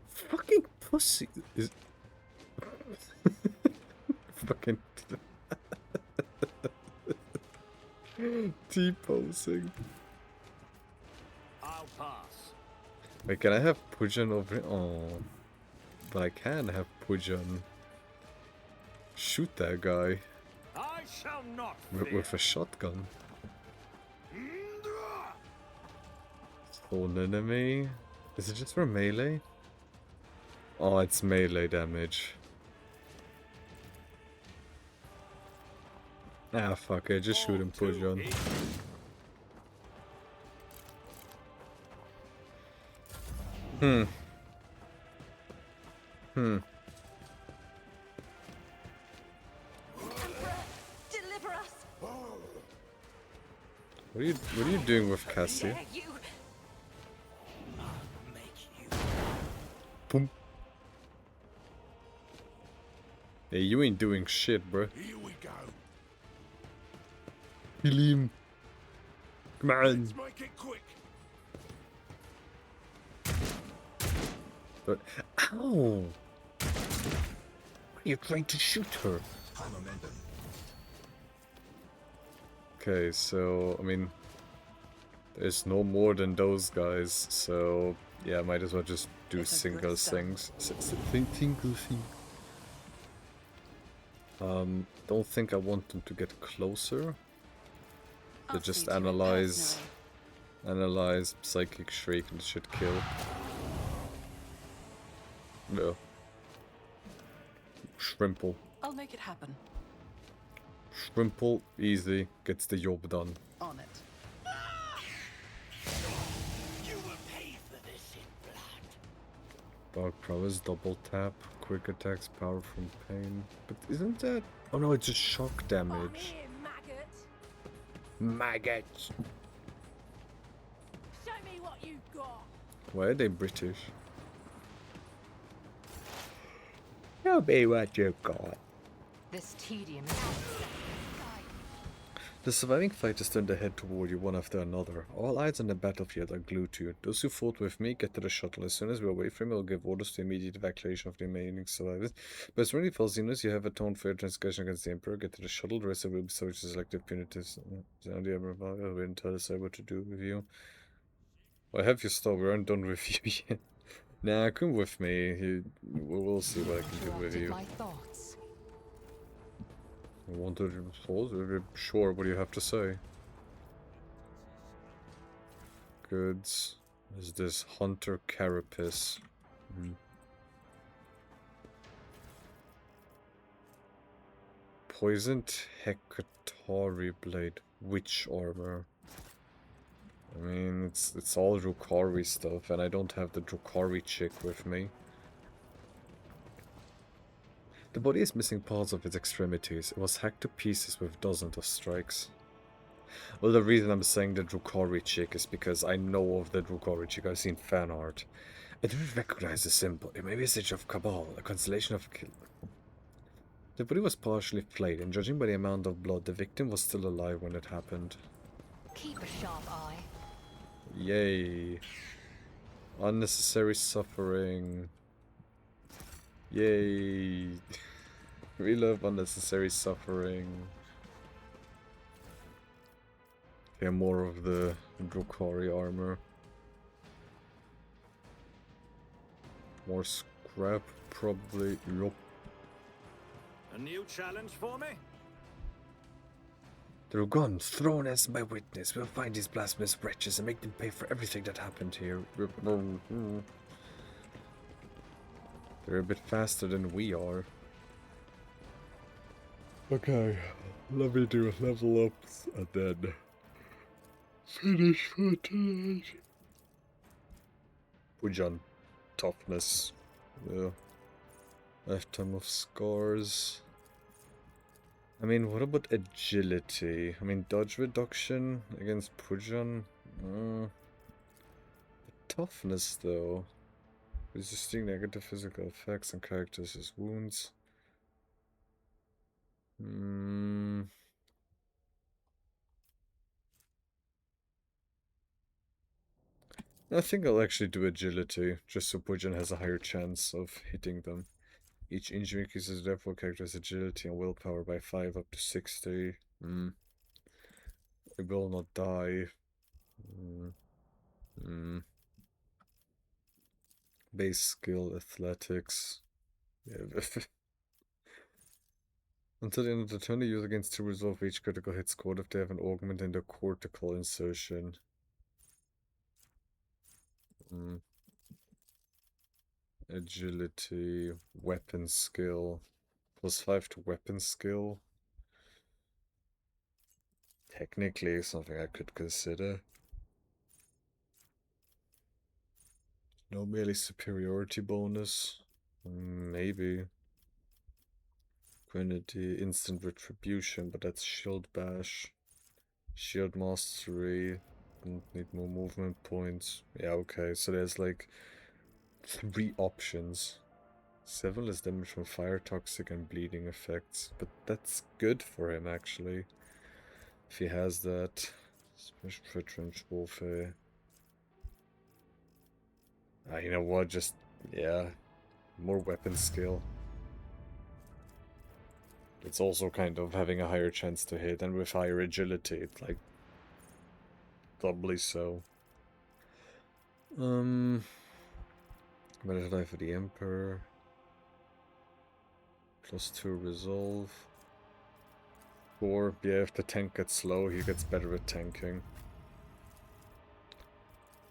Fucking pussy. Is fucking T-posing. I'll pass. Wait, can I have Pujan over? Oh, but I can have Pujan shoot that guy I shall not with a shotgun. Hold enemy. Is it just for melee? Oh, it's melee damage. Ah, fuck it. Just shoot him, Pujan. Deliver us! What are you doing with Cassie? Dare you? Boom. Hey, you ain't doing shit, bro. Here we go. Kill him. Come on. Let's make it quick. But, ow! Why are you trying to shoot her? Okay, so, I mean, there's no more than those guys, so, yeah, might as well just do It's a single good start. things. Single thing. Don't think I want them to get closer. I'll They just see to it analyze, personally. analyze, psychic shriek, and should kill. No. Shrimple. I'll make it happen. Shrimple, easy, gets the job done. On it. You will pay for this in blood. Dark prowess, double tap, quick attacks, power from pain. But isn't that... Oh no, it's just shock damage. maggot. Maggots. Show me what you've got. Why are they British? Show me what you got. This tedium is The surviving fighters turn their head toward you one after another. All eyes on the battlefield are glued to you. Those who fought with me get to the shuttle. As soon as we're away from you, I'll give orders to immediate evacuation of the remaining survivors. But as really Falzinos, you have atoned for your transgression against the Emperor. Get to the shuttle. The rest will be subject to selective punitives. I wouldn't tell us what to do with you. Well, I have your stuff. We aren't done with you yet. Nah, come with me. We'll see what I can do with you. my thoughts. I wanted your thoughts? Sure, what do you have to say? Goods. Is this Hunter Carapace? Poisoned Hekatari Blade. Witch Armor. I mean, it's all Drukhari stuff, and I don't have the Drukhari chick with me. The body is missing parts of its extremities. It was hacked to pieces with dozens of strikes. Well, the reason I'm saying the Drukhari chick is because I know of the Drukhari chick. I've seen fan art. I didn't recognize the symbol. It may be a message of Cabal, a constellation of kill. The body was partially flayed, and judging by the amount of blood, the victim was still alive when it happened. Keep a sharp eye. Yay. Unnecessary suffering. Yay. We love unnecessary suffering. Okay, more of the Drukhari armor. More scrap, probably. Yup. A new challenge for me? Through guns thrown as my witness, we'll find these blasphemous wretches and make them pay for everything that happened here. They're a bit faster than we are. Okay, let me do level ups and then finish for tonight. Pujan, toughness. Yeah. Lifetime of scars. I mean, what about agility? I mean, dodge reduction against Pujan? Toughness, though. Resisting negative physical effects and characters as wounds. I think I'll actually do agility, just so Pujan has a higher chance of hitting them. Each injury increases therefore character's agility and willpower by 5 up to 60. It will not die. Base skill, athletics. Yeah. Until the end of the turn, the user gains 2 resolve each critical hit scored if they have an augment in their cortical insertion. Agility, weapon skill. +5 to weapon skill. Technically, something I could consider. No melee superiority bonus. Maybe. Grenade, instant retribution, but that's shield bash. Shield mastery. Don't need more movement points. Yeah, okay, so there's like 3 options. 7 less damage from fire, toxic, and bleeding effects. But that's good for him, actually. If he has that. Special for trench warfare. You know what, just, yeah. More weapon skill. It's also kind of having a higher chance to hit, and with higher agility, it's like doubly so. Better die for the Emperor. +2 resolve. Or, yeah, if the tank gets slow, he gets better at tanking.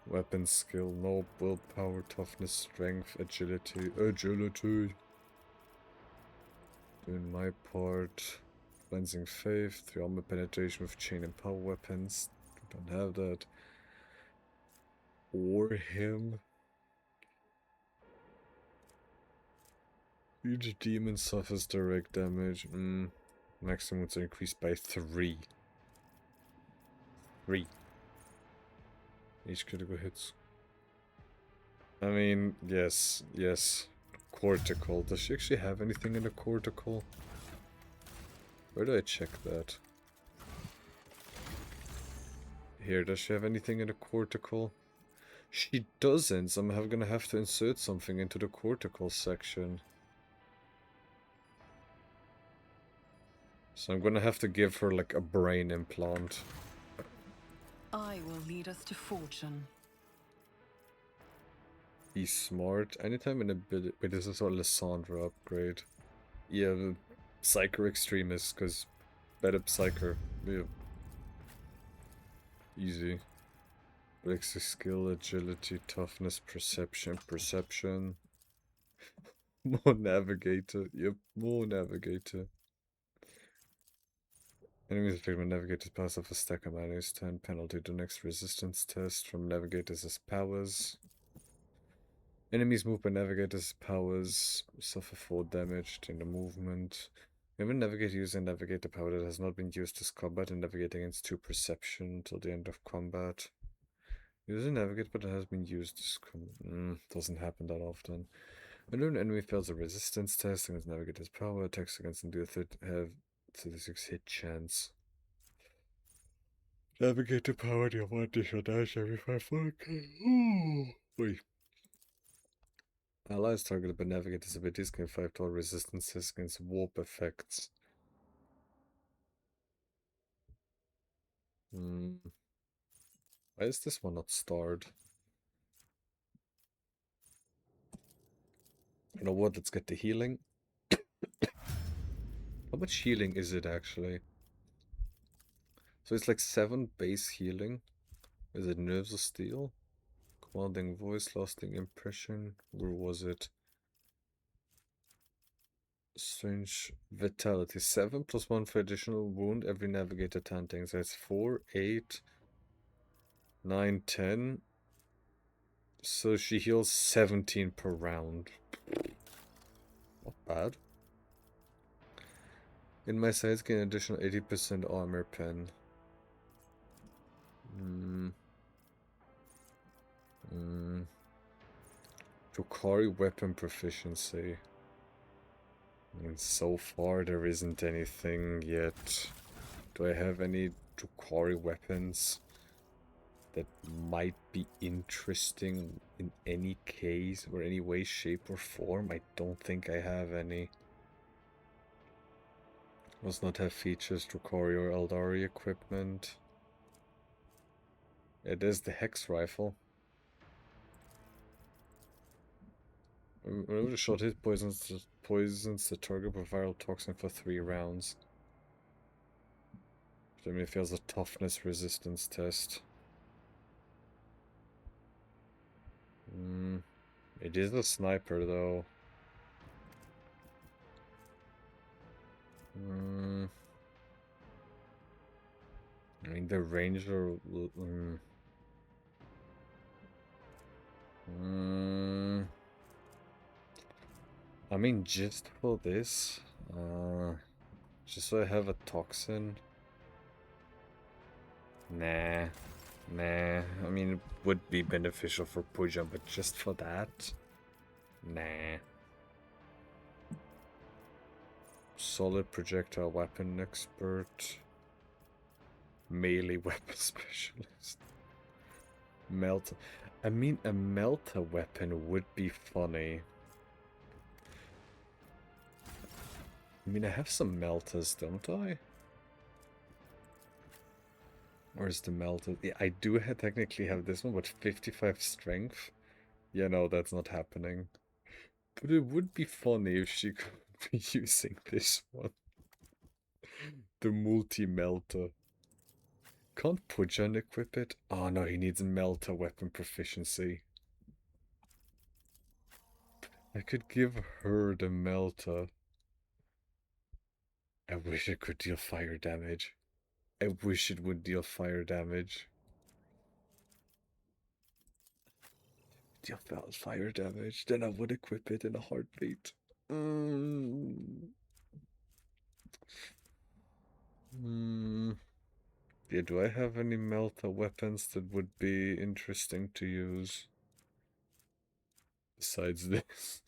Weapon skill, no, willpower, toughness, strength, agility. Doing my part. Cleansing faith, 3 armor penetration with chain and power weapons. Don't have that. Or him. Each demon suffers direct damage. Maximum wounds are increased by 3. 3. Each critical hits. I mean, yes. Cortical. Does she actually have anything in the cortical? Where do I check that? Here, does she have anything in the cortical? She doesn't, so I'm gonna have to insert something into the cortical section. So I'm gonna have to give her like a brain implant. I will lead us to fortune. Be smart. Anytime an ability. Wait, this is our Lysandra upgrade. Yeah, the Psyker Extremist, because better Psyker. Yeah. Easy. Extra skill, agility, toughness, perception. More navigator. Yep, more navigator. Enemies affected by navigators pass off a stack of minus 10 penalty to next resistance test from navigators as powers. Enemies moved by navigators' powers suffer 4 damage in the movement. When a navigator uses a navigator power that has not been used as combat and navigating against 2 perception till the end of combat. Use a navigator but it has been used as doesn't happen that often. When an enemy fails a resistance test against navigator's power, attacks against them do have 36 hit chance. Navigator power deal 1 additional damage every 5 Wait. Allies targeted by navigator's abilities gain 5 total resistances against warp effects. Why is this one not starred? You know what, let's get the healing. How much healing is it actually? So it's like 7 base healing. Is it Nerves of Steel? Commanding Voice, Lasting Impression. Where was it? Strange Vitality. 7 plus 1 for additional wound every navigator 10 things. That's 4, 8, 9, 10. So she heals 17 per round. Not bad. In my sides, gain additional 80% armor pen. Drukhari weapon proficiency. And so far there isn't anything yet. Do I have any Drukhari weapons that might be interesting in any case or any way, shape or form? I don't think I have any. Does not have features Drukhari or Eldari equipment. It is the Hex Rifle. Whenever the shot hit, poisons the target with viral toxin for 3 rounds. Then it fails a toughness resistance test. It is a sniper though. I mean the ranger. I mean just for this, just so I have a toxin. Nah. I mean, it would be beneficial for Puja, but just for that? Nah. Solid projectile weapon expert. Melee weapon specialist. Melta. I mean, a Melta weapon would be funny. I mean, I have some Meltas, don't I? Where's the Melta? Yeah, I do technically have this one, but 55 strength? Yeah, no, that's not happening. But it would be funny if she could be using this one. The multi-Melta. Can't Pujan equip it? Oh no, he needs Melta weapon proficiency. I could give her the Melta. I wish it could deal fire damage. I wish it would deal fire damage. Deal fire damage, then I would equip it in a heartbeat. Yeah, do I have any Melta weapons that would be interesting to use? Besides this.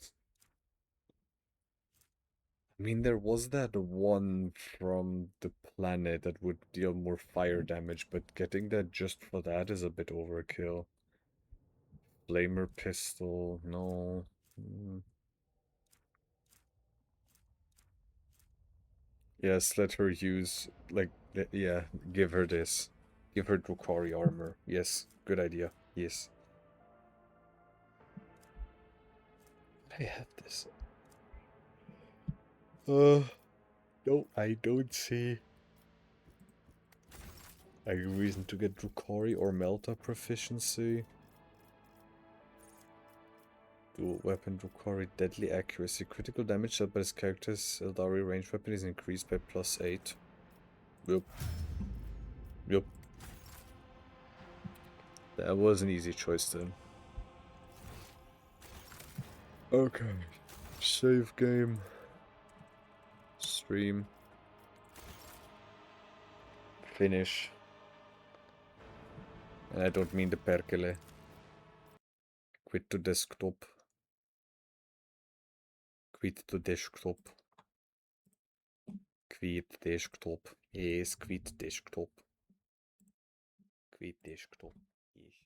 I mean, there was that one from the planet that would deal more fire damage, but getting that just for that is a bit overkill. Flamer pistol, no. Yes, let her use, like, yeah, give her this. Give her Drukhari armor. Yes, good idea. Yes. I have this. No, I don't see a reason to get Drukhari or Melta proficiency. Dual weapon Drukhari deadly accuracy. Critical damage dealt by his character's Eldari range weapon is increased by +8. Yup. Yup. That was an easy choice then. Okay. Save game. Stream. Finish. And I don't mean the perkele. Quit to desktop. Quit to desktop. Quit desktop. Yes, quit desktop. Quit desktop. Yes.